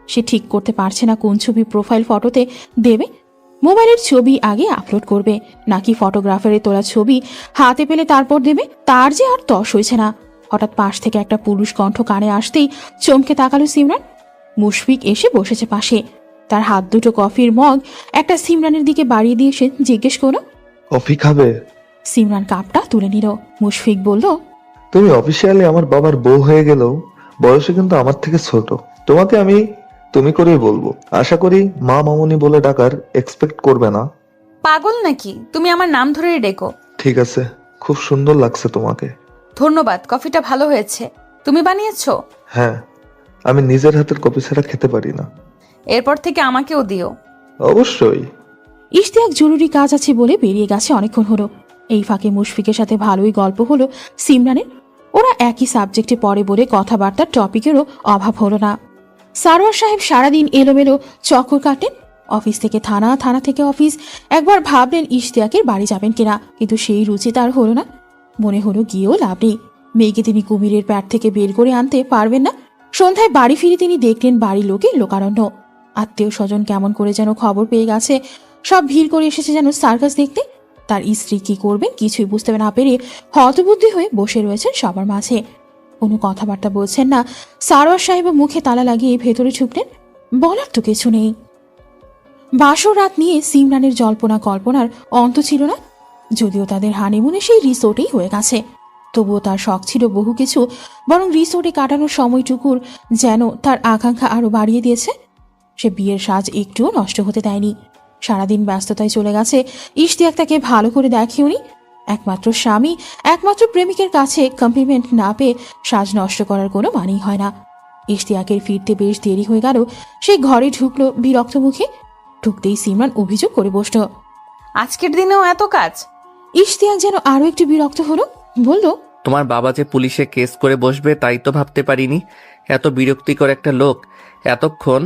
সে ঠিক করতে পারছে না কোন ছবি প্রোফাইল ফটোতে দেবে। মোবাইলের ছবি আগে আপলোড করবে নাকি ফটোগ্রাফারের তোলা ছবি হাতে পেলে তারপর দেবে, তার যে আর তস হয়েছে না। হঠাৎ পাশ থেকে একটা পুরুষ কণ্ঠ কানে আসতেই চমকে তাকালো সিমরান। মুশফিক এসে বসেছে পাশে। তার হাত দুটো কফির মগ একটা সিমরানের দিকে বাড়িয়ে দিয়ে সে জিজ্ঞেস করলো, কফি খাবে? সিমরান কাপটা তুলে নিল। মুশফিক বলল, তুমি অফিসিয়ালি আমার বাবার বউ হয়ে গেলেও বয়সে কিন্তু আমার থেকে ছোট। তোমাকে আমি তুমি করেই বলবো। আশা করি মা মামুনি বলে ডাকার এক্সপেক্ট করবে না। পাগল নাকি? তুমি আমার নাম ধরেই ডেকো। ঠিক আছে, খুব সুন্দর লাগছে তোমাকে। ধন্যবাদ, কফিটা ভালো হয়েছে। তুমি বানিয়েছো? হ্যাঁ, আমি নিজের হাতের কফি ছাড়া খেতে পারি না। এরপর থেকে আমাকেও দিও। অবশ্যই। ইশতিয়াক জরুরি কাজ আছে বলে বেরিয়ে গেছে অনেকক্ষণ হলো। এই ফাঁকে মুশফিকের সাথে ভালোই গল্প হলো সিমরানের। ওরা একই সাবজেক্টে পড়ে বলে কথাবার্তার টপিকেরও অভাব হলো না। সারোয়ার সাহেব সারাদিন এলোমেলো চক্কর কাটেন, অফিস থেকে থানা, থানা থেকে অফিস। একবার ভাবলেন ইশতিয়াকের বাড়ি যাবেন কিনা, কিন্তু সেই রুচি তার হলো না। মনে হলো গিয়েও লাভ নেই, মেয়েকে তিনি কুমিরের প্যাট থেকে বের করে আনতে পারবেন না। সন্ধ্যায় বাড়ি ফিরে তিনি দেখলেন বাড়ির লোকে লোকারণ্য। আত্মীয় স্বজন কেমন করে যেন খবর পেয়ে গেছে, সব ভিড় করে এসেছে যেন সার্কাস দেখতে। তার স্ত্রী কি করবেন কিছুই বুঝতে না পেরে হতবুদ্ধি হয়ে বসে রয়েছেন সবার মাঝে, কোনো কথাবার্তা বলছেন না। সারোয়ার সাহেব মুখে তালা লাগিয়ে ভেতরে ঢুকলেন। বলার তো কিছু নেই। বাসর রাত নিয়ে সিমরানের জল্পনা কল্পনার অন্ত ছিল না। যদিও তাদের হানিমুনে সেই রিসোর্টেই হয়ে গেছে, তবুও তার শখ ছিল বহু কিছু। বরং রিসোর্টে কাটানোর সময়টুকুর যেন তার আকাঙ্ক্ষা আরো বাড়িয়ে দিয়েছে। সে বিয়ের সাজ একটুও নষ্ট হতে দেয়নি। সারাদিন ব্যস্ততায় চলে গেছে। ইশতিয়াক তাকে ভালো করে দেখেওনি। একমাত্র স্বামী, একমাত্র প্রেমিকের কাছে কমপ্লিমেন্ট না পেয়ে সাজ নষ্ট করার কোনো মানেই হয় না। ইশতিয়াকের ফিরতে বেশ দেরি হয়ে গেল। সে ঘরে ঢুকলো বিরক্ত মুখে। ঢুকতেই সিমরান অভিযোগ করে বসল। আজকের দিনেও এত কাজ? ইশতিয়াক যেন আরো একটু বিরক্ত হলো, বলল, তোমার বাবা যে পুলিশে কেস করে বসবে তাই তো ভাবতে পারিনি। এত বিরক্তিকর একটা লোক। এতক্ষণ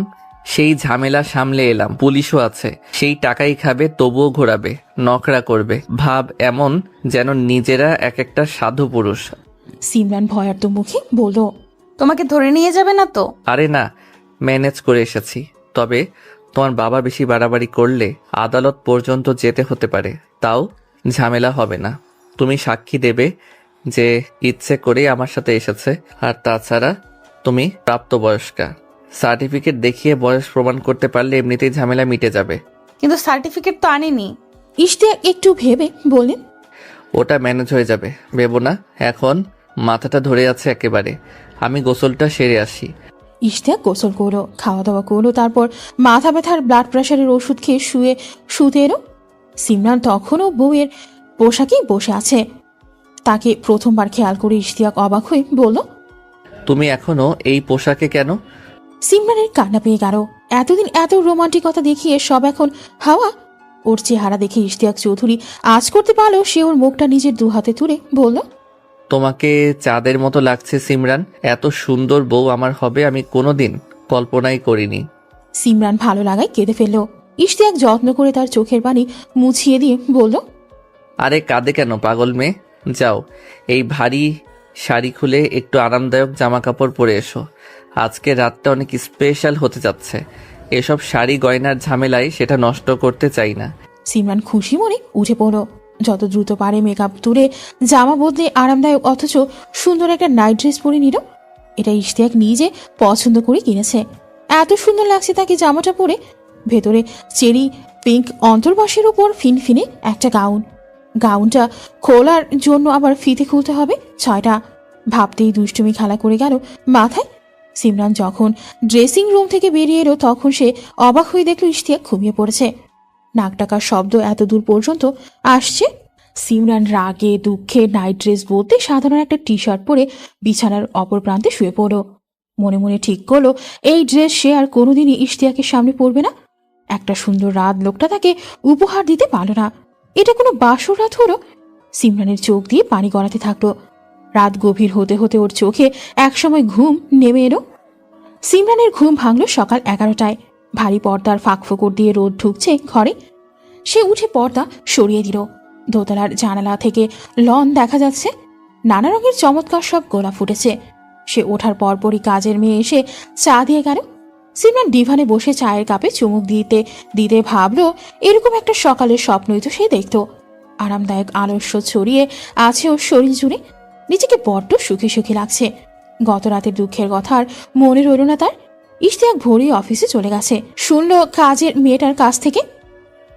সেই ঝামেলা সামলে এলাম, পুলিশও আছে, সেই টাকাই খাবে তবুও ঘোরাবে, নকরা করবে। ভাব এমন যেন নিজেরা এক একটা সাধু পুরুষ। সিমরান ভয়ার্ত মুখে বলল, তোমাকে ধরে নিয়ে যাবে না তো? আরে না, ম্যানেজ করে এসেছি। তবে তোমার বাবা বেশি বাড়াবাড়ি করলে আদালত পর্যন্ত যেতে হতে পারে, তাও ঝামেলা হবে না। তুমি সাক্ষী দেবে যে ইচ্ছে করেই আমার সাথে এসেছে। আর তাছাড়া তুমি প্রাপ্তবয়স্কা, সার্টিফিকেট দেখিয়ে বয়স প্রমাণ করতে পারলে এমনিতেই ঝামেলা মিটে যাবে। কিন্তু সার্টিফিকেট তো আনিনি। ইশতিয়াক একটু ভেবে বললেন, ওটা ম্যানেজ হয়ে যাবে, ভেবো না। এখন মাথাটা ধরে আছে একেবারে। আমি গোসলটা সেরে আসি। ইশতিয়াক গোসল করলো, খাওয়া দাওয়া করলো, তারপর মাথা ব্যথার ব্লাড প্রেশারের ওষুধ খেয়ে শুতে এলো। সিমরান তখনও বউয়ের পোশাকেই বসে আছে। তাকে প্রথমবার খেয়াল করে ইশতিয়াক অবাক হয়ে বলল, তুমি এখনো এই পোশাকে কেন? সিমরানের কান্না পেয়ে গেল। এতদিন এত রোমান্টিকতা দেখিয়ে সব এখন হাওয়া। ওর চেহারা দেখে ইশতিয়াক চৌধুরী আজ করতে পারলেও সে ওর মুখটা নিজের দু হাতে তুলে বলল, তোমাকে চাঁদের মতো লাগছে সিমরান। এত সুন্দর বউ আমার হবে আমি কোনোদিন কল্পনাই করিনি। সিমরান ভালো লাগায় কেঁদে ফেলল। ইশতিয়াক যত্ন করে তার চোখের পানি মুছিয়ে দিয়ে বলল, আরে কাঁদে কেন পাগল মেয়ে? যাও, এই ভারী শাড়ি খুলে একটু আরামদায়ক জামা কাপড় পরে এসো। আজকে রাতটা অনেক স্পেশাল হতে যাচ্ছে। এসব শাড়ি গয়নার ঝামেলায় সেটা নষ্ট করতে চাই না। সিমরান খুশি মনে উঠে পড়ল। যত দ্রুত পারে মেকআপ তুলে জামা বদলে আরামদায়ক অথচ সুন্দর একটা নাইট ড্রেস পরে নিল। এটা ইশতিয়াক নিজে পছন্দ করে কিনেছে। এত সুন্দর লাগছে তাকে জামাটা পরে। ভেতরে চেরি পিঙ্ক অন্তর্বাসের উপর ফিনফিনে একটা গাউন। গাউনটা খোলার জন্য আবার ফিতে খুলতে হবে 6টা। ভাবতেই দুষ্টুমি খেলা করে গেল মাথায়। সিমরান যখন ড্রেসিং রুম থেকে বেরিয়ে এলো তখন সে অবাক হয়ে দেখল ইশতিয়াক ঘুমিয়ে পড়েছে। নাক ডাকার শব্দ এত দূর পর্যন্ত আসছে। সিমরান রাগে দুঃখে নাইট ড্রেস বলতে সাধারণ একটা টি শার্ট পরে বিছানার অপর প্রান্তে শুয়ে পড়ল। মনে মনে ঠিক করলো এই ড্রেস সে আর কোনোদিনই ইশতিয়াকের সামনে পরবে না। একটা সুন্দর রাত লোকটা তাকে উপহার দিতে পারল না। এটা কোনো বাসর রাত হলো? সিমরানের চোখ দিয়ে পানি গড়াতে থাকলো। রাত গভীর হতে হতে ওর চোখে একসময় ঘুম নেমে এলো। সিমরানের ঘুম ভাঙল সকাল 11টায়। ভারী পর্দার ফাঁকফোকর দিয়ে রোদ ঢুকছে ঘরে। সে উঠে পর্দা সরিয়ে দিল। দোতলার জানালা থেকে লন দেখা যাচ্ছে। নানা রঙের চমৎকার সব গোলাপ ফুটেছে। সে ওঠার পরপরই কাজের মেয়ে এসে চা দিয়ে গেল। সিমরান ডিভানে বসে চায়ের কাপে চুমুক দিতে দিতে ভাবল এরকম একটা সকালের স্বপ্নই তো সে দেখত। আরামদায়ক আলস্য ছড়িয়ে আছে ওর শরীর জুড়ে। নিজেকে বড্ড সুখী সুখী লাগছে। গত রাতের দুঃখের কথা আর মনে রইল না তার। ইশতিয়াক ভোরেই অফিসে চলে গেছে। শুনল কাজের মেয়েটার কাছ থেকে।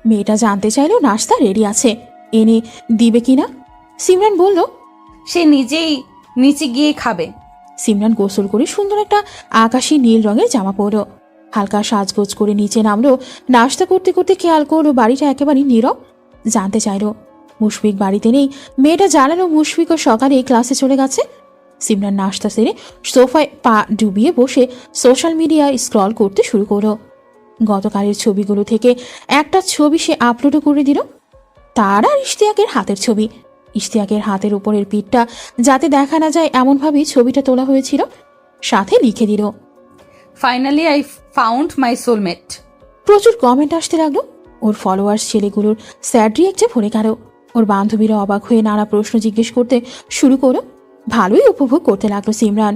মেয়েটা জানতে চাইল নাস্তা রেডি আছে, এনে দিবে কিনা। সিমরান বলল, সে নিজেই নিচে গিয়ে খাবে। সিমরান গোসল করে সুন্দর একটা আকাশি নীল রঙের জামা পরলো। হালকা সাজগোজ করে নিচে নামলো। নাস্তা করতে করতে খেয়াল করলো বাড়িটা একেবারে নীরব। জানতে চাইলো মুশফিক বাড়িতে নেই। মেয়েটা জানালো মুশফিকও সকালে ক্লাসে চলে গেছে। সিমরান নাস্তা সেরে সোফায় পা ডুবিয়ে বসে সোশ্যাল মিডিয়ায় স্ক্রল করতে শুরু করলো। গতকালের ছবিগুলো থেকে একটা ছবি সে আপলোডও করে দিল। তার আর ইশতিয়াকের হাতের ছবি। ইশতিয়াকের হাতের উপরের পিঠটা যাতে দেখা না যায় এমনভাবেই ছবিটা তোলা হয়েছিল। সাথে লিখে দিল, finally I found my soulmate. প্রচুর কমেন্ট আসতে লাগলো। ওর ফলোয়ার্স ছেলেগুলোর স্যাড রিয়েক্টে ভরে গেল। ওর বান্ধবীরা অবাক হয়ে নানা প্রশ্ন জিজ্ঞেস করতে শুরু করলো। ভালোই উপভোগ করতে লাগলো সিমরান।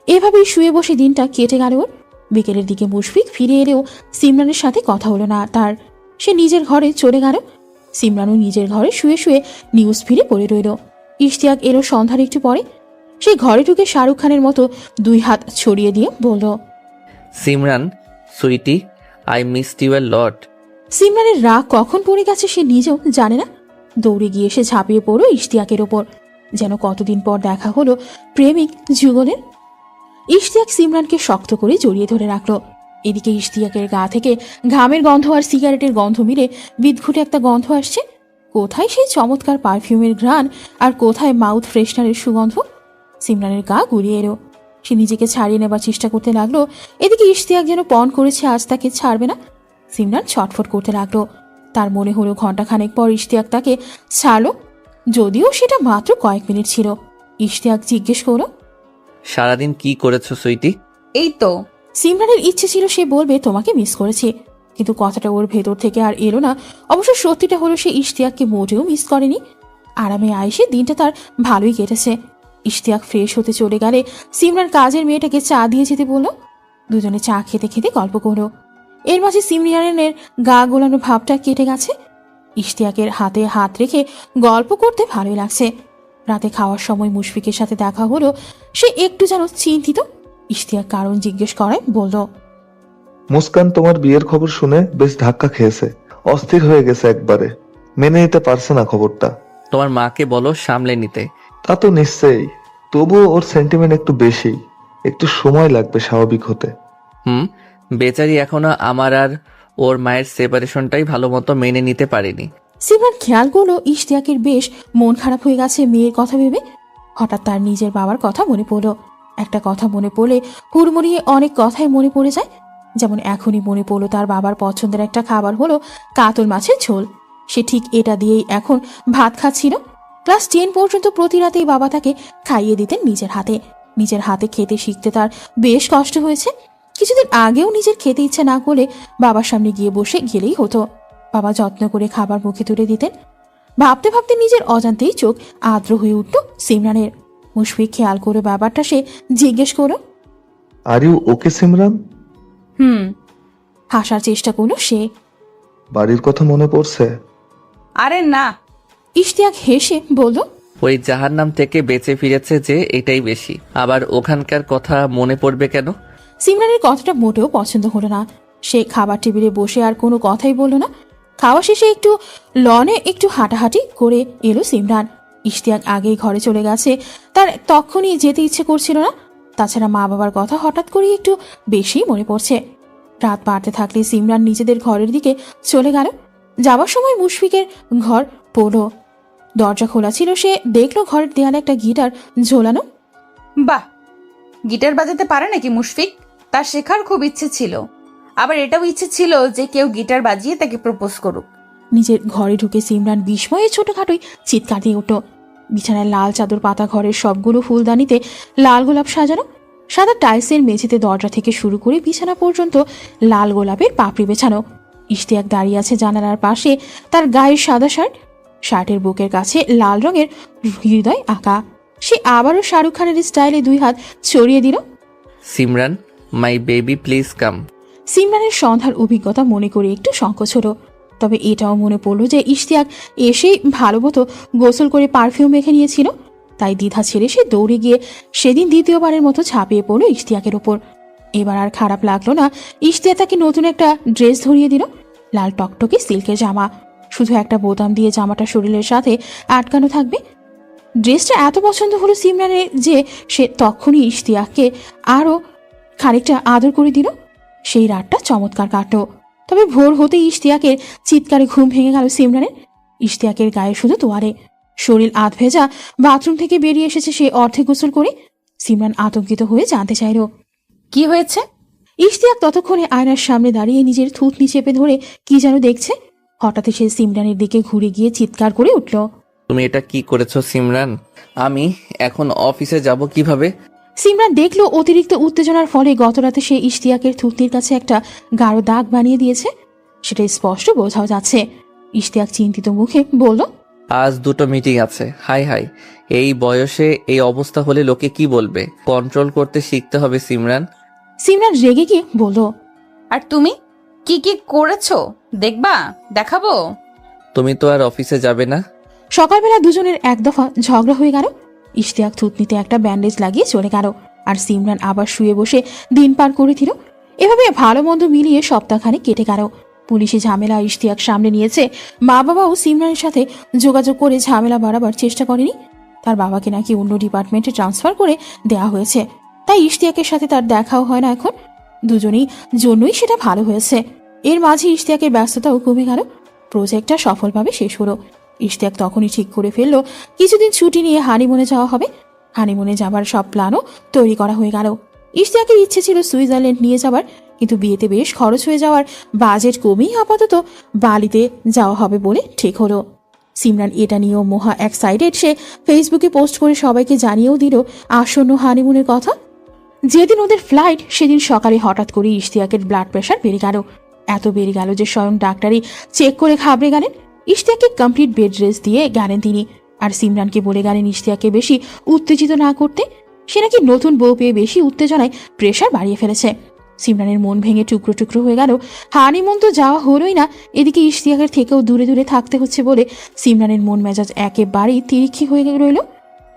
এভাবেই শুয়ে বসে দিনটা কেটে গেল ওর। বিকেলের দিকে মুশফিক ফিরে এলেও সিমরানের সাথে কথা হলো না তার। সে নিজের ঘরে চলে গেল। সিমরানও নিজের ঘরে শুয়ে শুয়ে নিউজ ফিরে পড়ে রইল। ইশতিয়াক এলো সন্ধ্যার একটু পরে। সে ঘরে ঢুকে শাহরুখ খানের মতো 2 হাত ছড়িয়ে দিয়ে বলল, Simran sweetie, I missed you a lot. সিমরানের রাগ কখন পড়ে গেছে সে নিজেও জানে না। দৌড়ে গিয়ে সে ঝাঁপিয়ে পড়ল ইশতিয়াকের ওপর। যেন কতদিন পর দেখা হলো প্রেমিক যুগলের। ইশতিয়াক সিমরানকে শক্ত করে জড়িয়ে ধরে রাখলো। এদিকে ইশতিয়াকের গা থেকে ঘামের গন্ধ আর সিগারেটের গন্ধ মিলে বিদঘুটে একটা গন্ধ আসছে। কোথায় সেই চমৎকার পারফিউমের ঘ্রাণ আর কোথায় মাউথ ফ্রেশনারের সুগন্ধ। সিমরানের গা গুলিয়ে এলো। সে নিজেকে ছাড়িয়ে নেবার চেষ্টা করতে লাগলো। এদিকে ইশতিয়াক যেন পণ করেছে আজ তাকে ছাড়বে না। সিমরান ছটফট করতে লাগলো। তার মনে হলো ঘন্টাখানেক পর ইশতিয়াক তাকে ছাড়লো, যদিও সেটা মাত্র কয়েক মিনিট ছিল। ইশতিয়াক জিজ্ঞেস করলো, সারাদিন কি করেছো সুইটি? এই তো। সিমরানের ইচ্ছে ছিল সে বলবে তোমাকে মিস করেছি, কিন্তু কথাটা ওর ভেতর থেকে আর এলো না। অবশ্য সত্যিটা হলো সে ইশতিয়াককে মোটেও মিস করেনি। আরামে আয়েসে দিনটা তার ভালোই কেটেছে। ইশতিয়াক ফ্রেশ হতে চলে গেলে সিমরান কাজের মেয়েটাকে চা দিয়ে যেতে বলল। দুজনে চা খেতে খেতে গল্প করলো। এর মাঝে সিমরানের গা গোলানো ভাবটা কেটে গেছে। ইশতিয়াকের হাতে হাত রেখে গল্প করতে ভালোই লাগছে। রাতে খাওয়ার সময় মুশফিকের সাথে দেখা হলো। সে একটু যেন চিন্তিত। ইশতিয়াক কারণ জিজ্ঞেস করায় বলল, মুস্কান তোমার বিয়ের খবর শুনে বেশ ধাক্কা খেয়েছে, অস্থির হয়ে গেছে একবারে, মেনে নিতে পারছে না খবরটা। তোমার মাকে বলো সামলে নিতে। তা তো নিশ্চয়ই, তবুও ওর সেন্টিমেন্ট একটু বেশি, একটু সময় লাগবে স্বাভাবিক হতে। বেচারি এখনো আমার আর ওর মায়ের সেপারেশনটাই ভালো মতো মেনে নিতে পারেনি। সিমরান খেয়াল করলো ইশতিয়াকের বেশ মন খারাপ হয়ে গেছে মেয়ের কথা ভেবে। হঠাৎ তার নিজের বাবার কথা মনে পড়লো। একটা কথা মনে পড়লে হুড়মুড়িয়ে অনেক কথাই মনে পড়ে যায়। যেমন এখনই মনে পড়লো তার বাবার পছন্দের একটা খাবার হলো কাতল মাছের ঝোল। সে ঠিক এটা দিয়েই এখন ভাত খাচ্ছিল। ক্লাস 10 পর্যন্ত প্রতি রাতেই বাবা তাকে খাইয়ে দিতেন নিজের হাতে। নিজের হাতে খেতে শিখতে তার বেশ কষ্ট হয়েছে। কিছুদিন আগেও নিজের খেতে ইচ্ছে না করলে বাবার সামনে গিয়ে বসে গেলেই হতো। বাবা যত্ন করে খাবার মুখে তুলে দিতেন। ভাবতে ভাবতে নিজের অজান্তেই চোখ আর্দ্র হয়ে উঠল সিমরানের। মুশফিক খেয়াল করে ব্যাপারটা সে জিজ্ঞেস করো, আর ইউ ওকে সিমরান? হাসার চেষ্টা করলো সে। বাড়ির কথা মনে পড়ছে? আরে না। ইশতিয়াক হেসে বলল, ওই জাহান্নাম থেকে বেঁচে ফিরেছে যে এটাই বেশি, আবার ওখানকার কথা মনে পড়বে কেন? সিমরানের কথাটা মোটেও পছন্দ হলো না। সে খাবার টেবিলে বসে আর কোনো কথাই বলল না। খাওয়া শেষে একটু লনে একটু হাঁটাহাঁটি করে এলো সিমরান। ইশতিয়াক আগেই ঘরে চলে গেছে, তার তখনই যেতে ইচ্ছে করছিল না। তাছাড়া মা বাবার কথা হঠাৎ করে একটু বেশি মনে পড়ছে। রাত বাড়তে থাকলে সিমরান নিজেদের ঘরের দিকে চলে গেল। যাবার সময় মুশফিকের ঘর পড়ল। দরজা খোলা ছিল। সে দেখলো ঘরের দেয়ালে একটা গিটার ঝোলানো। বাহ, গিটার বাজাতে পারে নাকি মুশফিক? তার শেখার খুব ইচ্ছে ছিল। আবার এটাও ইচ্ছে ছিল যে কেউ গিটার বাজিয়ে তাকে প্রপোজ করুক। নিজের ঘরে ঢুকে সিমরান বিস্ময়ে ছোটখাটোই চিৎকার দিয়ে উঠল। বিছানায় লাল চাদর পাতা, ঘরের সবগুলো ফুলদানিতে লাল গোলাপ সাজানো। সাদা টাইলসের মেঝেতে দরজা থেকে শুরু করে বিছানা পর্যন্ত লাল গোলাপের পাপড়ি বেছানো। ইশতিয়াক দাঁড়িয়ে আছে জানালার পাশে, তার গায়ের সাদা শার্ট, শার্টের বুকের কাছে লাল রঙের হৃদয় আঁকা। সে আবারও শাহরুখ খানের স্টাইলে 2 হাত ছড়িয়ে দিল। Simran, my baby please come. সিমরানের সন্ধ্যার অভিজ্ঞতা মনে করে একটু সংকোচ হলো। তবে এটাও মনে পড়লো যে ইশতিয়াক এসেই ভালো মতো গোসল করে পারফিউম মেখে নিয়েছিল। তাই দ্বিধা ছেড়ে সে দৌড়ে গিয়ে সেদিন দ্বিতীয়বারের মতো ঝাঁপিয়ে পড়লো ইশতিয়াকের ওপর। এবার আর খারাপ লাগলো না। ইশতিয়াক তাকে নতুন একটা ড্রেস ধরিয়ে দিল, লাল টকটকে সিল্কের জামা। শুধু একটা বোতাম দিয়ে জামাটা শরীরের সাথে আটকানো থাকবে। ড্রেসটা এত পছন্দ হলো সিমরানের যে সে তখনই ইশতিয়াককে আরও খানিকটা আদর করে দিল। সেই রাতটা চমৎকার কাটল। তবে ভোর হতেই ইশতিয়াকের চিৎকারে ঘুম ভেঙে গেল সিমরানের। ইশতিয়াকের গায়ে শুধু তোয়ালে, শরীর আধ ভেজা। বাথরুম থেকে বেরিয়ে এসেছে সে অর্ধেক গোসল করে। সিমরান আতঙ্কিত হয়ে জানতে চাইল কি হয়েছে? ইশতিয়াক ততক্ষণে আয়নার সামনে দাঁড়িয়ে নিজের থুতনি চেপে ধরে কি যেন দেখছে। হঠাৎ সে সিমরানের দিকে ঘুরে গিয়ে চিৎকার করে উঠল। তুমি এটা কি করেছো সিমরান? আমি এখন অফিসে যাব কিভাবে? সিমরান দেখলো অতিরিক্ত উত্তেজনার ফলে গতরাতে সে ইশতিয়াকের থুতনির কাছে একটা গাঢ় দাগ বানিয়ে দিয়েছে। সেটা স্পষ্ট বোঝাও যাচ্ছে। ইশতিয়াক চিন্তিত মুখে বলল, আজ 2টো মিটিং আছে। হাই হাই, এই বয়সে এই অবস্থা হলে লোকে কি বলবে? কন্ট্রোল করতে শিখতে হবে সিমরান। সিমরান রেগে গিয়ে বলল, আর তুমি কি কি করেছো দেখবা? দেখাবো? তুমি তো আর অফিসে যাবে না। সকালবেলা দুজনের এক দফা ঝগড়া হয়ে গেল। ইশতিয়াক থুতনিতে একটা ব্যান্ডেজ লাগিয়ে চলে গেল, আর সিমরান আবার শুয়ে বসে দিন পার করে দিল। এভাবে ভালো মন্দ মিলিয়ে সপ্তাহখানেক কেটে গেল। পুলিশি ঝামেলা ইশতিয়াক সামনে নিয়েছে। মা বাবাও সিমরানের সাথে যোগাযোগ করে ঝামেলা বাড়াবার চেষ্টা করেনি। তার বাবাকে নাকি অন্য ডিপার্টমেন্টে ট্রান্সফার করে দেওয়া হয়েছে, তাই ইশতিয়াকের সাথে তার দেখাও হয় না এখন। দুজনেই জন্যই সেটা ভালো হয়েছে। এর মাঝে ইশতিয়াকের ব্যস্ততাও কমে গেল। প্রজেক্টটা সফলভাবে শেষ হলো। ইশতিয়াক তখনই ঠিক করে ফেললো কিছুদিন ছুটি নিয়ে হানিমুনে যাওয়া হবে। হানিমুনে যাবার সব প্ল্যানও তৈরি করা হয়ে গেল। ইশতিয়াকের ইচ্ছে ছিল সুইজারল্যান্ড নিয়ে যাবার, কিন্তু বিয়েতে বেশ খরচ হয়ে যাওয়ার বাজেট কমেই আপাতত বালিতে যাওয়া হবে বলে ঠিক হলো। সিমরান এটা নিয়েও মহা এক্সাইটেড। সে ফেসবুকে পোস্ট করে সবাইকে জানিয়েও দিল আসন্ন হানিমুনের কথা। যেদিন ওদের ফ্লাইট সেদিন সকালে হঠাৎ করে ইশতিয়াকের ব্লাড প্রেশার বেড়ে গেল। এত বেড়ে গেল যে স্বয়ং ডাক্তারই চেক করে ঘাবড়ে গেলেন। ইশতিয়াককে কমপ্লিট বেড রেস্ট দিয়ে গেলেন তিনি, আর সিমরানকে বলে গেলেন ইশতিয়াককে বেশি উত্তেজিত না করতে। সে নাকি নতুন বউ পেয়ে বেশি উত্তেজনায় প্রেশার বাড়িয়ে ফেলেছে। সিমরানের মন ভেঙে টুকরো টুকরো হয়ে গেল। হানিমুন তো যাওয়া হলোই না, এদিকে ইশতিয়াকের থেকেও দূরে দূরে থাকতে হচ্ছে বলে সিমরানের মন মেজাজ একেবারেই তিরিক্ষি হয়ে রইল।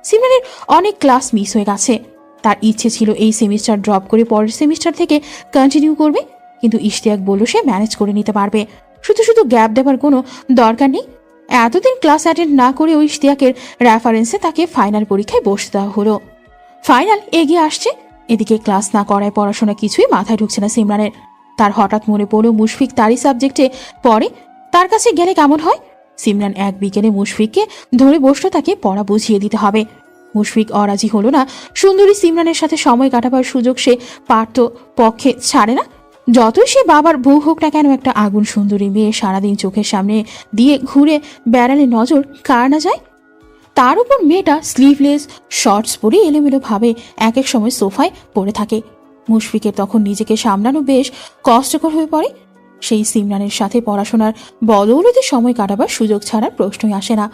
সিমরানের অনেক ক্লাস মিস হয়ে গেছে। তার ইচ্ছে ছিল এই সেমিস্টার ড্রপ করে পরের সেমিস্টার থেকে কন্টিনিউ করবে, কিন্তু ইশতিয়াক বলল সে ম্যানেজ করে নিতে পারবে। শুধু শুধু গ্যাপ দেবার কোনো দরকার নেই। এতদিন ক্লাস অ্যাটেন্ড না করেও ইশতিয়াকের রেফারেন্সে তাকে ফাইনাল পরীক্ষায় বসতে দেওয়া হলো। ফাইনাল এগিয়ে আসছে, এদিকে ক্লাস না করায় পড়াশোনা কিছুই মাথায় ঢুকছে না সিমরানের। তার হঠাৎ মনে পড়ল মুশফিক তারই সাবজেক্টে পড়ে, তার কাছে গেলে কেমন হয়। সিমরান এক বিকেলে মুশফিককে ধরে বসলো, তাকে পড়া বুঝিয়ে দিতে হবে। মুশফিক অরাজি হলো না। সুন্দরী সিমরানের সাথে সময় কাটাবার সুযোগ সে পারত পক্ষে ছাড়ে না। যতই সে বাবার বউ হোক না কেন, একটা আগুন সুন্দরী মেয়ে সারাদিন চোখের সামনে দিয়ে ঘুরে বেড়ালে নজর কার না যায়। তার উপর মেয়েটা স্লিভলেস শর্টস পরে এলোমেলো ভাবে এক এক সময় সোফায় পড়ে থাকে। মুশফিকের তখন নিজেকে সামলানো বেশ কষ্টকর হয়ে পড়ে। সেই সিমরানের সাথে পড়াশোনার বদৌলতে সময় কাটাবার সুযোগ ছাড়ার প্রশ্নই আসে না।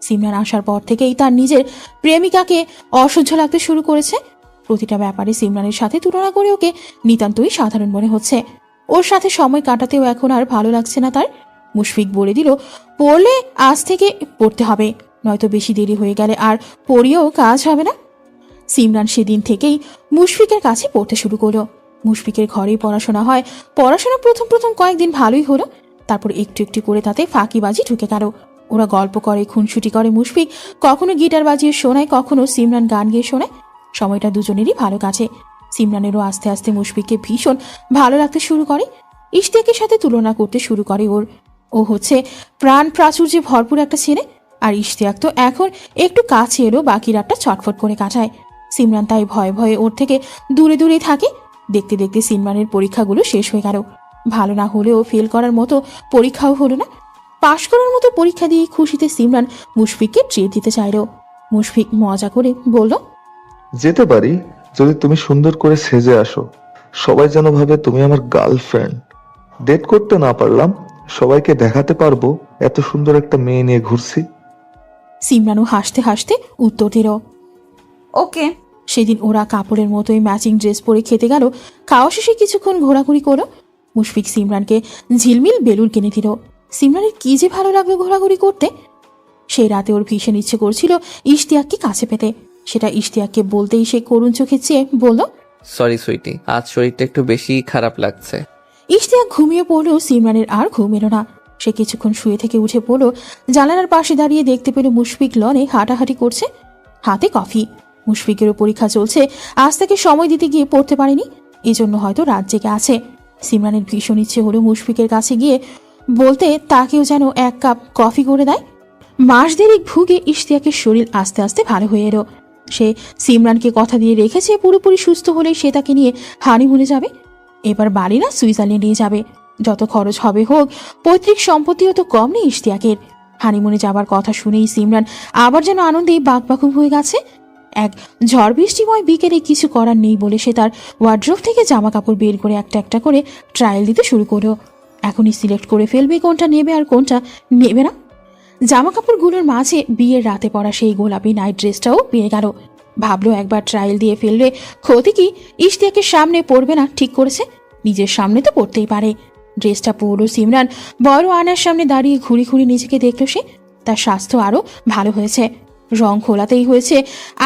সিমরান আসার পর থেকেই তার নিজের প্রেমিকাকে অসহ্য লাগতে শুরু করেছে। প্রতিটা ব্যাপারে সিমরানের সাথে তুলনা করে ওকে নিতান্তই সাধারণ মনে হচ্ছে। ওর সাথে সময় কাটাতেও এখন আর ভালো লাগছে না তার। মুশফিক বলে দিল পড়লে আজ থেকে পড়তে হবে, নয়তো বেশি দেরি হয়ে গেলে আর পড়িয়েও কাজ হবে না। সিমরান সেদিন থেকেই মুশফিকের কাছে পড়তে শুরু করলো। মুশফিকের ঘরেই পড়াশোনা হয়। পড়াশোনা প্রথম প্রথম কয়েকদিন ভালোই হলো, তারপর একটু একটু করে তাতে ফাঁকিবাজি ঢুকে গেল। ওরা গল্প করে, খুনসুটি করে। মুশফিক কখনো গিটার বাজিয়ে শোনায়, কখনো সিমরান গান গিয়ে শোনায়। সময়টা দুজনেরই ভালো কাছে। সিমরানেরও আস্তে আস্তে মুশফিককে ভীষণ ভালো লাগতে শুরু করে। ইশতিয়াকের সাথে তুলনা করতে শুরু করে ওর। ও হচ্ছে প্রাণ প্রাচুর্যে ভরপুর একটা ছেলে, আর ইশতিয়াক তো এখন একটু কাছে এলো বাকি রাতটা ছটফট করে কাটায়। সিমরান তাই ভয়ে ভয়ে ওর থেকে দূরে দূরেই থাকে। দেখতে দেখতে সিমরানের পরীক্ষাগুলো শেষ হয়ে গেল। ভালো না হলেও ফেল করার মতো পরীক্ষাও হলো না, পাশ করার মতো পরীক্ষা দিয়ে খুশিতে সিমরান মুশফিককে ট্রিট দিতে চাইল। মুশফিক মজা করে বলল, যেতে পারি যদি তুমি সুন্দর করে সেজে আসো। সবাই যেন ভাবে তুমি আমার গার্লফ্রেন্ড। ডেট করতে না পারলাম, সবাইকে দেখাতে পারবো এত সুন্দর একটা মেয়ে নিয়ে ঘুরছি। সিমরানও হাসতে হাসতে উত্তর দিল, ওকে। সেদিন ওরা কাপড়ের মতোই ম্যাচিং ড্রেস পরে খেতে গেল। খাওয়া শেষে কিছুক্ষণ ঘোরাঘুরি করলো। মুশফিক সিমরানকে ঝিলমিল বেলুন কিনে দিল। সিমরানের কি যে ভালো লাগলো ঘোরাঘুরি করতে। সেই রাতে ওর ভীষণ ইচ্ছে করছিল ইশতিয়াককে কাছে পেতে। সেটা ইশতিয়াককে বলতেই সে করুণ চোখে চেয়ে বলল, সরি সুইটি, আজ শরীরটা একটু বেশি খারাপ লাগছে। ইশতিয়াক ঘুমিয়ে পড়লেও সিমরানের আর ঘুম এলো না। সে কিছুক্ষণ শুয়ে থেকে উঠে পড়লো। জানালার পাশে দাঁড়িয়ে দেখতে পেল মুশফিক লনে হাঁটাহাঁটি করছে। হাতে কফি। মুশফিকেরও পরীক্ষা চলছে, আজ তাকে সময় দিতে গিয়ে পড়তে পারেনি, এজন্য হয়তো রাত জেগে আছে। সিমরানের ভীষণ ইচ্ছে হলো মুশফিকের কাছে গিয়ে বলতে তাকেও যেন এক কাপ কফি করে দেয়। মাস দেরিক ভুগে ইশতিয়াকের শরীর আস্তে আস্তে ভালো হয়ে এলো। সে সিমরানকে কথা দিয়ে রেখেছে পুরোপুরি সুস্থ হলেই সে তাকে নিয়ে হানিমুনে যাবে। এবার বাড়ি না সুইজারল্যান্ডে যাবে, যত খরচ হবে হোক, পৈতৃক সম্পত্তিও তো কম নেই ইশতিয়াকের। হানিমুনে যাবার কথা শুনেই সিমরান আবার যেন আনন্দেই বাকবাকুম হয়ে গেছে। এক ঝড় বৃষ্টিময় বিকেলে কিছু করার নেই বলে সে তার ওয়ার্ড্রোব থেকে জামা কাপড় বের করে একটা একটা করে ট্রায়াল দিতে শুরু করলো। এখনই সিলেক্ট করে ফেলবে কোনটা নেবে আর কোনটা নেবে না। জামা কাপড়গুলোর মাঝে বিয়ের রাতে পরা সেই গোলাপি নাইট ড্রেসটাও পেয়ে গেল। ভাবলো একবার ট্রায়াল দিয়ে ফেললে ক্ষতি কি, ইশতিয়াকের সামনে পরবে না ঠিক করেছে, নিজের সামনে তো পরতেই পারে। ড্রেসটা পরলো সিমরান। বড় আয়নার সামনে দাঁড়িয়ে ঘুরি ঘুরি নিজেকে দেখলো সে। তার স্বাস্থ্য আরো ভালো হয়েছে, রং খোলাতেই হয়েছে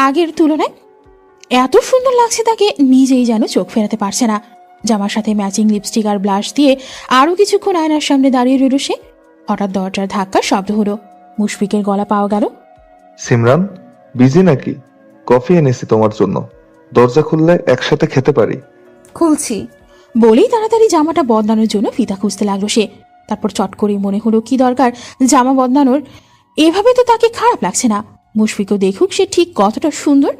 আগের তুলনায়। এত সুন্দর লাগছে তাকে, নিজেই যেন চোখ ফেরাতে পারছে না। জামার সাথে ম্যাচিং লিপস্টিক আর ব্লাশ দিয়ে আরো কিছুক্ষণ আয়নার সামনে দাঁড়িয়ে রইল সে। হঠাৎ দরজার ধাক্কার শব্দ হলো। মুশফিকের গলা পাওয়া গেল। সিমরান, বিজি নাকি? কফি এনেছি তোমার জন্য, দরজা খুললে একসাথে খেতে পারি। খুলছি। বলেই তাড়াতাড়ি জামাটা বদলানোর জন্য ফিতা খুঁজতে লাগলো সে। তারপর চট করে মনে হলো কি দরকার জামা বদলানোর, এভাবে তো তাকে খারাপ লাগছে না। মুশফিকও দেখুক সে ঠিক কতটা সুন্দর।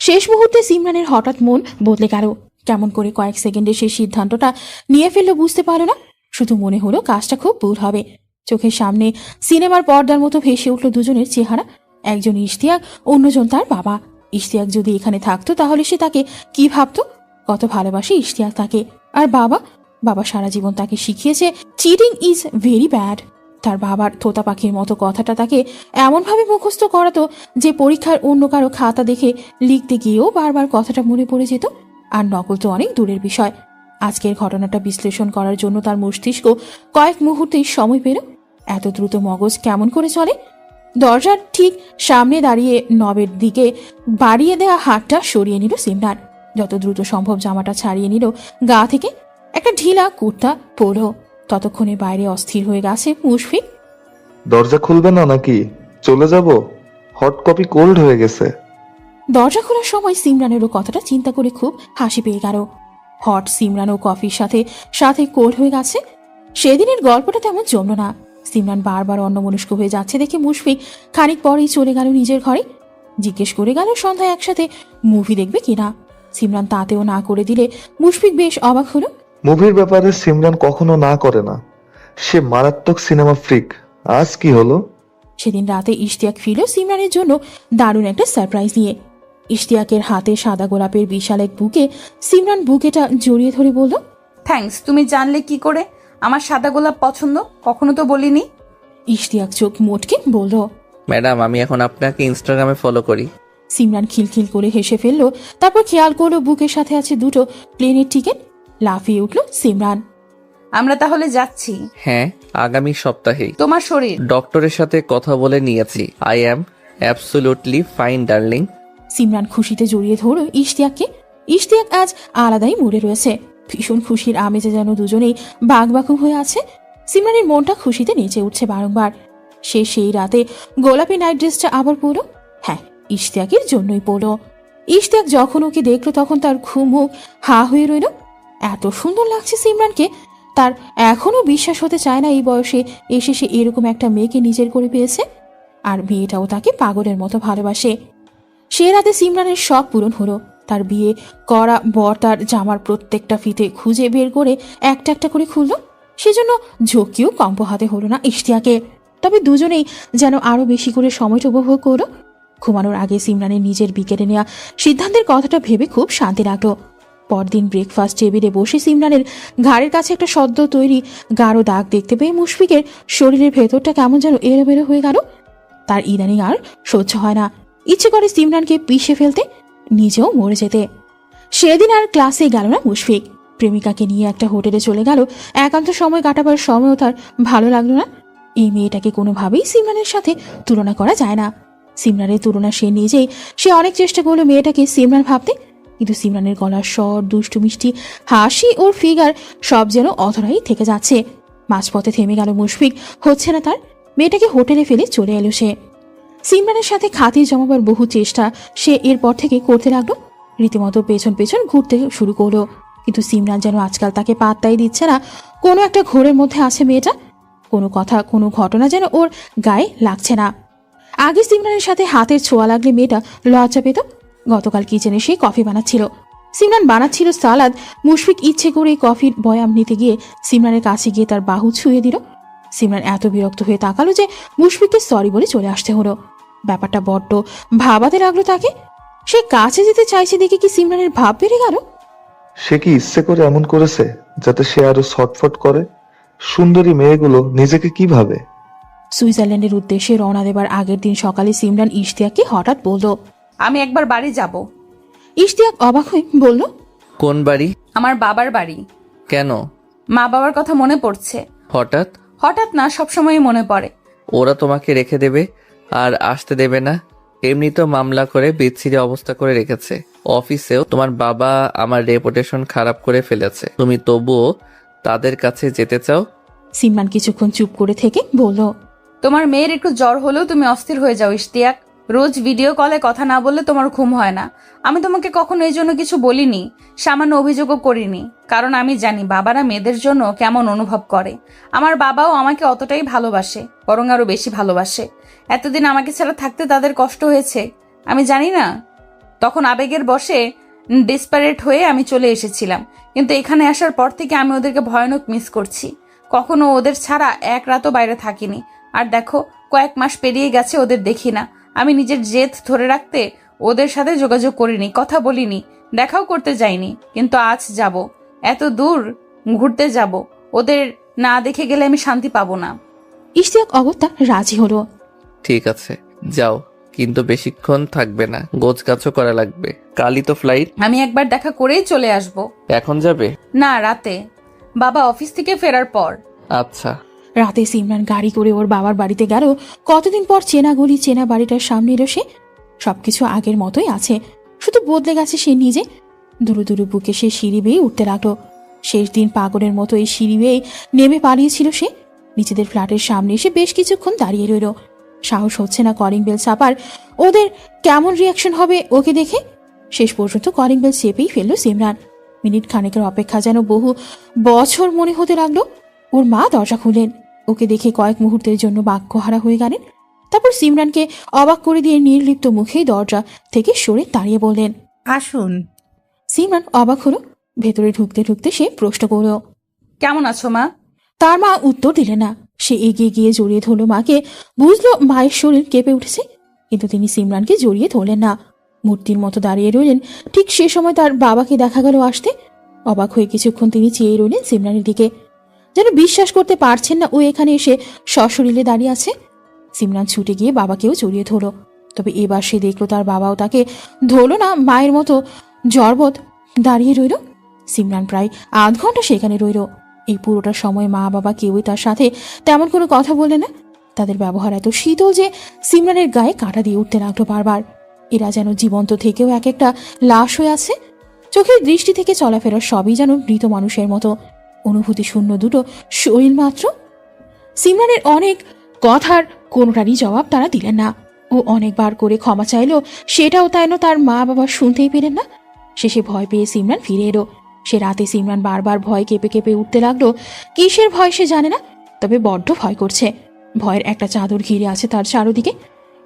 শেষ মুহূর্তে সিমরানের হঠাৎ মন বদলে গেল। কেমন করে কয়েক সেকেন্ডে সেই সিদ্ধান্তটা নিয়ে ফেললো বুঝতে পারলো না। শুধু মনে হলো কাজটা খুব ভুল হবে। চোখের সামনে সিনেমার পর্দার মতো ভেসে উঠল দুজনের চেহারা। একজন ইশতিয়াক, অন্যজন তার বাবা। ইশতিয়াক যদি এখানে থাকতো তাহলে সে তাকে কি ভাবতো, কত ভালোবাসে ইশতিয়াক তাকে। আর বাবা সারা জীবন তাকে শিখিয়েছে চিটিং ইজ ভেরি ব্যাড। তার বাবার তোতা পাখির মতো কথাটা তাকে এমনভাবে মুখস্থ করাতো যে পরীক্ষার অন্য কারো খাতা দেখে লিখতে গিয়েও বারবার কথাটা মনে পড়ে যেত। আর নকল তো অনেক দূরের বিষয়। আজকের ঘটনাটা বিশ্লেষণ করার জন্য তার মস্তিষ্ক কয়েক মুহূর্তেই সময় পেল। এত দ্রুত মগজ কেমন করে চলে? দরজার ঠিক সামনে দাঁড়িয়ে নবের দিকে বাড়িয়ে দেওয়া হাতটা সরিয়ে নিল সিমরান। যত দ্রুত সম্ভব জামাটা ছাড়িয়ে নিল গা থেকে। একটা ঢিলা কুর্তা পরল। ততক্ষণে বাইরে অস্থির হয়ে গেছে মুশফিক। দরজা খুলবে না নাকি? চলে যাব, হট কপি কোল্ড হয়ে গেছে। দরজা খোলার সময় সিমরানেরও কথাটা চিন্তা করে খুব হাসি পেয়ে গেল। হট সিমরানও কফির সাথে সাথে কোল্ড হয়ে গেছে। সেদিনের গল্পটা তেমন জমল না। সিমরান বারবার অন্যমনস্ক হয়ে যাচ্ছে দেখে মুশফিক খানিক পরেই চলে গেল নিজের ঘরে। জিজ্ঞেস করে গেল সন্ধ্যায় একসাথে মুভি দেখবে কিনা। সিমরান তাতেও না করে দিলে মুশফিক বেশ অবাক হলো। মুভির ব্যাপারে সিমরান কখনো না করে না, সে মারাত্মক সিনেমা ফ্রিক। আজ কি হলো? সেদিন রাতে ইশতিয়াক ফিরল সিমরানের জন্য দারুণ একটা সারপ্রাইজ নিয়ে। ইশতিয়াকের হাতে সাদা গোলাপের বিশাল এক বুকে। সিমরান বুকেটা জড়িয়ে ধরে বলল, থ্যাঙ্কস। তুমি জানলে কি করে আমার সাদা গোলাপ পছন্দ? কখনো তো বলিনি। ইশতিয়াক চোখ মোটকে বলল, ম্যাডাম আমি এখন আপনাকে ইনস্টাগ্রামে ফলো করি। সিমরান খিলখিল করে হেসে ফেলল। তারপর খেয়াল করলো বুকের সাথে আছে দুটো প্লেনের টিকিট। লাফিয়ে উঠল সিমরান। আমরা তাহলে যাচ্ছি। হ্যাঁ, আগামী সপ্তাহেই। তোমার শরীর? ডক্টরের সাথে কথা বলে নিয়েছি। I am absolutely fine darling. Simran খুশিতে জড়িয়ে ধরল ইশতিয়াককে। ইশতিয়াক আজ আলাদাই মুডে রয়েছে। ভীষণ খুশির আমেজে যেন দুজনেই বাকবাকুম হয়ে আছে। সিমরানের মনটা খুশিতে নেচে উঠছে বারংবার। সে সেই রাতে গোলাপি নাইট ড্রেসটা আবার পরল। হ্যাঁ, ইশতিয়াকের জন্যই পরল। ইশতিয়াক যখন ওকে দেখলো তখন তার মুখ হা হয়ে রইল। এত সুন্দর লাগছে সিমরানকে। তার এখনো বিশ্বাস হতে চায় না এই বয়সে এসে সে এরকম একটা মেয়েকে নিজের করে পেয়েছে। আর মেয়েটাও তাকে পাগলের মতো ভালোবাসে। সে রাতে সিমরানের শখ পূরণ হলো। তার বিয়ে করা বর তার জামার প্রত্যেকটা ফিতে খুঁজে বের করে একটা একটা করে খুলল। সেজন্য ঝক্কিও কম পোহাতে হলো না ইশতিয়াকে। তবে দুজনেই যেন আরো বেশি করে সময়টা উপভোগ করলো। ঘুমানোর আগে সিমরানের নিজের বিকেলে নেওয়া সিদ্ধান্তের কথাটা ভেবে খুব শান্তি লাগলো। পরদিন ব্রেকফাস্ট টেবিলে বসে সিমরানের ঘাড়ের কাছে একটা সদ্য তৈরি গাঢ় দাগ দেখতে পেয়ে মুশফিকের শরীরের ভেতরটা কেমন যেন এলোমেলো হয়ে গেল। তার ইদানিং আর সহ্য হয় না। ইচ্ছে করে সিমরানকে পিষে ফেলতে, নিজেও মরে যেতে। সেদিন আর ক্লাসে গেল না মুশফিক। প্রেমিকাকে নিয়ে একটা হোটেলে চলে গেল। একান্ত সময় কাটাবার সময়ও তার ভালো লাগলো না। এই মেয়েটাকে কোনোভাবেই সিমরানের সাথে তুলনা করা যায় না। সিমরানের তুলনা সে নিজেই। সে অনেক চেষ্টা করলো মেয়েটাকে সিমরান ভাবতে, কিন্তু সিমরানের গলার স্বর, দুষ্টু মিষ্টি হাসি, ওর ফিগার সব যেন অধরাই থেকে যাচ্ছে। মাঝপথে থেমে গেল মুশফিক। হচ্ছে না তার। মেয়েটাকে হোটেলে ফেলে চলে এলো সে। সিমরানের সাথে খাতির জমাবার বহু চেষ্টা সে এরপর থেকে করতে লাগলো। রীতিমতো পেছন পেছন ঘুরতে শুরু করলো, কিন্তু সিমরান যেন আজকাল তাকে পাত্তাই দিচ্ছে না। কোনো একটা ঘোরের মধ্যে আছে মেয়েটা। কোনো কথা, কোনো ঘটনা যেন ওর গায়ে লাগছে না। আগে সিমরানের সাথে হাতের ছোঁয়া লাগলে মেয়েটা লজ্জা পেত। গতকাল কিচেনে সে কফি বানাচ্ছিল, সিমরান বানাচ্ছিল সালাদ। মুশফিক ইচ্ছে করে কফির বয়াম নিতে গিয়ে সিমরানের কাছে গিয়ে তার বাহু ছুঁয়ে দিল। সিমরান এত বিরক্ত হয়ে তাকালো যে মুশফিককে সরি বলে চলে আসতে হলো। ব্যাপারটা বড্ড ভাবাতে লাগলো তাকে। সে কাছে যেতে চাইছে দেখে কি সিমরানের ভাব বেড়ে গেল। সে কি ইচ্ছে করে এমন করেছে যাতে সে আরো ছটফট করে? সুন্দরী মেয়েগুলো নিজেকে কি ভাবে? সুইজারল্যান্ডের উদ্দেশ্যে রওনা দেবার আগের দিন সকালে সিমরান ইশতিয়াককে হঠাৎ বলল, আমি একবার বাড়ি যাব। ইশতিয়াক অবাক হয়ে বলল, কোন বাড়ি? আমার বাবার বাড়ি। কেন? মা বাবার কথা মনে পড়ছে। হঠাৎ? হঠাৎ না, সবসময়ই মনে পড়ে। ওরা তোমাকে রেখে দেবে আর আসতে দেবে না। এমনি তো মামলা করে বিচ্ছিরি অবস্থা করে রেখেছে। অফিসেও তোমার বাবা আমার রেপুটেশন খারাপ করে ফেলেছে, তুমি তবুও তাদের কাছে যেতে চাও? সিমরান কিছুক্ষণ চুপ করে থেকে বলল, তোমার মেয়ের একটু জ্বর হলেও তুমি অস্থির হয়ে যাও ইশতিয়াক। রোজ ভিডিও কলে কথা না বললে তোমার ঘুম হয় না। আমি তোমাকে কখনো এই জন্য কিছু বলিনি, সামান্য অভিযোগও করিনি, কারণ আমি জানি বাবারা মেয়েদের জন্য কেমন অনুভব করে। আমার বাবাও আমাকে অতটাই ভালোবাসে, বরং আরো বেশি ভালোবাসে। এতদিন আমাকে ছাড়া থাকতে তাদের কষ্ট হয়েছে, আমি জানি না। তখন আবেগের বশে ডেসপারেট হয়ে আমি চলে এসেছিলাম, কিন্তু এখানে আসার পর থেকে আমি ওদেরকে ভয়ানক মিস করছি। কখনো ওদের ছাড়া এক রাতও বাইরে থাকিনি। আর দেখো, কয়েক মাস পেরিয়ে গেছে ওদের দেখি না। আমি নিজের জেদ ধরে রাখতে ওদের সাথে যোগাযোগ করিনি, কথা বলিনি, দেখাও করতে যাইনি। কিন্তু আজ যাব, এত দূর ঘুরতে যাব। ওদের না দেখে গেলে আমি শান্তি পাবো না। ইশতিয়াক অগত্যা রাজি হলো। ঠিক আছে, যাও, কিন্তু বেশিক্ষণ থাকবে না, গোছগাছও করা লাগবে। কালই তো ফ্লাইট। আমি একবার দেখা করেই চলে আসব। এখন যাবে? না, রাতে, বাবা অফিস থেকে ফেরার পর। আচ্ছা। রাতে সিমরান গাড়ি করে ওর বাবার বাড়িতে গেল। কতদিন পর চেনা গলি, চেনা বাড়িটার সামনে এলো সে। সবকিছু আগের মতোই আছে, শুধু বদলে গেছে সে নিজে। দুরু দুরু বুকে সে সিঁড়ি বেয়ে উঠতে লাগলো। শেষ দিন পাগলের মতো এই সিঁড়ি বেয়ে নেমে পালিয়েছিল সে। নিজেদের ফ্ল্যাটের সামনে এসে বেশ কিছুক্ষণ দাঁড়িয়ে রইল। সাহস হচ্ছে না কলিং বেল চাপার। ওদের কেমন রিয়াকশন হবে ওকে দেখে। শেষ পর্যন্ত কলিং বেল চেপেই ফেললো সিমরান। মিনিট খানেকের অপেক্ষা যেন বহু বছর মনে হতে লাগলো। ওর মা দরজা খুললেন। ওকে দেখে কয়েক মুহূর্তের জন্য বাক্যহারা হয়ে গেলেন। তারপর সিমরানকে অবাক করে দিয়ে নির্লিপ্ত মুখেই দরজা থেকে সরে দাঁড়িয়ে বললেন, আসুন। সিমরান অবাক হলো। ভেতরে ঢুকতে ঢুকতে সে প্রশ্ন করল, কেমন আছো মা? তার মা উত্তর দিলেন না। সে এগিয়ে গিয়ে জড়িয়ে ধরল মাকে। বুঝলো মায়ের শরীর কেঁপে উঠেছে, কিন্তু তিনি সিমরানকে জড়িয়ে ধরলেন না। মূর্তির মতো দাঁড়িয়ে রইলেন। ঠিক সে সময় তার বাবাকে দেখা গেল আসতে। অবাক হয়ে কিছুক্ষণ তিনি চেয়ে রইলেন সিমরানের দিকে, যেন বিশ্বাস করতে পারছেন না ও এখানে এসে সশরীরে দাঁড়িয়ে আছে। সিমরান ছুটে গিয়ে বাবাকেও জড়িয়ে ধরল। তবে এবার সে দেখলো তার বাবাও তাকে ধরল না, মায়ের মতো জড়বৎ দাঁড়িয়ে রইল। সিমরান প্রায় আধ ঘন্টা সেখানে রইল। এই পুরোটা সময় মা বাবা কেউই তার সাথে তেমন কোনো কথা বললে না। তাদের ব্যবহার এত শীতল যে সিমরানের গায়ে কাঁটা দিয়ে উঠতে লাগলো বারবার। এরা যেন জীবন্ত থেকেও এক একটা লাশ হয়ে আছে। চোখের দৃষ্টি থেকে চলাফেরা সবই যেন মৃত মানুষের মতো, অনুভূতি শূন্য দুটো শরীর মাত্র। সিমরানের অনেক কথার কোনোটারই জবাব তারা দিলেন না। ও অনেকবার করে ক্ষমা চাইল, সেটাও তাই না তার মা বাবা শুনতেই পেলেন না। শেষে ভয় পেয়ে সিমরান ফিরে এলো। সে রাতে সিমরান বারবার ভয় কেঁপে কেঁপে উঠতে লাগলো। কিসের ভয় সে জানে না, তবে বড্ড ভয় করছে। ভয়ের একটা চাদর ঘিরে আছে তার চারদিকে।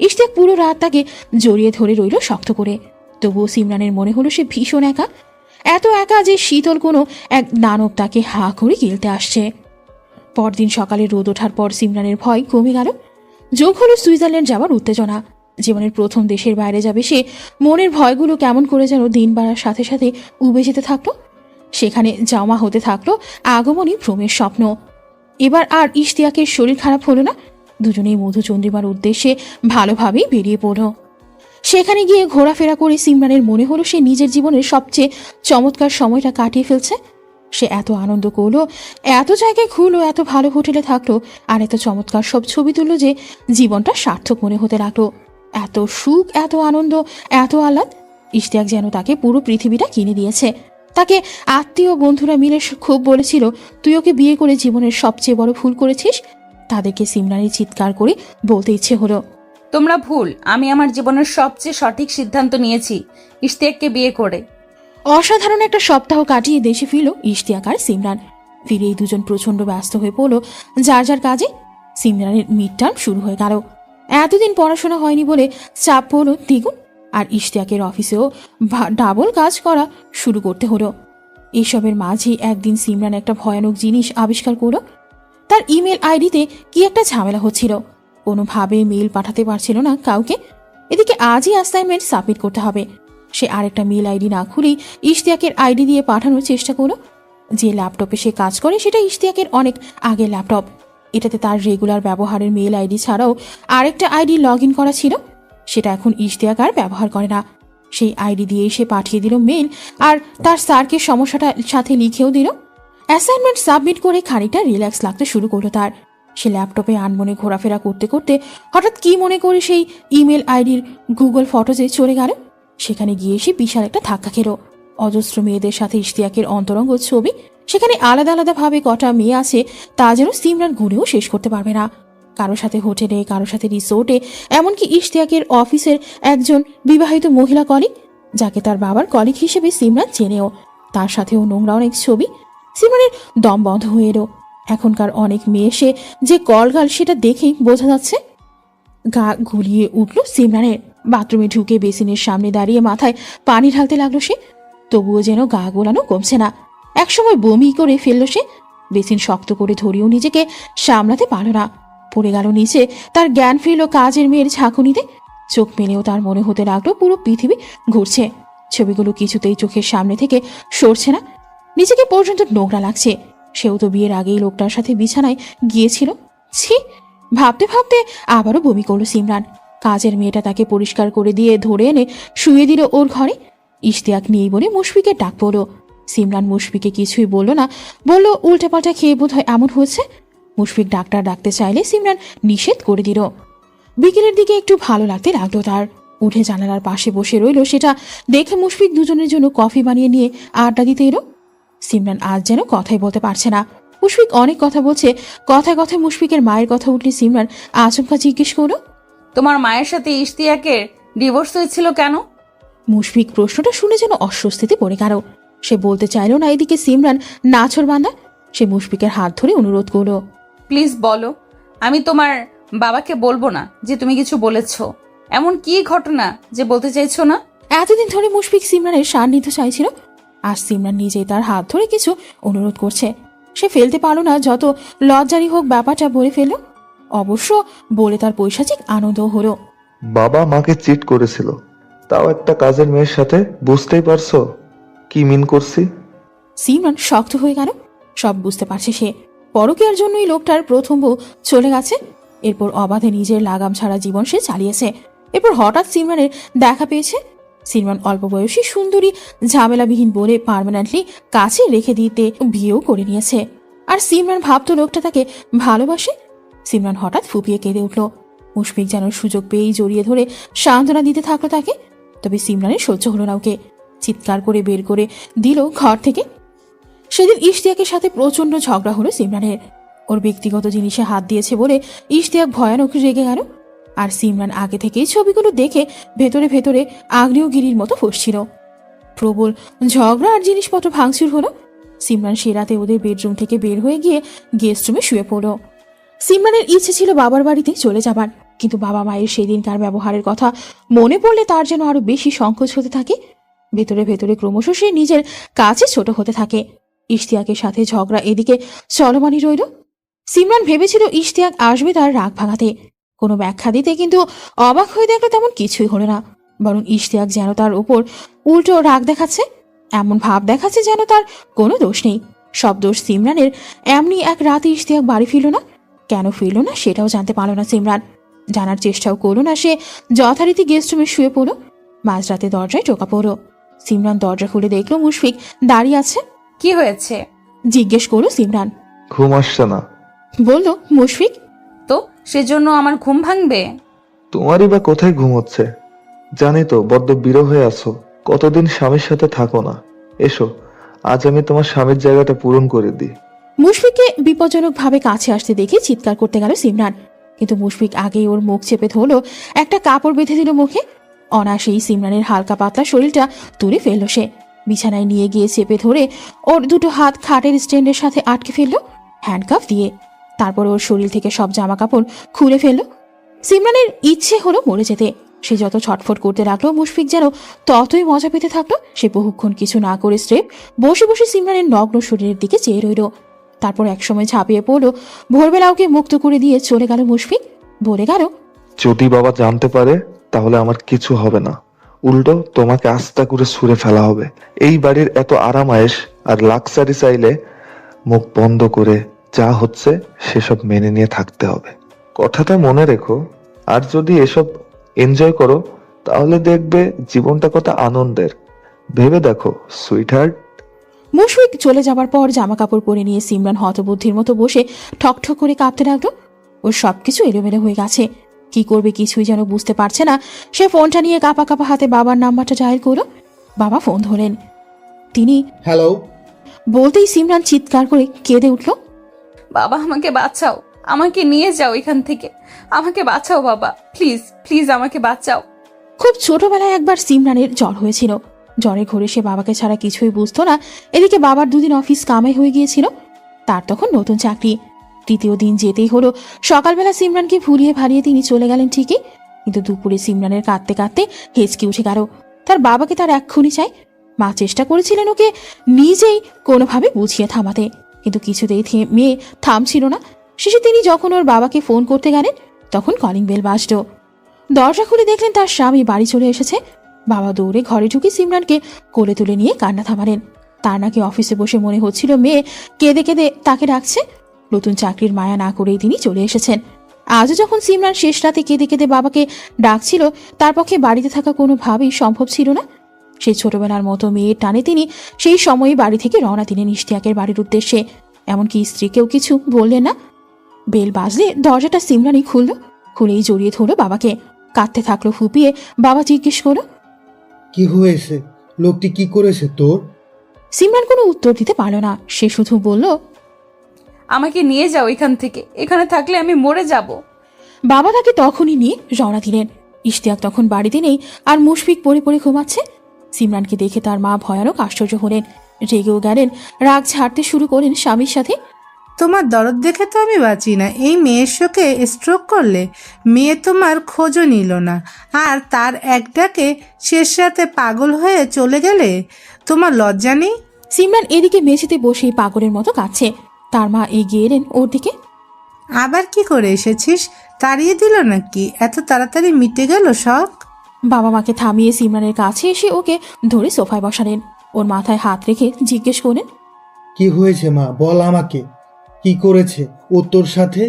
ইশতিয়াক পুরো রাত তাকে জড়িয়ে ধরে রইল শক্ত করে। তবুও সিমরানের মনে হলো সে ভীষণ একা, এত একা যে শীতল কোনো এক দানব তাকে হা করে গিলতে আসছে। পরদিন সকালে রোদ ওঠার পর সিমরানের ভয় কমে গেল। যোগ হলো সুইজারল্যান্ড যাওয়ার উত্তেজনা। জীবনের প্রথম দেশের বাইরে যাবে সে। মনের ভয়গুলো কেমন করে যেন দিন বাড়ার সাথে সাথে উবে যেতে থাকলো। সেখানে জমা হতে থাকলো আগমনী ভ্রমের স্বপ্ন। এবার আর ইশতিয়াকের শরীর খারাপ হলো না। দুজনেই মধুচন্দ্রিমার উদ্দেশ্যে ভালোভাবেই বেরিয়ে পড়ল। সেখানে গিয়ে ঘোরাফেরা করে সিমরানের মনে হলো সে নিজের জীবনের সবচেয়ে চমৎকার সময়টা কাটিয়ে ফেলছে। সে এত আনন্দ করলো, এত জায়গায় ঘুরলো, এত ভালো হোটেলে থাকলো, আর এত চমৎকার সব ছবি তুললো যে জীবনটা সার্থক মনে হতে লাগলো। এত সুখ, এত আনন্দ, এত আহ্লাদ। ইশতিয়াক যেন তাকে পুরো পৃথিবীটা কিনে দিয়েছে। তাকে আত্মীয় বন্ধুরা মিলে খুব বলেছিল, তুই ওকে বিয়ে করে জীবনের সবচেয়ে বড় ভুল করেছিস। তাদেরকে সিমরানের চিৎকার করে বলতে ইচ্ছে হলো, তোমরা ভুল। আমি আমার জীবনের সবচেয়ে সঠিক সিদ্ধান্ত নিয়েছি ইশতিয়াককে বিয়ে করে। অসাধারণ একটা সপ্তাহ কাটিয়ে দেশে ফিরল ইশতিয়াক আর সিমরান। ফিরে এই দুজন প্রচন্ড ব্যস্ত হয়ে পড়ল যার যার কাজে। সিমরানের মিড টার্ম শুরু হয়ে গেল। এতদিন পড়াশোনা হয়নি বলে চাপ পড়ল দ্বিগুণ। আর ইশতিয়াকের অফিসেও ডাবল কাজ করা শুরু করতে হলো। এসবের মাঝেই একদিন সিমরান একটা ভয়ানক জিনিস আবিষ্কার করল। তার ইমেল আইডিতে কি একটা ঝামেলা হচ্ছিল। কোনোভাবে মেইল পাঠাতে পারছিল না কাউকে। এদিকে আজই অ্যাসাইনমেন্ট সাবমিট করতে হবে। সে আরেকটা মেইল আইডি না খুলেই ইশতিয়াকের আইডি দিয়ে পাঠানোর চেষ্টা করলো। যে ল্যাপটপে সে কাজ করে সেটা ইশতিয়াকের অনেক আগের ল্যাপটপ। এটাতে তার রেগুলার ব্যবহারের মেইল আইডি ছাড়াও আরেকটা আইডি লগ ইন করা ছিল। সেটা এখন ইশতিয়াক আর ব্যবহার করে না। সেই আইডি দিয়ে সে পাঠিয়ে দিল মেইল, আর তার স্যারকে সমস্যাটা সাথে লিখেও দিল। অ্যাসাইনমেন্ট সাবমিট করে খানিকটা রিল্যাক্স লাগতে শুরু করলো তার। সে ল্যাপটপে আনমনে ঘোরাফেরা করতে করতে হঠাৎ কি মনে করে সেই ইমেল আইডির গুগল ফটোজে চলে গেল। সেখানে গিয়ে সে বিশাল একটা ধাক্কা খেল। অজস্র মেয়েদের সাথে ইশতিয়াকের অন্তরঙ্গ ছবি। সেখানে আলাদা আলাদা ভাবে কটা মেয়ে আছে তা যেন সিমরান গুনেও শেষ করতে পারবে না। কারোর সাথে হোটেলে, কারোর সাথে রিসোর্টে, এমনকি ইশতিয়াকের অফিসের একজন বিবাহিত মহিলা কলিগ, যাকে তার বাবার কলিগ হিসেবে সিমরান চেনেও, তার সাথেও নোংরা অনেক ছবি। সিমরানের দম বন্ধ হয়ে এলো। এখনকার অনেক মেয়ে সে যে কলগাল সেটা দেখেই বোঝা যাচ্ছে। গা গুলিয়ে উঠল সিমরানের। বাথরুমে ঢুকে বেসিনের সামনে দাঁড়িয়ে মাথায় পানি ঢালতে লাগলো সে। তবুও যেন গা গোলানো কমছে না। একসময় বমি করে ফেললো সে। বেসিন শক্ত করে ধরিয়েও নিজেকে সামলাতে পারল না। পড়ে গেল নিচে। তার জ্ঞান ফিরল কাজের মেয়ের ঝাঁকুনিতে। চোখ মেলেও তার মনে হতে লাগলো পুরো পৃথিবী ঘুরছে। ছবিগুলো কিছুতেই চোখের সামনে থেকে সরছে না। নিজেকে পর্যন্ত নোংরা লাগছে। সেও তো বিয়ের আগেই লোকটার সাথে বিছানায় গিয়েছিল। ছি! ভাবতে ভাবতে আবারও বমি করলো সিমরান। কাজের মেয়েটা তাকে পরিষ্কার করে দিয়ে ধরে এনে শুয়ে দিল ওর ঘরে। ইশতিয়াক নেই বলে মুশফিকের ডাক পড়ল। সিমরান মুশফিকে কিছুই বলল না। বলল উল্টাপাল্টা খেয়ে বোধ হয় এমন হয়েছে। মুশফিক ডাক্তার ডাকতে চাইলে সিমরান নিষেধ করে দিল। বিকেলের দিকে একটু ভালো লাগতে লাগলো তার। উঠে জানালার পাশে বসে রইল। সেটা দেখে মুশফিক দুজনের জন্য কফি বানিয়ে নিয়ে আড্ডা দিতে এলো। সিমরান আজ যেন কথাই বলতে পারছে না। মুশফিক অনেক কথা বলছে। কথায় কথায় মুশফিকের মায়ের কথা উঠলে সিমরান আচমকা জিজ্ঞেস করল, তোমার মায়ের সাথে ইশতিয়াকের ডিভোর্স হয়েছিল কেন? মুশফিক প্রশ্নটা শুনে যেন অস্বস্তিতে পড়ে গেল। সে বলতে চাইল না। এদিকে সিমরান নাছোড়বান্দা। সে মুশফিকের হাত ধরে অনুরোধ করল, প্লিজ বলো। আমি তোমার বাবাকে বলবো না যে তুমি কিছু বলেছ। এমন কি ঘটনা যে বলতে চাইছো না? এতদিন ধরে মুশফিক সিমরানের সান্নিধ্য চাইছিল। আর সিমরান নিজেই তার হাত ধরে কিছু অনুরোধ করছে। সে ফেলতে পারল না। যত লজ্জারই হোক ব্যাপারটা বলে ফেলল। অবশ্য বলে তার পৈশাচিক আনন্দ হলো। বাবা মাকে চিট করেছিল, তাও একটা কাজের মেয়ের সাথে। বুঝতেই পারছো কি মিন করছি? সিমরান শক্ত হয়ে গেল। সব বুঝতে পারছে সে। পরকীয়ার জন্যই লোকটার প্রথম বউ চলে গেছে। এরপর অবাধে নিজের লাগাম ছাড়া জীবন সে চালিয়েছে। এরপর হঠাৎ সিমরানের দেখা পেয়েছে। সিমরান অল্প বয়সী সুন্দরী, ঝামেলাবিহীন বলে পার্মানেন্টলি কাছে রেখে দিতে বিয়েও করে নিয়েছে। আর সিমরান ভাবতো লোকটা তাকে ভালোবাসে। সিমরান হঠাৎ ফুপিয়ে কেঁদে উঠল। মুশফিক যেন সুযোগ পেয়েই জড়িয়ে ধরে সান্ত্বনা দিতে থাকলো তাকে। তবে সিমরানের সহ্য হলো না ওকে। চিৎকার করে বের করে দিল ঘর থেকে। সেদিন ইশতিয়াকের সাথে প্রচন্ড ঝগড়া হলো সিমরানের। ওর ব্যক্তিগত জিনিসে হাত দিয়েছে বলে ইশতিয়াক ভয়ানক রেগে গেল। আর সিমরান আগে থেকেই ছবিগুলো দেখে ভেতরে ভেতরে আগ্নেয়গিরির মতো ফুঁসছিল। প্রবল ঝগড়া আর জিনিসপত্র ভাঙচুর হলো। সিমরান সে রাতে ওদের বেডরুম থেকে বের হয়ে গিয়ে গেস্ট রুমে শুয়ে পড়ল। সিমরানের ইচ্ছে ছিল বাবার বাড়িতে চলে যাবার, কিন্তু বাবা মায়ের সেদিনকার ব্যবহারের কথা মনে পড়লে তার যেন আরো বেশি সংকোচ হতে থাকে। ভেতরে ভেতরে ক্রমশ সে নিজের কাছে ছোট হতে থাকে। ইশতিয়াকের সাথে ঝগড়া এদিকে চলমানই রইল। সিমরান ভেবেছিল ইশতিয়াক আসবে তার রাগ ভাঙাতে, কোনো ব্যাখ্যা দিতে, কিন্তু অবাক হয়ে দেখলো তেমন কিছুই হলো না। বরং ইশতিয়াক যেন তার উপর উল্টো রাগ দেখাচ্ছে। এমন ভাব দেখাচ্ছে যেন তার কোনো দোষ নেই, সব দোষ সিমরানের। এমনি এক রাতে ইশতিয়াক বাড়ি ফিরল না। কেন ফিরল না সেটাও জানতে পারল না সিমরান। জানার চেষ্টাও করল না সে। যথারীতি গেস্ট রুমে শুয়ে পড়ল। মাঝরাতে দরজায় টোকা পড়ল। সিমরান দরজা খুলে দেখলো মুশফিক দাঁড়িয়ে আছে। কি হয়েছে জিজ্ঞেস করলো সিমরান। ঘুম আসছে না, বলল মুশফিক। তো সেজন্য আমার ঘুম ভাঙবে? তোমারই বা কোথায় ঘুম হচ্ছে? জানি তো বড্ড বিরহ হয়ে আছো, কতদিন স্বামীর সাথে থাকো না। এসো, আজ আমি তোমার স্বামীর জায়গাটা পূরণ করে দিই। মুশফিককে বিপজ্জনক ভাবে কাছে আসতে দেখে চিৎকার করতে গেল সিমরান। কিন্তু মুশফিক আগেই ওর মুখ চেপে ধরলো, একটা কাপড় বেঁধে দিল মুখে। অনায়াসেই সিমরানের হালকা পাতলা শরীরটা তুলে ফেললো সে। বিছানায় নিয়ে গিয়ে চেপে ধরে ওর দুটো হাত খাটের স্ট্যান্ডের সাথে আটকে ফেললো হ্যান্ডকাফ দিয়ে। তারপর ওর শরীর থেকে সব জামা কাপড় খুলে ফেললো। সিমরানের ইচ্ছে হলো মরে যেতে। সে যত ছটফট করতে লাগলো, মুশফিক যেন ততই মজা পেতে থাকলো। সে বহুক্ষণ কিছু না করে স্রেফ বসে বসে সিমরানের নগ্ন শরীরের দিকে চেয়ে রইল। তারপর একসময় ঝাঁপিয়ে পড়লো। ভোরবেলা ওকে মুক্ত করে দিয়ে চলে গেল মুশফিক। বলে গেল, যদি বাবা জানতে পারে তাহলে আমার কিছু হবে না, উল্টো তোমাকে আস্তা করে ছুঁড়ে ফেলা হবে। এই বাড়ির এত আরামায়েশ আর লাক্সারি চাইলে মুখ বন্ধ করে যা হচ্ছে সেসব মেনে নিয়ে থাকতে হবে। কথাটা মনে রেখো। আর যদি এসব এনজয় করো তাহলে দেখবে জীবনটা কত আনন্দের। ভেবে দেখো সুইটহার্ট। মুশফিক চলে যাবার পর জামা কাপড় পরে নিয়ে সিমরান হতবুদ্ধির মতো বসে ঠকঠক করে কাঁপতে লাগলো। ওর সবকিছু এলোমেলো হয়ে গেছে। কি করবে কিছুই যেন বুঝতে পারছে না। সে ফোনটা নিয়ে কাঁপা কাঁপা হাতে বাবার নাম্বারটা ডায়াল করলো। বাবা ফোন ধরেন। তিনি হ্যালো। বলতেই সিমরান চিৎকার করে কেঁদে উঠল। বাবা আমাকে বাঁচাও, আমাকে নিয়ে যাও এখান থেকে, আমাকে বাঁচাও বাবা, প্লিজ প্লিজ আমাকে বাঁচাও। খুব ছোটবেলায় একবার সিমরানের জ্বর হয়েছিল। জ্বরে ঘরে সে বাবাকে ছাড়া কিছুই বুঝতো না। এদিকে বাবার দুদিন অফিস কামাই হয়ে গিয়েছিল। তার তখন নতুন চাকরি। তৃতীয় দিন যেতেই হলো। সকালবেলা সিমরানকে ভুলিয়ে ভালিয়ে তিনি চলে গেলেন ঠিকই, কিন্তু দুপুরে সিমরানের কাঁদতে কাঁদতে হেঁচকি উঠে গেল। তার বাবাকে তার এক্ষুনি চাই। মা চেষ্টা করেছিলেন ওকে নিজেই কোনোভাবে বুঝিয়ে থামাতে, কিন্তু কিছুতেই মেয়ে থামছিল না। শেষে তিনি যখন ওর বাবাকে ফোন করতে গেলেন তখন কলিং বেল বাজল। দরজা খুলে দেখলেন তার স্বামী বাড়ি চলে এসেছে। বাবা দৌড়ে ঘরে ঢুকে সিমরানকে কোলে তুলে নিয়ে কান্না থামালেন। তার নাকি অফিসে বসে মনে হচ্ছিল মেয়ে কেঁদে কেঁদে তাকে ডাকছে। নতুন চাকরির মায়া না করেই তিনি চলে এসেছেন। আজও যখন সিমরান শেষ রাতে কেঁদে কেঁদে বাবাকে ডাকছিল, তার পক্ষে বাড়িতে থাকা কোনোভাবেই সম্ভব ছিল না। সেই ছোটবেলার মতো মেয়ের টানে তিনি সেই সময়ে বাড়ি থেকে রওনা দিলেন ইশতিয়াকের বাড়ির উদ্দেশ্যে। এমনকি স্ত্রীকেও কিছু বললেন না। বেল বাজলে দরজাটা সিমরানই খুলল। খুলেই জড়িয়ে ধরল বাবাকে। কাঁদতে থাকলো ফুপিয়ে। বাবা জিজ্ঞেস করলো, কি হয়েছে? লোকটি কি করেছে তোর? সিমরান কোনো উত্তর দিতে পারল না। সে শুধু বলল, আমাকে নিয়ে যাও এখান থেকে, এখানে থাকলে আমি মরে যাব। বাবা তাকে তখনই নিয়ে রওনা দিলেন। ইশতিয়াক তখন বাড়িতে নেই, আর মুশফিক পড়ে পড়ে ঘুমাচ্ছে। সিমরানকে দেখে তার মা ভয়ানক আশ্চর্য হলেন। রেগেও গেলেন। রাগ ঝাড়তে শুরু করলেন স্বামীর সাথে। তোমার দরদ দেখে তো আমি বাঁচি না। এই মেয়ের শোকে স্ট্রোক করলে, মেয়ে তোমার খোঁজও নিল না, আর তার একটাকে শেষ রাতে পাগল হয়ে চলে গেলে তোমার লজ্জা নেই? সিমরান এদিকে মেঝেতে বসেই পাগলের মতো কাঁদছে। তার মা এগিয়ে এলেন ওর দিকে। আবার কি করে এসেছিস? তাড়িয়ে দিল নাকি? এত তাড়াতাড়ি মিটে গেল শখ? বাবা মাকে থামিয়ে সিমরানের কাছে এসে ওকে ধরে সোফায় বসালেন। ওর মাথায় হাত রেখে জিজ্ঞেস করলেন, কি হয়েছে মা, বল আমাকে, কি করেছে ও তোর সাথে?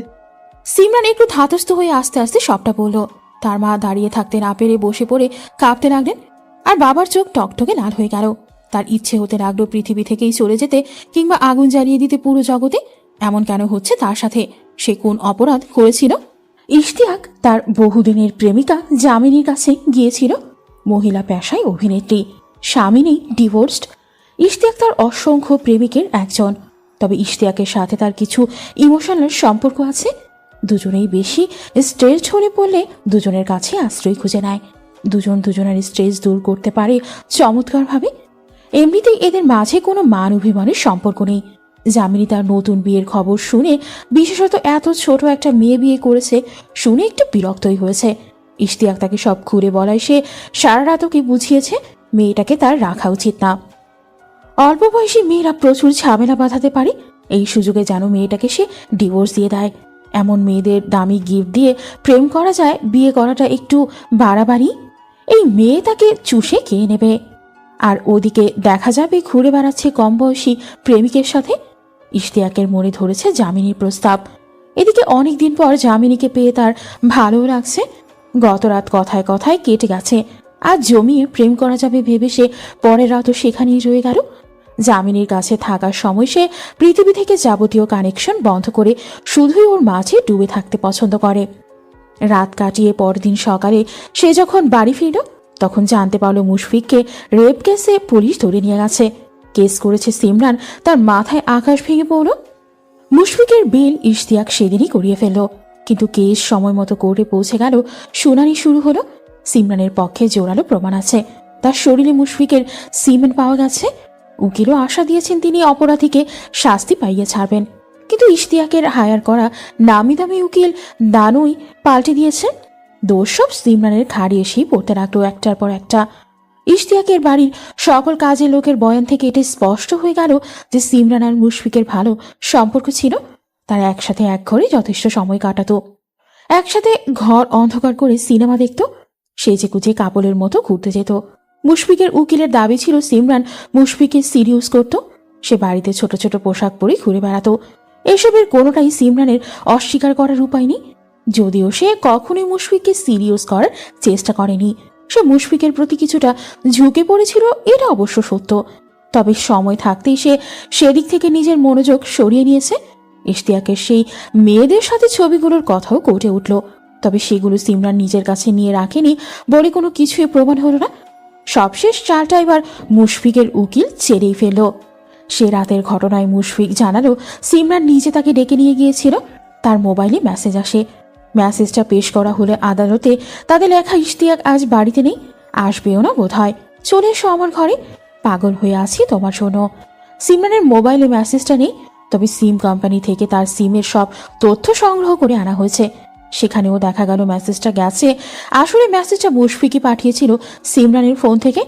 সিমরান একটু ধাতস্থ হয়ে আস্তে আস্তে সবটা বলল। তার মা দাঁড়িয়ে থাকতে না পেরে বসে পড়ে কাঁপতে লাগলেন। আর বাবার চোখ টকটকে লাল হয়ে গেল। তার ইচ্ছে হতে লাগলো পৃথিবী থেকেই চলে যেতে, কিংবা আগুন জ্বালিয়ে দিতে পুরো জগতে। এমন কেন হচ্ছে তার সাথে? সে কোন অপরাধ করেছিল? ইশতিয়াক তার বহুদিনের প্রেমিকা জামিনীর কাছে গিয়েছিল। মহিলা পেশায় অভিনেত্রী, স্বামী নেই, ডিভোর্সড। ইশতিয়াক তার অসংখ্য প্রেমিকের একজন। তবে ইশতিয়াকের সাথে তার কিছু ইমোশনাল সম্পর্ক আছে। দুজনেই বেশি স্ট্রেসড হলে পড়লে দুজনের কাছে আশ্রয় খুঁজে নেয়। দুজন দুজনের স্ট্রেস দূর করতে পারে চমৎকারভাবে। এমনিতেই এদের মাঝে কোনো মান অভিমানের সম্পর্ক নেই। জামিনী তার নতুন বিয়ের খবর শুনে, বিশেষত এত ছোট একটা মেয়ে বিয়ে করেছে শুনে, একটু বিরক্তই হয়েছে। ইশতিয়াক তাকে সব ঘুরে বলায় সে সারা রাত ওকে বুঝিয়েছে মেয়েটাকে তার রাখা উচিত না। অল্প বয়সী মেয়েরা প্রচুর ঝামেলা বাঁধাতে পারে। এই সুযোগে যেন মেয়েটাকে সে ডিভোর্স দিয়ে দেয়। এমন মেয়েদের দামি গিফট দিয়ে প্রেম করা যায়, বিয়ে করাটা একটু বাড়াবাড়ি। এই মেয়ে তাকে চুষে খেয়ে নেবে, আর ওদিকে দেখা যাবে ঘুরে বেড়াচ্ছে কম বয়সী প্রেমিকের সাথে। ইশতিয়াকের মনে ধরেছে জামিনীর প্রস্তাব। এদিকে অনেকদিন পর জামিনীকে পেয়ে তার ভালো লাগছে। গত রাত কথায় কথায় কেটে গেছে। আজ জমিয়ে প্রেম করা যাবে ভেবে সে পরের রাতও সেখানেই রয়ে গেল। জামিনীর কাছে থাকার সময় সে পৃথিবী থেকে যাবতীয় কানেকশন বন্ধ করে শুধুই ওর মাঝে ডুবে থাকতে পছন্দ করে। রাত কাটিয়ে পরদিন সকালে সে যখন বাড়ি ফিরল, তখন জানতে পারল মুশফিককে রেপ কেসে পুলিশ ধরে নিয়ে গেছে। কেস করেছে সিমরান। তার মাথায় আকাশ ভেঙে পড়ল। মুশফিকের বেল ইশতিয়াক সেদিনই করিয়ে ফেলল। কিন্তু কেস সময় মতো কোর্টে পৌঁছে গেল। শুনানি শুরু হলো। সিমরানের পক্ষে জোরালো প্রমাণ আছে, তার শরীরে মুশফিকের সিমেন্ট পাওয়া গেছে। উকিলও আশা দিয়েছেন তিনি অপরাধীকে শাস্তি পাইয়ে ছাড়বেন, কিন্তু ইশতিয়াকের হায়ার করা নামি দামি উকিল দানুই পাল্টে দিয়েছেন। দোষ সব সিমরানের ঘাড়ে এসেই পড়তে লাগলো একটার পর একটা। ইশতিয়াকের বাড়ির সকল কাজের লোকের বয়ান থেকে এটা স্পষ্ট হয়ে গেল যে সিমরান আর মুশফিকের ভালো সম্পর্ক ছিল। তারা একসাথে এক ঘরে যথেষ্ট সময় কাটাতো, একসাথে ঘর অন্ধকার করে সিনেমা দেখত, সেজে কুচে কাপড়ের মতো ঘুরতে যেত। মুশফিকের উকিলের দাবি ছিল সিমরান মুশফিককে সিরিয়াস করত। সে বাড়িতে ছোট ছোট পোশাক পরে ঘুরে বেড়াতো। এসবের কোনোটাই সিমরানের অস্বীকার করার উপায় নেই। যদিও সে কখনোই মুশফিককে সিরিয়াস করার চেষ্টা করেনি, সে মুশফিকের প্রতি কিছুটা ঝুঁকে পড়েছিল, এটা অবশ্য সত্য। তবে সময় থাকতেই সে সেদিক থেকে নিজের মনোযোগ সরিয়ে নিয়েছে। ইশতিয়াকের সেই মেয়েদের সাথে ছবিগুলোর কথাও কোর্টে উঠল, তবে সেগুলো সিমরান নিজের কাছে নিয়ে রাখেনি বলে কোনো কিছুই প্রমাণ হলো না। সবশেষ চালটা এবার মুশফিকের উকিল ছেড়েই ফেলল। সে রাতের ঘটনায় মুশফিক জানালো সিমরান নিজে তাকে ডেকে নিয়ে গিয়েছিল। তার মোবাইলে মেসেজ আসে। মেসেজটা পেশ করা হলে আদালতে তাদের লেখা, ইশতিয়াক আজ বাড়িতে নেই, আসবেও না বোধ হয়, চলে এসো আমার ঘরে, পাগল হয়ে আছি তোমার জন্য। সিমরানের মোবাইলে মেসেজটা নেই, তবে সিম কোম্পানি থেকে তার সিমের সব তথ্য সংগ্রহ করে আনা হয়েছে। সেখানেও দেখা গেল মেসেজটা গেছে। আসলে মেসেজটা মুশফিকই পাঠিয়েছিল সিমরানের ফোন থেকে।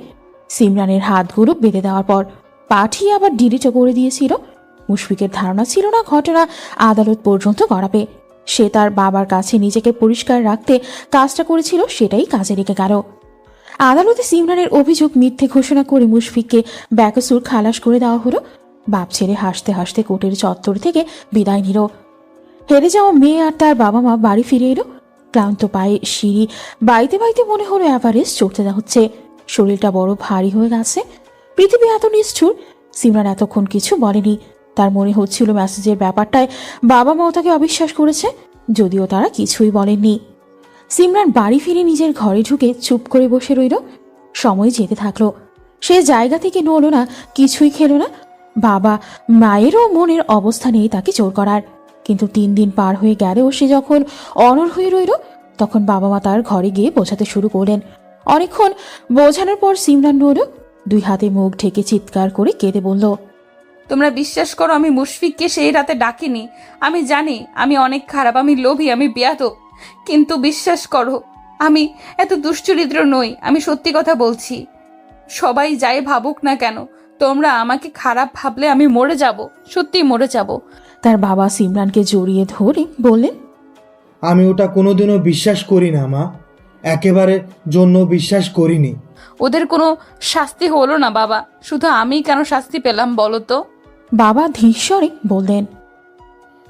সিমরানের হাতগুলো বেঁধে দেওয়ার পর পাঠিয়ে আবার ডিলিটও করে দিয়েছিল। মুশফিকের ধারণা ছিল না ঘটনা আদালত পর্যন্ত গড়াবে। সে তার বাবার কাছে নিজেকে পরিষ্কার রাখতে কাজটা করেছিল, সেটাই কাজে লেগে গেল। আদালতে সিমরানের অভিযোগ মিথ্যে ঘোষণা করে মুশফিককে বেকসুর খালাস করে দেওয়া হলো। বাপ ছেড়ে হাসতে হাসতে কোর্টের চত্বর থেকে বিদায় নিল। হেরে যাওয়া মেয়ে আর তার বাবা মা বাড়ি ফিরে এলো। ক্লান্ত পায়ে সিঁড়ি বাইতে বাইতে মনে হলো এভারেস্ট চড়তে হচ্ছে। শরীরটা বড় ভারী হয়ে গেছে। পৃথিবী এত নিষ্ঠুর। সিমরান এতক্ষণ কিছু বলেনি। তার মনে হচ্ছিল মেসেজের ব্যাপারটায় বাবা মাও তাকে অবিশ্বাস করেছে, যদিও তারা কিছুই বলেননি। সিমরান বাড়ি ফিরে নিজের ঘরে ঢুকে চুপ করে বসে রইল। সময় যেতে থাকলো। সে জায়গা থেকে নড়ল না, কিছুই খেলো না। বাবা মায়েরও মনের অবস্থা নেই তাকে জোর করার। কিন্তু 3 দিন পার হয়ে গেলেও সে যখন অনড় হয়ে রইল, তখন বাবা মা তার ঘরে গিয়ে বোঝাতে শুরু করলেন। অনেকক্ষণ বোঝানোর পর সিমরান নড়ল, 2 হাতে মুখ ঢেকে চিৎকার করে কেঁদে বলল, তোমরা বিশ্বাস করো, আমি মুশফিককে সেই রাতে ডাকিনি। আমি জানি আমি অনেক খারাপ, আমি লোভী, আমি বেয়াদব, কিন্তু বিশ্বাস করো আমি এত দুশ্চরিত্র নই। আমি সত্যি কথা বলছি। সবাই যাই ভাবুক না কেন, তোমরা আমাকে খারাপ ভাবলে আমি মরে যাব, সত্যি মরে যাব। তার বাবা সিমরানকে জড়িয়ে ধরে বললেন, আমি ওটা কোনোদিনও বিশ্বাস করি না মা, একেবারে জন্য বিশ্বাস করিনি। ওদের কোনো শাস্তি হলো না বাবা, শুধু আমি কেন শাস্তি পেলাম বলো তো? বাবা ধীরস্বরে বললেন,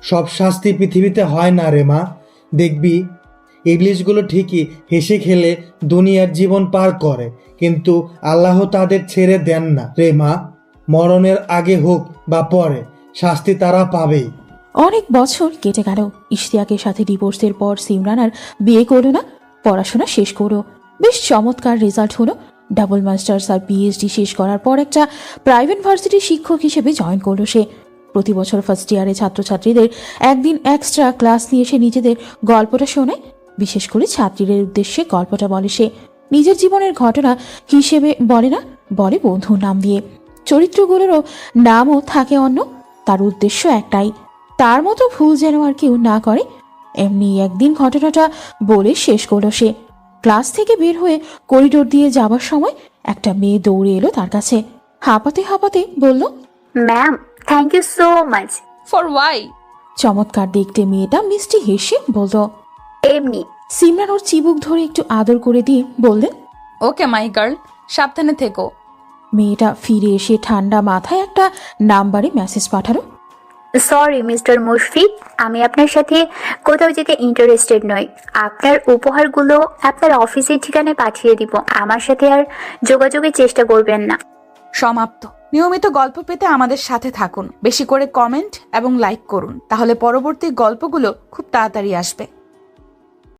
সব শাস্তি পৃথিবীতে হয় না রে মা। দেখবি ইবলিশগুলো ঠিকই হেসে খেলে দুনিয়ার জীবন পার করে, কিন্তু আল্লাহ তাদের ছেড়ে দেন না রে মা। মরণের আগে হোক বা পরে, শাস্তি তারা পাবেই। অনেক বছর কেটে গেল। ইশতিয়াকের সাথে ডিভোর্সের পর সিমরান আর বিয়ে করলো না, পড়াশোনা শেষ করলো। বেশ চমৎকার রেজাল্ট হলো। ডাবল মাস্টার্স আর পিএইচডি শেষ করার পর একটা প্রাইভেট ভার্সিটির শিক্ষক হিসেবে জয়েন করলো সে। প্রতি বছর ফার্স্ট ইয়ারে ছাত্রছাত্রীদের একদিন এক্সট্রা ক্লাস নিয়ে সে নিজেদের গল্পটা শোনায়। বিশেষ করে ছাত্রীদের উদ্দেশ্যে গল্পটা বলে সে। নিজের জীবনের ঘটনা হিসেবে বলে না, বলে বন্ধুর নাম দিয়ে। চরিত্রগুলোরও নামও থাকে অন্য। তার উদ্দেশ্য একটাই, তার মতো ভুল যেন আর কেউ না করে। এমনি একদিন ঘটনাটা বলে শেষ করলো সে। ক্লাস থেকে বের হয়ে করিডোর দিয়ে যাবার সময় একটা মেয়ে দৌড়ে এলো তার কাছে। হাঁপাতে হাঁপাতে বলল, ma'am, thank you so much. For why? চমৎকার দেখতে মেয়েটা মিষ্টি হেসে বলল, এমনি। সিমরান ওর চিবুক ধরে একটু আদর করে দিয়ে বললেন, ওকে মাই গার্ল, সাবধানে থেকো। মেয়েটা ফিরে এসে ঠান্ডা মাথায় একটা নাম্বারে মেসেজ পাঠালো, সরি মিস্টার মুশফিক, আমি আপনার সাথে কোথাও যেতে ইন্টারেস্টেড নই। আপনার উপহারগুলো আপনার অফিসের ঠিকানায় পাঠিয়ে দিব। আমার সাথে আর যোগাযোগের চেষ্টা করবেন না। সমাপ্ত। নিয়মিত গল্প পেতে আমাদের সাথে থাকুন, বেশি করে কমেন্ট এবং লাইক করুন, তাহলে পরবর্তী গল্পগুলো খুব তাড়াতাড়ি আসবে।